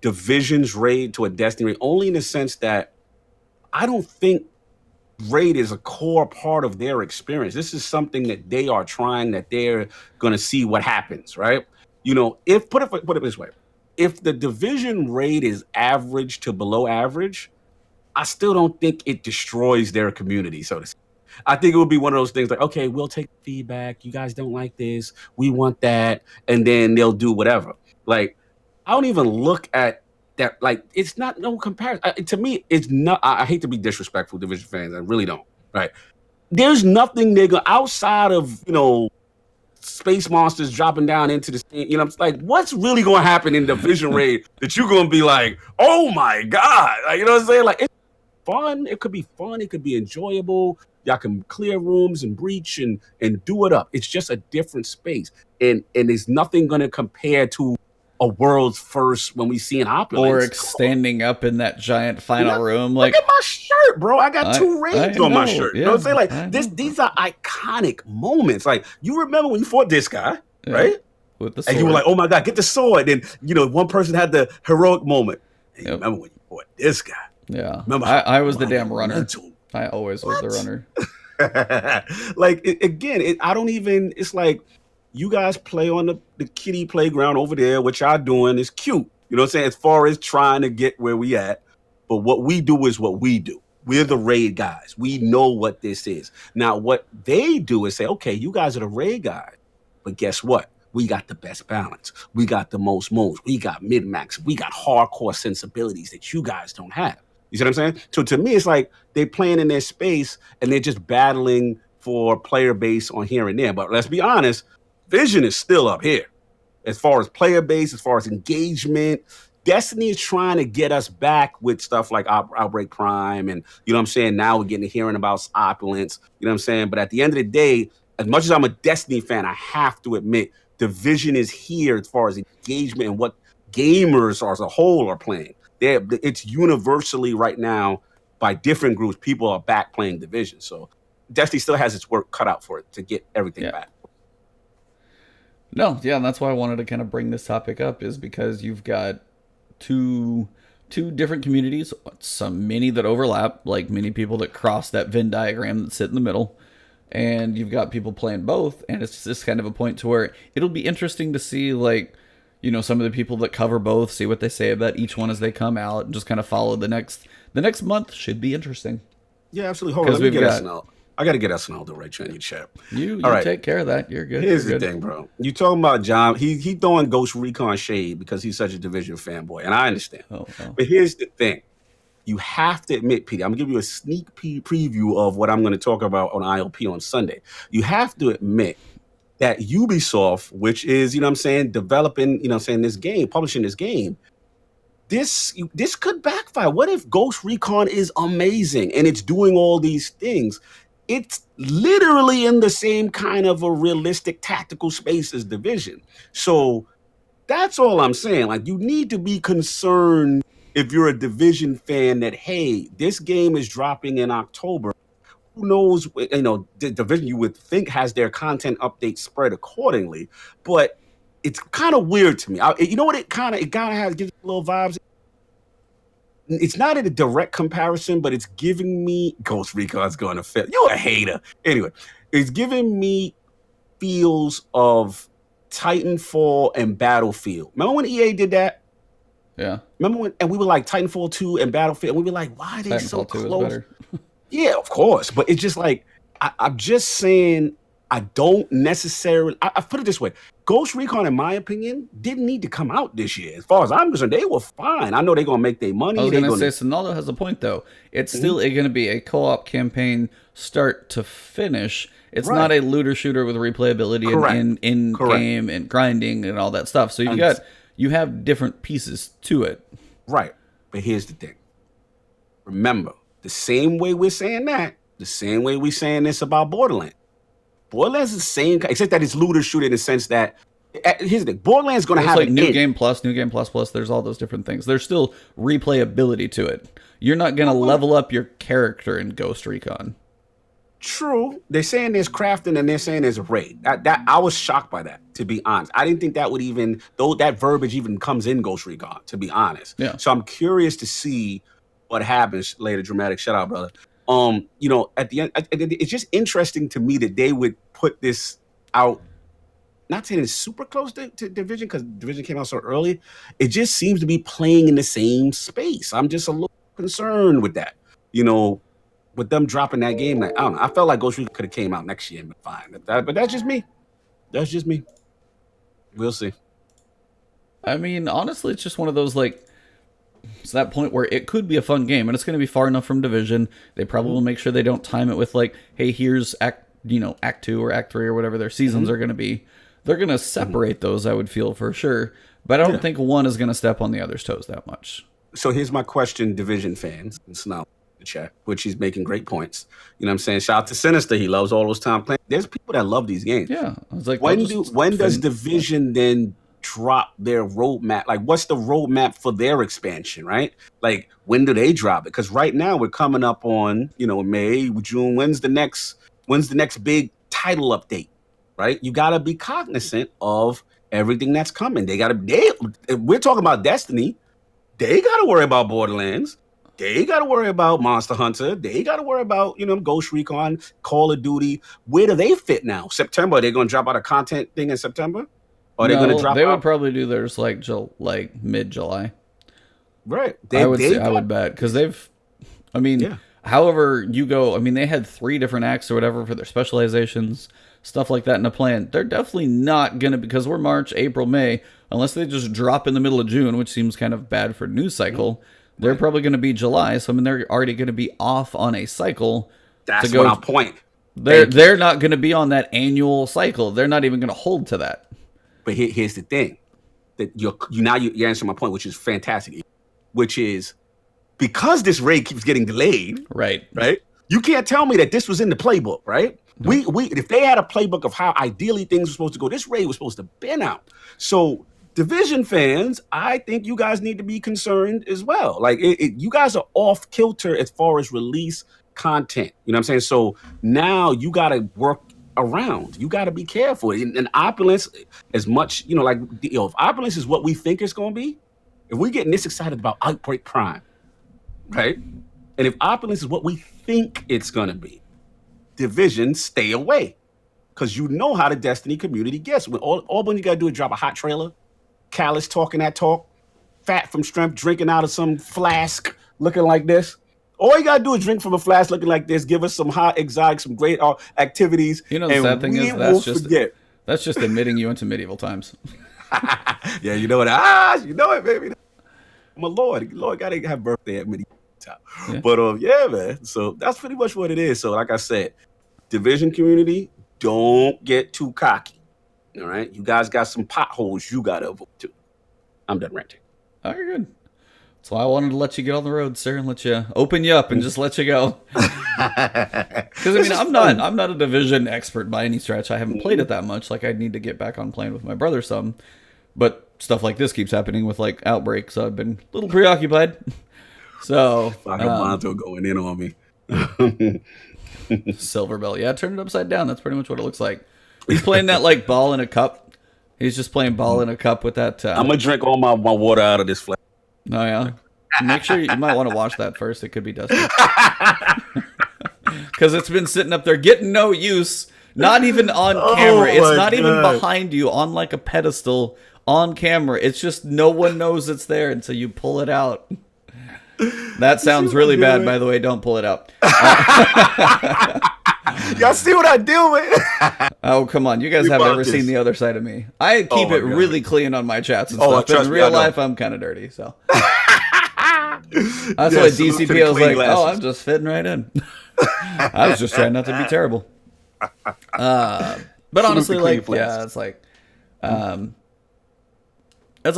Division's raid to a Destiny raid, only in the sense that I don't think raid is a core part of their experience. This is something that they are trying, that they're going to see what happens, right? You know, put it this way. If the Division raid is average to below average, I still don't think it destroys their community, so to speak. I think it would be one of those things like, okay, we'll take feedback. You guys don't like this. We want that. And then they'll do whatever. Like, I don't even look at that. Like, it's not no comparison. To me, it's not. I hate to be disrespectful to Division fans. I really don't. Right? There's nothing outside of, space monsters dropping down into the, I'm like, what's really going to happen in Division raid that you're going to be like, oh my God. Like, you know what I'm saying? Like, it's fun. It could be fun. It could be enjoyable. Y'all can clear rooms and breach and do it up. It's just a different space. And there's nothing going to compare to a world's first when we see an opulence. Or standing up in that giant final room. Like, look at my shirt, bro. I got 2 raids on my shirt. You know what I'm saying? Like, these are iconic moments. Like, you remember when you fought this guy, right? With the sword. And you were like, oh my God, get the sword. And, one person had the heroic moment. And you remember when you fought this guy. Yeah. Remember I was the damn runner. I always was the runner. Like, I don't even, it's like, you guys play on the kiddie playground over there. What y'all doing is cute. You know what I'm saying? As far as trying to get where we at. But what we do is what we do. We're the raid guys. We know what this is. Now, what they do is say, okay, you guys are the raid guys. But guess what? We got the best balance. We got the most modes. We got mid-max. We got hardcore sensibilities that you guys don't have. You see what I'm saying? So to me, it's like they're playing in their space and they're just battling for player base on here and there. But let's be honest, Vision is still up here. As far as player base, as far as engagement, Destiny is trying to get us back with stuff like Outbreak Prime. And, you know what I'm saying? Now we're getting to hearing about Opulence. You know what I'm saying? But at the end of the day, as much as I'm a Destiny fan, I have to admit, Division is here as far as engagement and what gamers as a whole are playing. It's universally right now by different groups. People are back playing Division. So Destiny still has its work cut out for it to get everything back. No, yeah, and that's why I wanted to kind of bring this topic up, is because you've got two different communities, many that overlap, like many people that cross that Venn diagram that sit in the middle, and you've got people playing both, and it's just kind of a point to where it'll be interesting to see, like, some of the people that cover both, see what they say about each one as they come out, and just kind of follow the next. The next month should be interesting Yeah, absolutely. Hold on, because let me we've get got SNL. I got to get SNL the right training chat. you. All You right. take care of that. You're good. Here's You're the good. thing, bro. You talking about John? He throwing Ghost Recon shade because he's such a Division fanboy, and I understand. Oh well. But here's the thing: you have to admit, Peter. I'm gonna give you a sneak preview of what I'm going to talk about on ILP on Sunday. You have to admit that Ubisoft, which is what I'm saying, developing saying this game, publishing this game, this could backfire. What if Ghost Recon is amazing and it's doing all these things? It's literally in the same kind of a realistic tactical space as Division. So that's all I'm saying. Like, you need to be concerned if you're a Division fan that, hey, this game is dropping in October. Who knows? The Division, you would think, has their content updates spread accordingly, but it's kind of weird to me. You know what? It kind of has gives me little vibes. It's not in a direct comparison, but it's giving me Ghost Recon's going to fail. You're a hater. Anyway, it's giving me feels of Titanfall and Battlefield. Remember when EA did that? Yeah. Remember when, and we were like Titanfall 2 and Battlefield, and we were like, why are they so Titanfall 2 is close? better. Yeah, of course. But it's just like, I'm just saying, I don't necessarily, I put it this way. Ghost Recon, in my opinion, didn't need to come out this year. As far as I'm concerned, they were fine. I know they're going to make their money. I was going to say, Sonaldo has a point, though. It's still going to be a co-op campaign start to finish. It's Right. not a looter shooter with replayability Correct. and in Correct. game and grinding and all that stuff. So you have different pieces to it. Right. But here's the thing. Remember, the same way we're saying that, the same way we're saying this about Borderlands. Borderlands is the same, except that it's looter shooter in the sense that, here's the thing, Borderlands is going to have like an new end. game plus, new game plus plus. There's all those different things. There's still replayability to it. You're not going to level up your character in Ghost Recon. True. They're saying there's crafting and they're saying there's a raid. That I was shocked by that, to be honest. I didn't think that would even, though that verbiage even comes in Ghost Recon, to be honest. Yeah. So I'm curious to see what happens later. Dramatic shout out, brother. At the end, it's just interesting to me that they would put this out. Not saying it's super close to Division, because Division came out so early. It just seems to be playing in the same space. I'm just a little concerned with that. With them dropping that game, like, I don't know. I felt like Ghost Recon could have came out next year and been fine. But that's just me. That's just me. We'll see. I mean, honestly, it's just one of those, like, it's that point where it could be a fun game, and it's going to be far enough from Division. They probably will make sure they don't time it with, like, hey, here's Act 2 or Act 3 or whatever their seasons are going to be. They're going to separate those, I would feel, for sure. But I don't think one is going to step on the other's toes that much. So here's my question, Division fans. It's now the chat, which he's making great points. You know what I'm saying? Shout out to Sinister. He loves all those time playing. There's people that love these games. Yeah. I was like, when does Division then drop their roadmap? Like, what's the roadmap for their expansion, right? Like, when do they drop it? Because right now we're coming up on, May, June. When's the next big title update, right? You got to be cognizant of everything that's coming. We're talking about Destiny. They got to worry about Borderlands. They got to worry about Monster Hunter. They got to worry about, Ghost Recon, Call of Duty. Where do they fit now? September? Are they going to drop out a content thing in September? Or are they going to drop out? They would probably do theirs like mid-July. Right. I would bet. Because however you go, they had 3 different acts or whatever for their specializations, stuff like that in the plan. They're definitely not going to, because we're March, April, May, unless they just drop in the middle of June, which seems kind of bad for news cycle. They're probably going to be July, so they're already going to be off on a cycle. That's my point. They're not going to be on that annual cycle. They're not even going to hold to that. But here's the thing, that you're answering my point, which is fantastic, which is because this raid keeps getting delayed. Right. You can't tell me that this was in the playbook, right? No. If they had a playbook of how ideally things were supposed to go, this raid was supposed to have been out. So Division fans, I think you guys need to be concerned as well. Like, you guys are off kilter as far as release content. You know what I'm saying? So now you got to work around. You got to be careful. And Opulence, as much, if Opulence is what we think it's going to be, if we're getting this excited about Outbreak Prime, right? And if Opulence is what we think it's going to be, Division, stay away. Because you know how the Destiny community gets. When all you got to do is drop a hot trailer, callous talking that talk, fat from strength, drinking out of some flask, looking like this. All you gotta do is drink from a flask looking like this. Give us some hot exotic, some great activities, You know, the and sad thing we is won't forget. that's just admitting you into medieval times. Yeah, you know what? You know it, baby. My Lord gotta have birthday at medieval time. Yeah. But yeah, man. So that's pretty much what it is. So, like I said, division community, don't get too cocky. All right, you guys got some potholes you gotta avoid too. I'm done ranting. Oh, you're good. That's why I wanted to let you get on the road, sir, and let you open you up and just let you go. Because I mean, I'm not a division expert by any stretch. I haven't played it that much. Like, I need to get back on playing with my brother some, but stuff like this keeps happening with like Outbreak, so I've been a little preoccupied. So Monto going in on me. Silver belt, yeah, turn it upside down. That's pretty much what it looks like. He's playing that like ball in a cup. He's just playing ball in a cup with that. I'm gonna drink all my water out of this flask. Oh yeah. Make sure you might want to wash that first. It could be dusty. Because it's been sitting up there getting no use. Not even on camera. It's not even behind you on like a pedestal on camera. It's just no one knows it's there until you pull it out. That sounds really bad, by the way. Don't pull it out. Y'all see what I deal with? Oh, come on. You guys haven't ever seen the other side of me. I keep it really clean on my chats and stuff. But in real life, I'm kind of dirty. So that's why DCP, I was like, oh, I'm just fitting right in. I was just trying not to be terrible. But honestly, like, yeah, it's like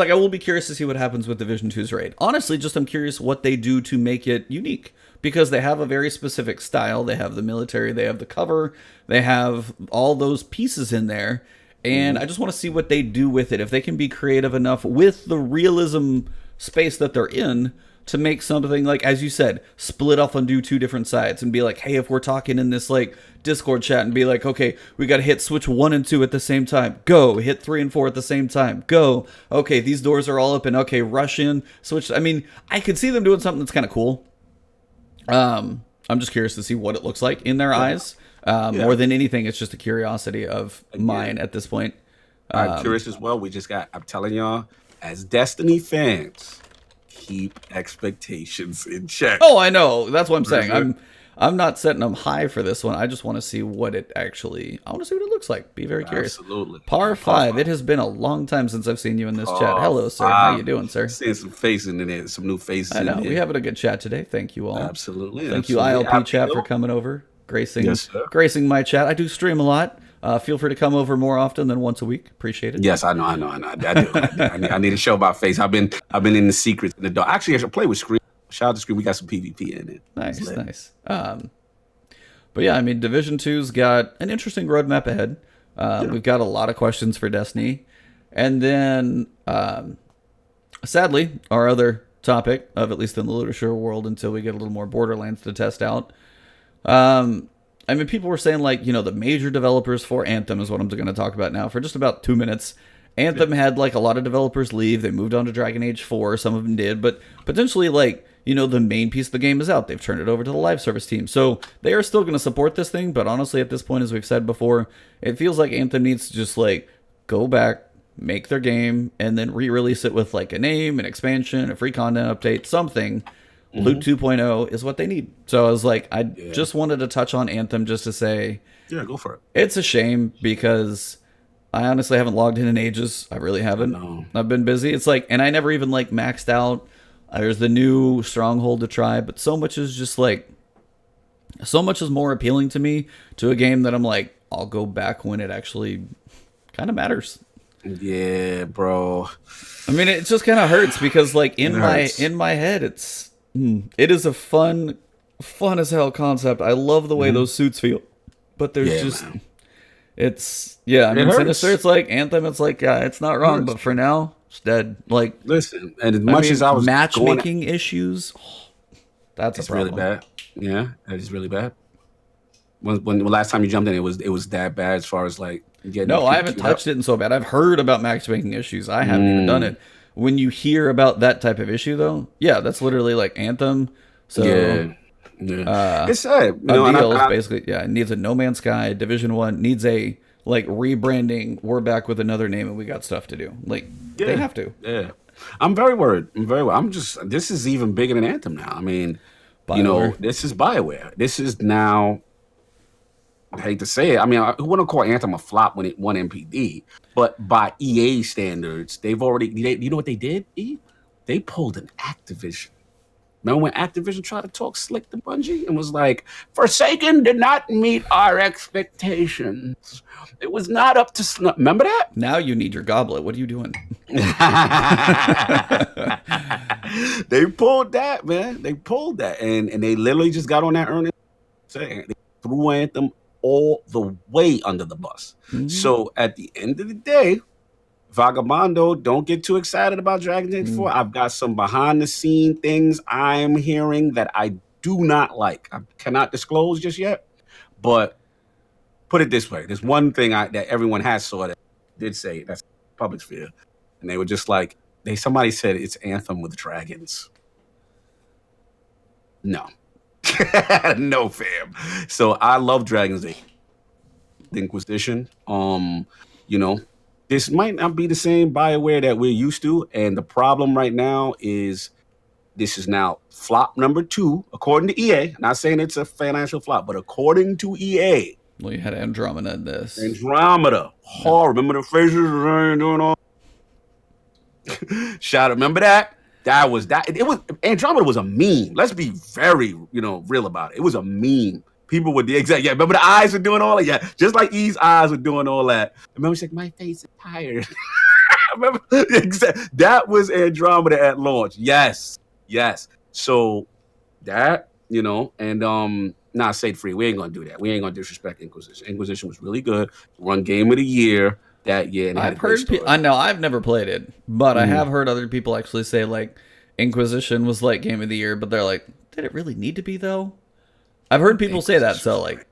I will be curious to see what happens with Division 2's raid. Honestly, just I'm curious what they do to make it unique. Because they have a very specific style. They have the military, they have the cover, they have all those pieces in there. And I just want to see what they do with it. If they can be creative enough with the realism space that they're in to make something like, as you said, split off and do two different sides and be like, hey, if we're talking in this like Discord chat and be like, okay, we got to hit switch 1 and 2 at the same time. Go. Hit 3 and 4 at the same time. Go. Okay, these doors are all open. Okay, rush in. Switch. I mean, I could see them doing something that's kind of cool. I'm just curious to see what it looks like in their eyes. More than anything, it's just a curiosity of mine at this point. I'm curious as well. I'm telling y'all, as Destiny fans, keep expectations in check. Oh, I know. That's what I'm saying. I'm not setting them high for this one. I just want to see what it actually. I want to see what it looks like. Be very curious. Absolutely. Par 5. It has been a long time since I've seen you in this chat. Hello, sir. How you doing, sir? Seeing some faces in there, some new faces. I know. We're having a good chat today. Thank you all. Absolutely. Thank you, ILP chat, for coming over, gracing my chat. I do stream a lot. Feel free to come over more often than once a week. Appreciate it. Yes, I know. I need to show my face. I've been in the secrets in the dark. Actually, I should play with Scream. Shout out to Scream. We got some PvP in it. Nice. But yeah, I mean, Division 2's got an interesting roadmap ahead. We've got a lot of questions for Destiny. And then, sadly, our other topic of at least in the literature world until we get a little more Borderlands to test out. I mean, people were saying, like, the major developers for Anthem is what I'm going to talk about now for just about 2 minutes. Anthem had, like, a lot of developers leave. They moved on to Dragon Age 4. Some of them did. But potentially, like, the main piece of the game is out. They've turned it over to the live service team. So they are still going to support this thing. But honestly, at this point, as we've said before, it feels like Anthem needs to just, like, go back, make their game, and then re-release it with, like, a name, an expansion, a free content update, something. Loot 2.0 is what they need. So I was like, I just wanted to touch on Anthem just to say, yeah, go for it. It's a shame because I honestly haven't logged in ages. I really haven't. I've been busy. It's like, and I never even like maxed out. There's the new Stronghold to try, but so much is just like, so much is more appealing to me to a game that I'm like, I'll go back when it actually kind of matters. Yeah, bro. I mean, it just kind of hurts because like in my head, it is a fun as hell concept. I love the way those suits feel, but there's I mean, Sinister, it's like Anthem, it's like, it's not wrong, but for now, it's dead. Like, listen, and as much as I was matchmaking issues, that's a problem. Really bad. Yeah, that is really bad. When the last time you jumped in, it was that bad as far as like getting. No, I haven't touched it in so bad. I've heard about matchmaking issues. I haven't even done it. When you hear about that type of issue, though, yeah, that's literally like Anthem. So it's sad. Basically, it needs a No Man's Sky. Division 1 needs a like rebranding. We're back with another name, and we got stuff to do. Like, They Yeah, have to. yeah. I'm very worried. I'm very worried. I'm just. This is even bigger than Anthem now. I mean, BioWare. this is Bioware. This is now. I hate to say it. I mean, I wouldn't call Anthem a flop when it won MPD, but by EA standards, they've already. You know what they did? They pulled an Activision. Remember when Activision tried to talk slick to Bungie and was like, Forsaken did not meet our expectations. It was not up to snuff. Remember that? Now you need your goblet. What are you doing? They pulled that, man. They pulled that. And they literally just got on that earnings saying they threw Anthem all the way under the bus. Mhm. So at the end of the day, Vagabondo, don't get too excited about Dragon Age 4. I've got some behind the scene things I'm hearing that I do not like. I cannot disclose just yet, but put it this way. There's one thing that everyone has saw that did say that's public sphere. And they were just like, somebody said it's Anthem with dragons. No. No, fam. So I love Dragon's Age Inquisition. This might not be the same BioWare that we're used to. And the problem right now is this is now flop number 2, according to EA. Not saying it's a financial flop, but according to EA. Well, you had Andromeda in this. Andromeda. Horror. Remember the phrases doing all? Shout out. Remember that? That was that. It was Andromeda was a meme. Let's be very, real about it. It was a meme. People were the exact. Yeah, remember the eyes were doing all that. Yeah, just like E's eyes were doing all that. Remember, she's like, my face is tired. Remember, that was Andromeda at launch. Yes. So that State Free. We ain't gonna do that. We ain't gonna disrespect Inquisition. Inquisition was really good. Won Game of the Year that year. And I've heard. I know I've never played it, but I have heard other people actually say like Inquisition was like Game of the Year, but they're like, did it really need to be though? I've heard people say that, so like,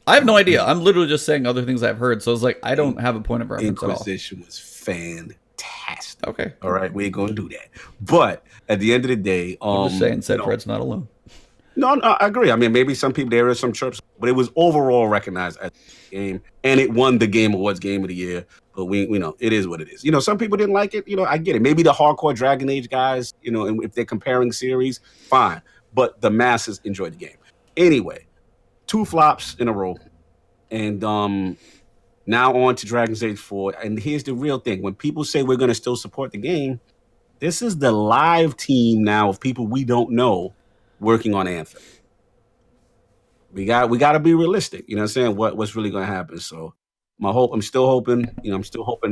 I have no idea. I'm literally just saying other things I've heard, so it's like I don't have a point of reference at all. Inquisition was fantastic. Okay, all right, we ain't gonna do that. But at the end of the day, I'm just saying, said Fred's not alone. No, I agree. I mean, maybe some people there is some chirps, but it was overall recognized as a game, and it won the Game Awards Game of the Year. But we know it is what it is. Some people didn't like it. I get it. Maybe the hardcore Dragon Age guys, and if they're comparing series, fine. But the masses enjoyed the game. Anyway, 2 flops in a row. And now on to Dragon's Age 4. And here's the real thing. When people say we're going to still support the game, this is the live team now of people we don't know working on Anthem. We got to be realistic. You know what I'm saying? What's really going to happen. So I'm still hoping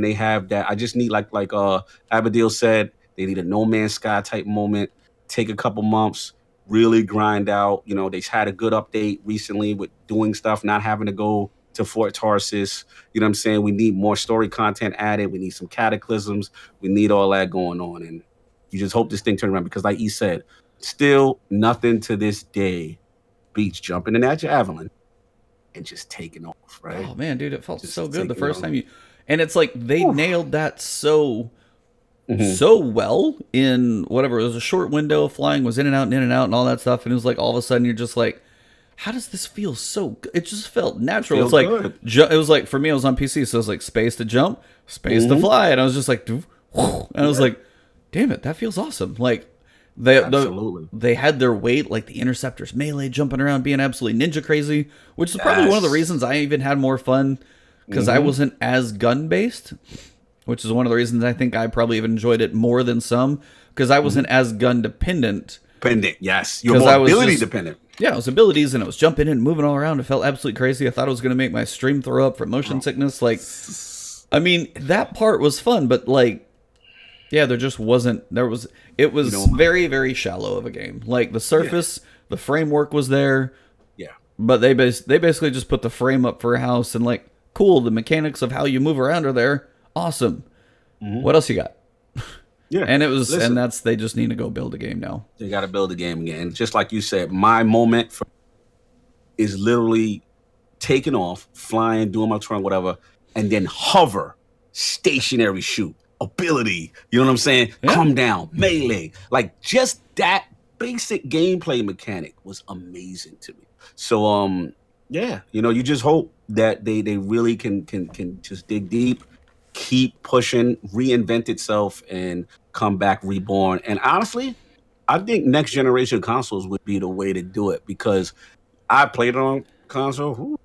they have that. I just need, like Abadil said, they need a No Man's Sky type moment. Take a couple months. Really grind out. They've had a good update recently with doing stuff, not having to go to Fort Tarsis. You know what I'm saying? We need more story content added. We need some cataclysms. We need all that going on. And you just hope this thing turns around because like he said, still nothing to this day beats jumping in that javelin and just taking off, right? Oh, man, dude, it felt so good the first time you... And it's like they nailed that so well in whatever. It was a short window. Flying was in and out and all that stuff. And it was like all of a sudden you're just like, how does this feel so good? It just felt natural. It's like, it was like, for me, I was on PC. So it was like space to jump, space to fly. And I was just like, and I was like, damn it, that feels awesome. Like, they had their weight, like the Interceptor's melee jumping around, being absolutely ninja crazy, which is probably one of the reasons I even had more fun because I wasn't as gun based. Which is one of the reasons I think I probably even enjoyed it more than some, because I wasn't as gun dependent. Yes. You're more ability dependent. Yeah, it was abilities, and it was jumping in and moving all around. It felt absolutely crazy. I thought it was going to make my stream throw up from motion sickness. Like, I mean, that part was fun, but like, yeah, there just wasn't. It was very, very shallow of a game. Like the surface, the framework was there. Yeah. But they basically just put the frame up for a house, and like, cool. The mechanics of how you move around are there. Awesome. What else you got? Yeah. And it was, and that's, they just need to go build a game now. They got to build a game again. Just like you said, my moment is literally taking off, flying, doing my turn, whatever, and then hover, stationary shoot, ability. You know what I'm saying? Yeah. Come down, melee. Like just that basic gameplay mechanic was amazing to me. So, yeah, you just hope that they really can just dig deep keep pushing, reinvent itself, and come back reborn. And honestly, I think next generation consoles would be the way to do it because I played it on console.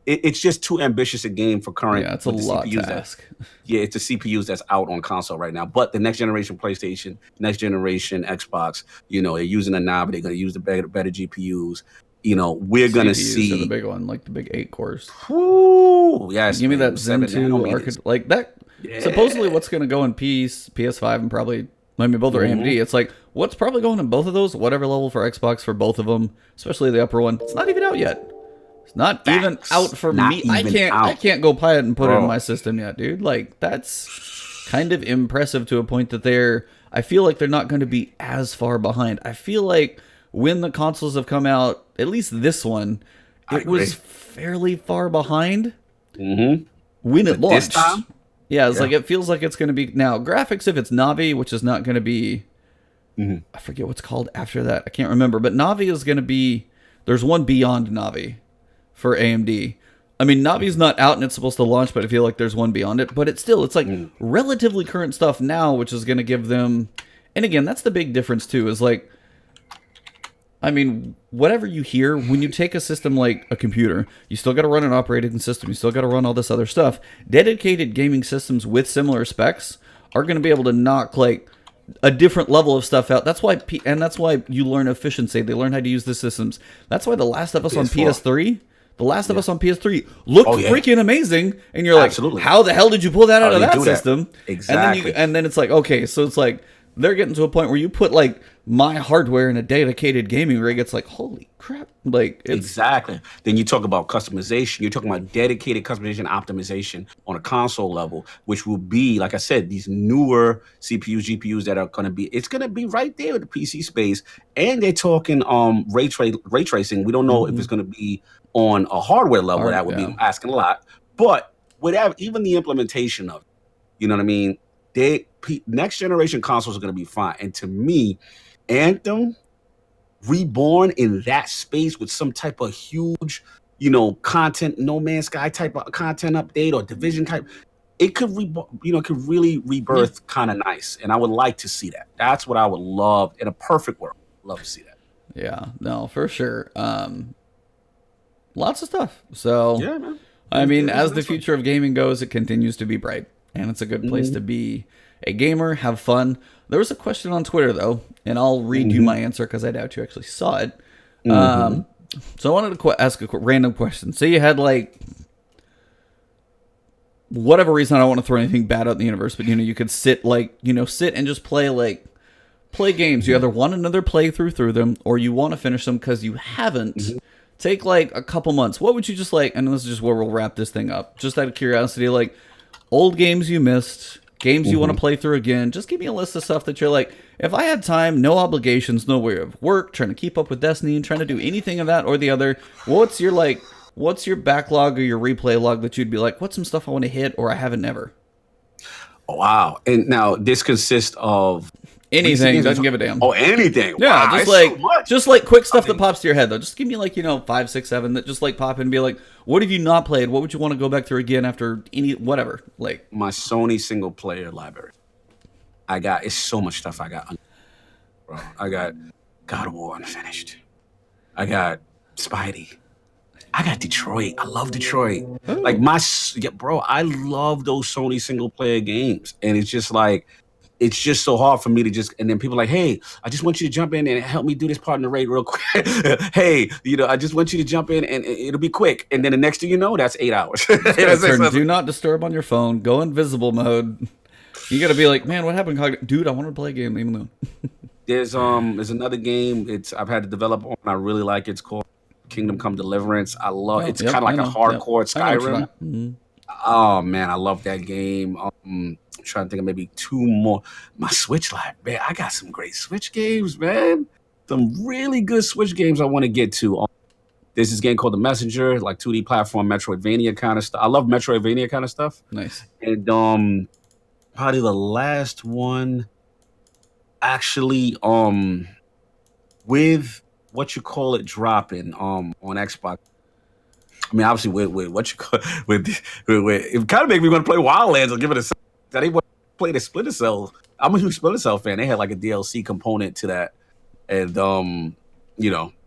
It's just too ambitious a game for current Yeah, it's a with the lot CPUs to that ask. yeah, it's the CPUs that's out on console right now. But the next generation PlayStation, next generation Xbox, they're using a Navi. They're going to use the better GPUs. We're going to CPUs are the see. big one, like the big 8 cores. Whoo, yes, Give me man. that Zen 7 2 nanometers. like that. Supposedly, Yeah. what's going to go in PS5, and probably, I mean, both are AMD. hmm It's like, what's probably going in both of those, whatever level for Xbox for both of them, especially the upper one. It's not even out yet. It's not even Facts. out for Not me. I even out, can't go buy it and put it in bro. my system yet, dude. Like, that's kind of impressive to a point that I feel like they're not going to be as far behind. I feel like when the consoles have come out, at least this one, I it was agree. fairly far behind hmm when it But this launched. time, Yeah, it's yeah. like it feels like it's going to be now graphics if it's Navi, which is not going to be. hmm I forget what's called after that. I can't remember, but Navi is going to be. There's one beyond Navi for AMD. I mean, Navi's not out and it's supposed to launch, but I feel like there's one beyond it. But it's like mm relatively current stuff now, which is going to give them. And again, that's the big difference too. Is like, I mean, whatever you hear, when you take a system like a computer, you still got to run an operating system. You still got to run all this other stuff. Dedicated gaming systems with similar specs are going to be able to knock like a different level of stuff out. That's why, and that's why you learn efficiency. They learn how to use the systems. That's why The Last of Us on PS4. PS3, The Last of Yeah. Us on PS3 looked Oh yeah. freaking amazing, and you're like, Absolutely. how the hell did you pull that out How of do you that do that? system? Exactly. And then it's like, okay, so it's like they're getting to a point where you put like my hardware in a dedicated gaming rig. It's like, holy crap! Like it's Exactly. Then you talk about customization. You're talking about dedicated customization optimization on a console level, which will be, like I said, these newer CPUs, GPUs that are going to be. It's going to be right there with the PC space, and they're talking ray tracing. We don't know if it's going to be on a hardware level. hard. That would Yeah, be asking a lot, but whatever, even the implementation of it, you know what I mean. Next generation consoles are going to be fine, and to me, Anthem reborn in that space with some type of huge, content, No Man's Sky type of content update or Division type, it could could really yeah, rebirth kind of nice, and I would like to see that. That's what I would love in a perfect world. Love to see that. yeah. No, for sure. Lots of stuff. So Yeah, man. I mean, There's as a the nice one. future of gaming goes, it continues to be bright, and it's a good place to hmm be a gamer, have fun. There was a question on Twitter though, and I'll read you hmm my answer because I doubt you actually saw it. hmm So I wanted to ask a random question. Say you had like whatever reason, I don't want to throw anything bad out in the universe, but you could sit and just play games. You either want another playthrough through them, or you want to finish them because you haven't. Take like a couple months. What would you just like? And this is just where we'll wrap this thing up. Just out of curiosity, like old games you missed, games you want to play through again. Just give me a list of stuff that you're like, if I had time, no obligations, no way of work, trying to keep up with Destiny and trying to do anything of that or the other. What's your backlog or your replay log that you'd be like, what's some stuff I want to hit or I haven't ever? Oh, wow. And now this consists of recent Anything, games. doesn't give a damn. Oh, anything. Yeah, Wow, just it's like so much. just like quick stuff I that mean, pops to your head though. Just give me like 5, 6, 7 that just like pop in and be like, what have you not played? What would you want to go back through again after any whatever? Like, my Sony single player library. It's so much stuff I got, bro. I got God of War unfinished. I got Spidey. I got Detroit. I love Detroit. Like oh, bro, I love those Sony single player games, and it's just like it's just so hard for me to just. And then people are like, hey, I just want you to jump in and help me do this part in the raid real quick. Hey, I just want you to jump in and it'll be quick. And then the next thing you know, that's 8 hours. just gotta turn do not disturb on your phone. Go invisible mode. You gotta be like, man, what happened, dude? I wanted to play a game. Leave me alone. There's another game. I've had to develop on. I really like it. It's called Kingdom Come Deliverance. I love. Oh, It's yep, kind of I like a know. Yep, hardcore I know what you're Skyrim. talking. Oh man, I love that game. I'm trying to think of maybe two more. My Switch life, man. I got some great Switch games, man. Some really good Switch games I want to get to. There's this game called The Messenger, like 2D platform Metroidvania kind of stuff. I love Metroidvania kind of stuff. Nice. And probably the last one, actually, with what you call it dropping on Xbox. I mean, obviously, with what you call with it kind of make me want to play Wildlands or give it a. That ain't what play the Splinter Cell. I'm a huge Splinter Cell fan. They had like a DLC component to that, and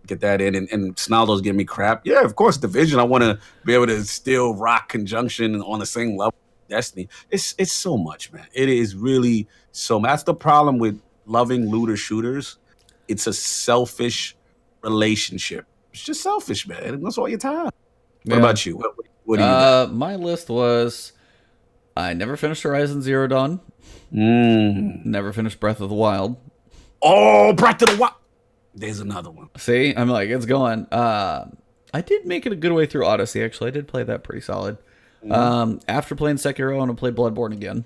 get that in. And Snaldo's giving me crap. Yeah, of course, Division. I want to be able to still rock Conjunction on the same level. Destiny. It's so much, man. It is really so much. That's the problem with loving looter shooters. It's a selfish relationship. It's just selfish, man. That's all your time. Yeah. What about you? What do you got? My list was I never finished Horizon Zero Dawn. Never finished Breath of the Wild. Oh, Breath of the Wild. There's another one. See, I'm like, it's going. I did make it a good way through Odyssey, actually. I did play that pretty solid. After playing Sekiro, I'm going to play Bloodborne again.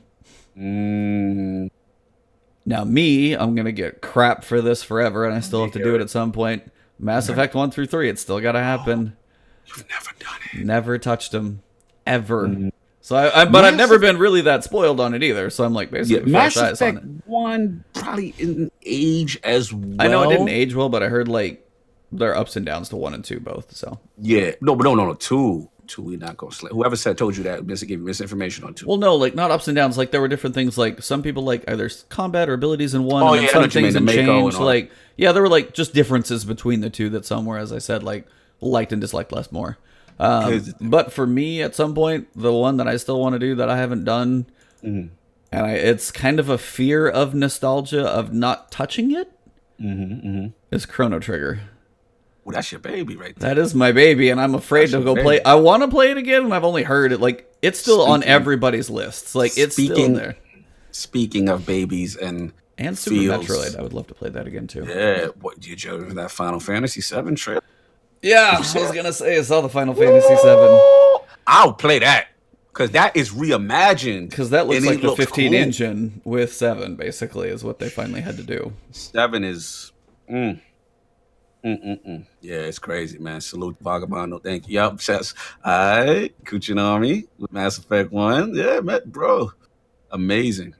Now, I'm going to get crap for this forever, and I still have to do it at some point. Mass Effect 1 through 3, it's still got to happen. You've never done it. Never touched them. Ever. So I've never been really that spoiled on it either. So I'm like, basically, Mass Effect 1 probably didn't age as well. I know it didn't age well, but I heard like there are ups and downs to 1 and 2 both. So yeah, no, 2. We're not gonna slay. Whoever told you that gave you misinformation on 2. Well, no, like not ups and downs. Like there were different things. Like some people like either combat or abilities in 1. Oh and yeah, some things and changed. Like there were like just differences between the two that some were, as I said, like liked and disliked less more. But for me, at some point, the one that I still want to do that I haven't done, and it's kind of a fear of nostalgia of not touching it, is Chrono Trigger. Well, that's your baby right there. That is my baby, and I'm afraid to go play. I want to play it again, and I've only heard it. Like it's still on everybody's lists. Like it's still there. Speaking of babies and Super Metroid, I would love to play that again too. Yeah, what did you joke that Final Fantasy VII trailer? Yeah, I was gonna say I saw the Final Fantasy VII. I'll play that because that is reimagined. Because that looks like the 15 engine with 7, basically, is what they finally had to do. 7 is, Yeah, it's crazy, man. Salute Vagabondo. Thank you. Yup, says, all right, Kuchinami with Mass Effect 1. Yeah, man, bro. Amazing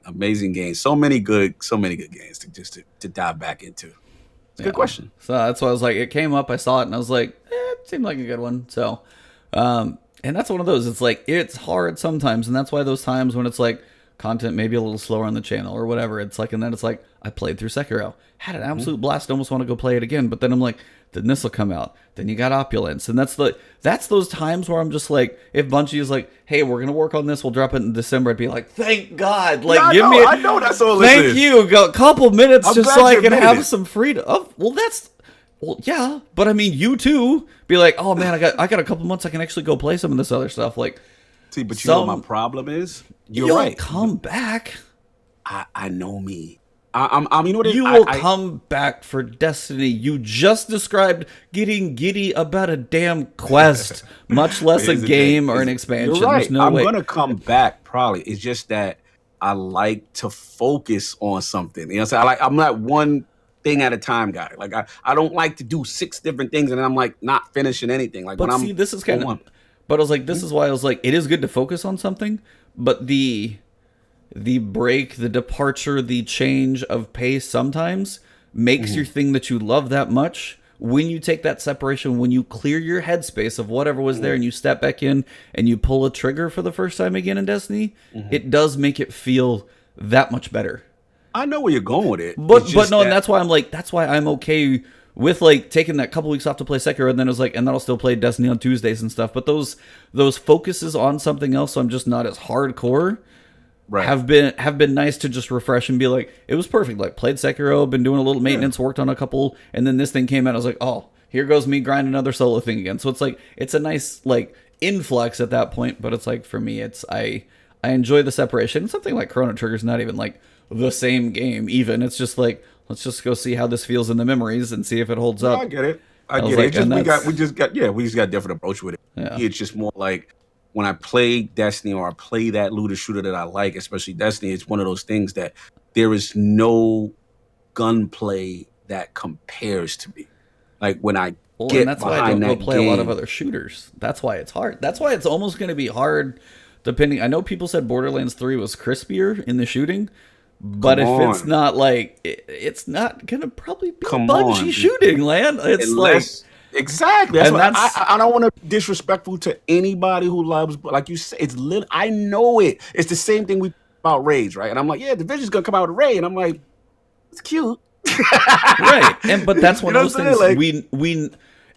game. So many good games to dive back into. It's a good question. So that's why I was like, it came up, I saw it, and I was like, it seemed like a good one. So, and that's one of those. It's like, it's hard sometimes, and that's why those times when it's like, content maybe a little slower on the channel or whatever, it's like, and then it's like, I played through Sekiro, had an absolute blast, almost want to go play it again, but then I'm like, then this will come out, then you got Opulence, and that's those times where I'm just like, if Bungie is like, hey, we're gonna work on this, we'll drop it in December, I'd be like, thank God, like, I know that's all this is. Thank you, a couple minutes just so I can have some freedom. Oh, well, yeah, but I mean, you too, be like, oh man, I got a couple months, I can actually go play some of this other stuff, like. See, but you know what my problem is? You'll right. Come back. I know me. I mean, what you will come back for Destiny. You just described getting giddy about a damn quest, much less a game or an expansion. You're right. There's no I'm way. gonna come back probably. It's just that I like to focus on something. You know what I'm saying? I'm not one thing at a time guy. Like I don't like to do 6 different things and then I'm like not finishing anything. Like but when see, this is kind of. But I was like, this is why I was like, it is good to focus on something, but the break, the departure, the change of pace sometimes makes your thing that you love that much. When you take that separation, when you clear your headspace of whatever was there and you step back in and you pull a trigger for the first time again in Destiny, it does make it feel that much better. I know where you're going with it. But no, and that's why I'm like, that's why I'm okay with like taking that couple weeks off to play Sekiro, and then it was like, and then I'll still play Destiny on Tuesdays and stuff. But those focuses on something else, so I'm just not as hardcore. Right. Have been nice to just refresh and be like, it was perfect. Like played Sekiro, been doing a little maintenance, worked on a couple, and then this thing came out. I was like, oh, here goes me grinding another solo thing again. So it's like it's a nice like influx at that point. But it's like for me, it's I enjoy the separation. Something like Chrono Trigger's not even like the same game. Even it's just like, let's just go see how this feels in the memories and see if it holds up. I get it. I get it. We just got a different approach with it. Yeah. It's just more like when I play Destiny or I play that looter shooter that I like, especially Destiny, it's one of those things that there is no gunplay that compares to me. Like when I get and that's why I don't go play a lot of other shooters. That's why it's hard. That's why it's almost going to be hard. Depending, I know people said Borderlands 3 was crispier in the shooting. But if it's not like, it's not gonna probably be Bungie shooting, land. It's Exactly. That's And why that's I don't want to be disrespectful to anybody who loves, like you said, it's lit. I know it. It's the same thing we about raids, right? And I'm like, yeah, Division's gonna come out with a raid, and I'm like, it's cute. right. But that's You one know of what those I'm saying? things Like, we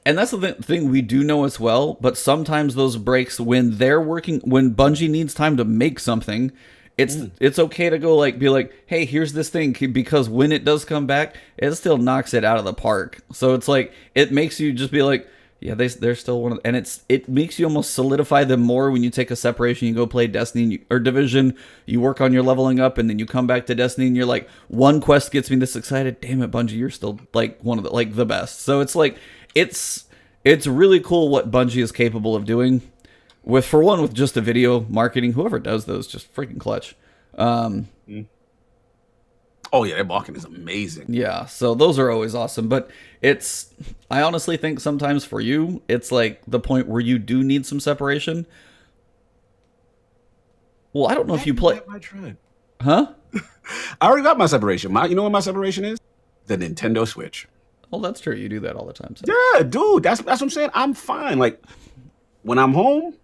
and that's the thing we do know as well. But sometimes those breaks, when Bungie needs time to make something, it's okay to go be like, hey, here's this thing, because when it does come back, it still knocks it out of the park. So it's like it makes you just be like, yeah, they're still one of, and it makes you almost solidify them more when you take a separation. You go play Destiny or Division, you work on your leveling up, and then you come back to Destiny, and you're like, one quest gets me this excited. Damn it, Bungie, you're still like one of the best. So it's like it's really cool what Bungie is capable of doing with just the video marketing. Whoever does those, just freaking clutch. oh yeah, that marketing is amazing. Yeah, so those are always awesome, but I honestly think sometimes for you, it's like the point where you do need some separation. Well, I don't know if you play, My tribe. huh? I already got my separation. You know what my separation is? The Nintendo Switch. Well, that's true. You do that all the time. So. Yeah, dude, that's what I'm saying. I'm fine. Like when I'm home,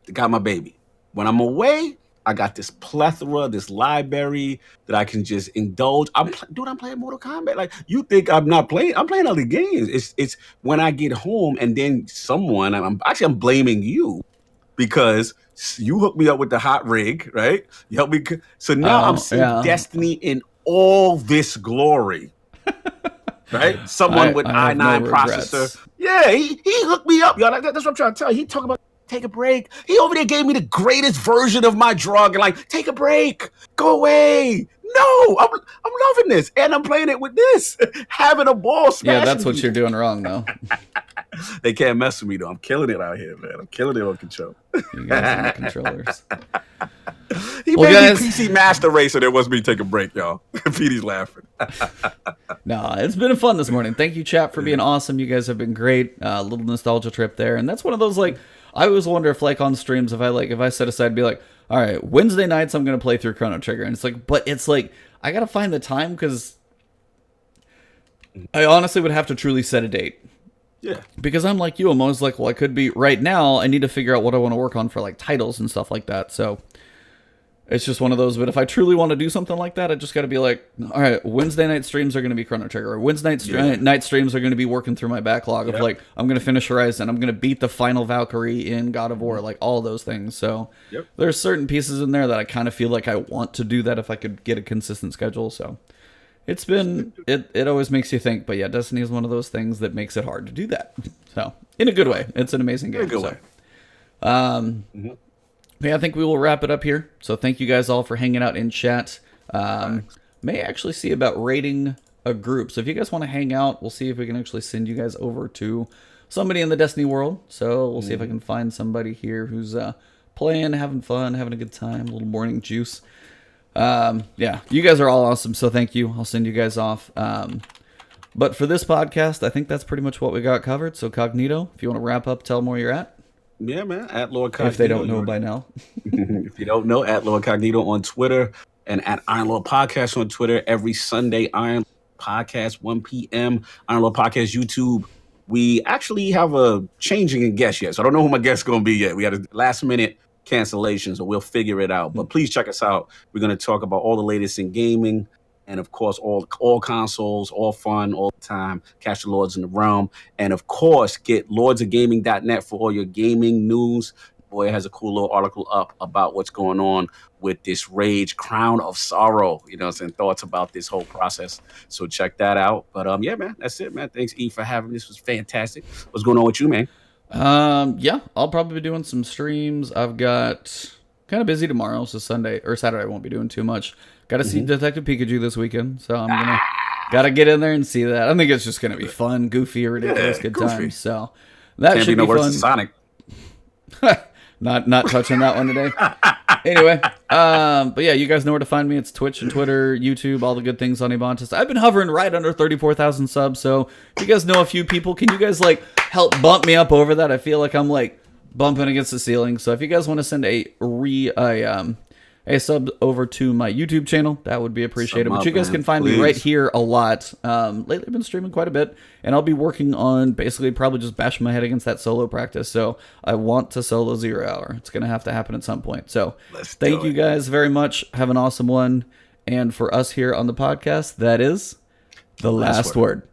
I got my baby. When I'm away, I got this plethora, this library that I can just indulge. I'm playing Mortal Kombat. Like you think I'm not playing? I'm playing other games. It's when I get home and then I'm blaming you because you hooked me up with the hot rig, right? You helped me. So now I'm seeing Yeah. Destiny in all this glory. Right? Someone with I have i9 no processor. regrets. Yeah, he hooked me up, y'all. That's what I'm trying to tell you. He talking about take a break. He over there gave me the greatest version of my drug and like, take a break. Go away. No, I'm loving this. And I'm playing it with this. Having a ball smashing. Yeah, that's what people. you're doing wrong, though. They can't mess with me, though. I'm killing it out here, man. I'm killing it on control. You guys and the controllers. He Well, made guys- me PC Master Racer. There was me take a break, y'all. Petey's laughing. No, it's been fun this morning. Thank you, chat, for being awesome. You guys have been great. Little nostalgia trip there, and that's one of those I always wonder if on streams if I set aside be like, all right, Wednesday nights I'm gonna play through Chrono Trigger, and it's like I gotta find the time because I honestly would have to truly set a date. Yeah. Because I'm like you, I'm always like, well, I could be right now. I need to figure out what I want to work on for titles and stuff like that. So it's just one of those. But if I truly want to do something like that, I just got to be like, all right, Wednesday night streams are going to be Chrono Trigger. Or Wednesday night streams are going to be working through my backlog of I'm going to finish Horizon. I'm going to beat the final Valkyrie in God of War, all those things. So there's certain pieces in there that I kind of feel like I want to do that if I could get a consistent schedule. So it's been, it always makes you think. But yeah, Destiny is one of those things that makes it hard to do that. So in a good way. It's an amazing game. In a good way. Yeah, I think we will wrap it up here. So thank you guys all for hanging out in chat. May actually see about rating a group. So if you guys want to hang out, we'll see if we can actually send you guys over to somebody in the Destiny world. So we'll see if I can find somebody here who's playing, having fun, having a good time, a little morning juice. Yeah, you guys are all awesome. So thank you. I'll send you guys off. But for this podcast, I think that's pretty much what we got covered. So Cognito, if you want to wrap up, tell them where you're at. Yeah, man. At Lord Cognito. If they don't know by now. If you don't know, at Lord Cognito on Twitter and at Iron Lord Podcast on Twitter. Every Sunday, Iron Lord Podcast, 1 p.m. Iron Lord Podcast YouTube. We actually have a changing in guest yet, so I don't know who my guest's going to be yet. We had a last-minute cancellation, so we'll figure it out. But please check us out. We're going to talk about all the latest in gaming. And of course, all consoles, all fun, all the time. Catch the Lords in the Realm. And of course, get lordsofgaming.net for all your gaming news. Boy, it has a cool little article up about what's going on with this Rage Crown of Sorrow. You know, some thoughts about this whole process. So check that out. But yeah, man, that's it, man. Thanks, E, for having me. This was fantastic. What's going on with you, man? Yeah, I'll probably be doing some streams. I've got kind of busy tomorrow, so Sunday or Saturday I won't be doing too much. Got to see Detective Pikachu this weekend, so I'm gotta get in there and see that. I think it's just gonna be fun, goofy, ridiculous, good time. So that should be fun. Sonic. Not touching that one today. Anyway, but yeah, you guys know where to find me. It's Twitch and Twitter, YouTube, all the good things on Ebontis. I've been hovering right under 34,000 subs, so if you guys know a few people, can you guys help bump me up over that? I feel like I'm bumping against the ceiling. So if you guys want to send a sub over to my YouTube channel. That would be appreciated. But you guys can find me right please. here a lot. Lately, I've been streaming quite a bit, and I'll be working on basically probably just bashing my head against that solo practice. So I want to solo 0 hour. It's going to have to happen at some point. So thank you guys very much. Have an awesome one. And for us here on the podcast, that is the last word.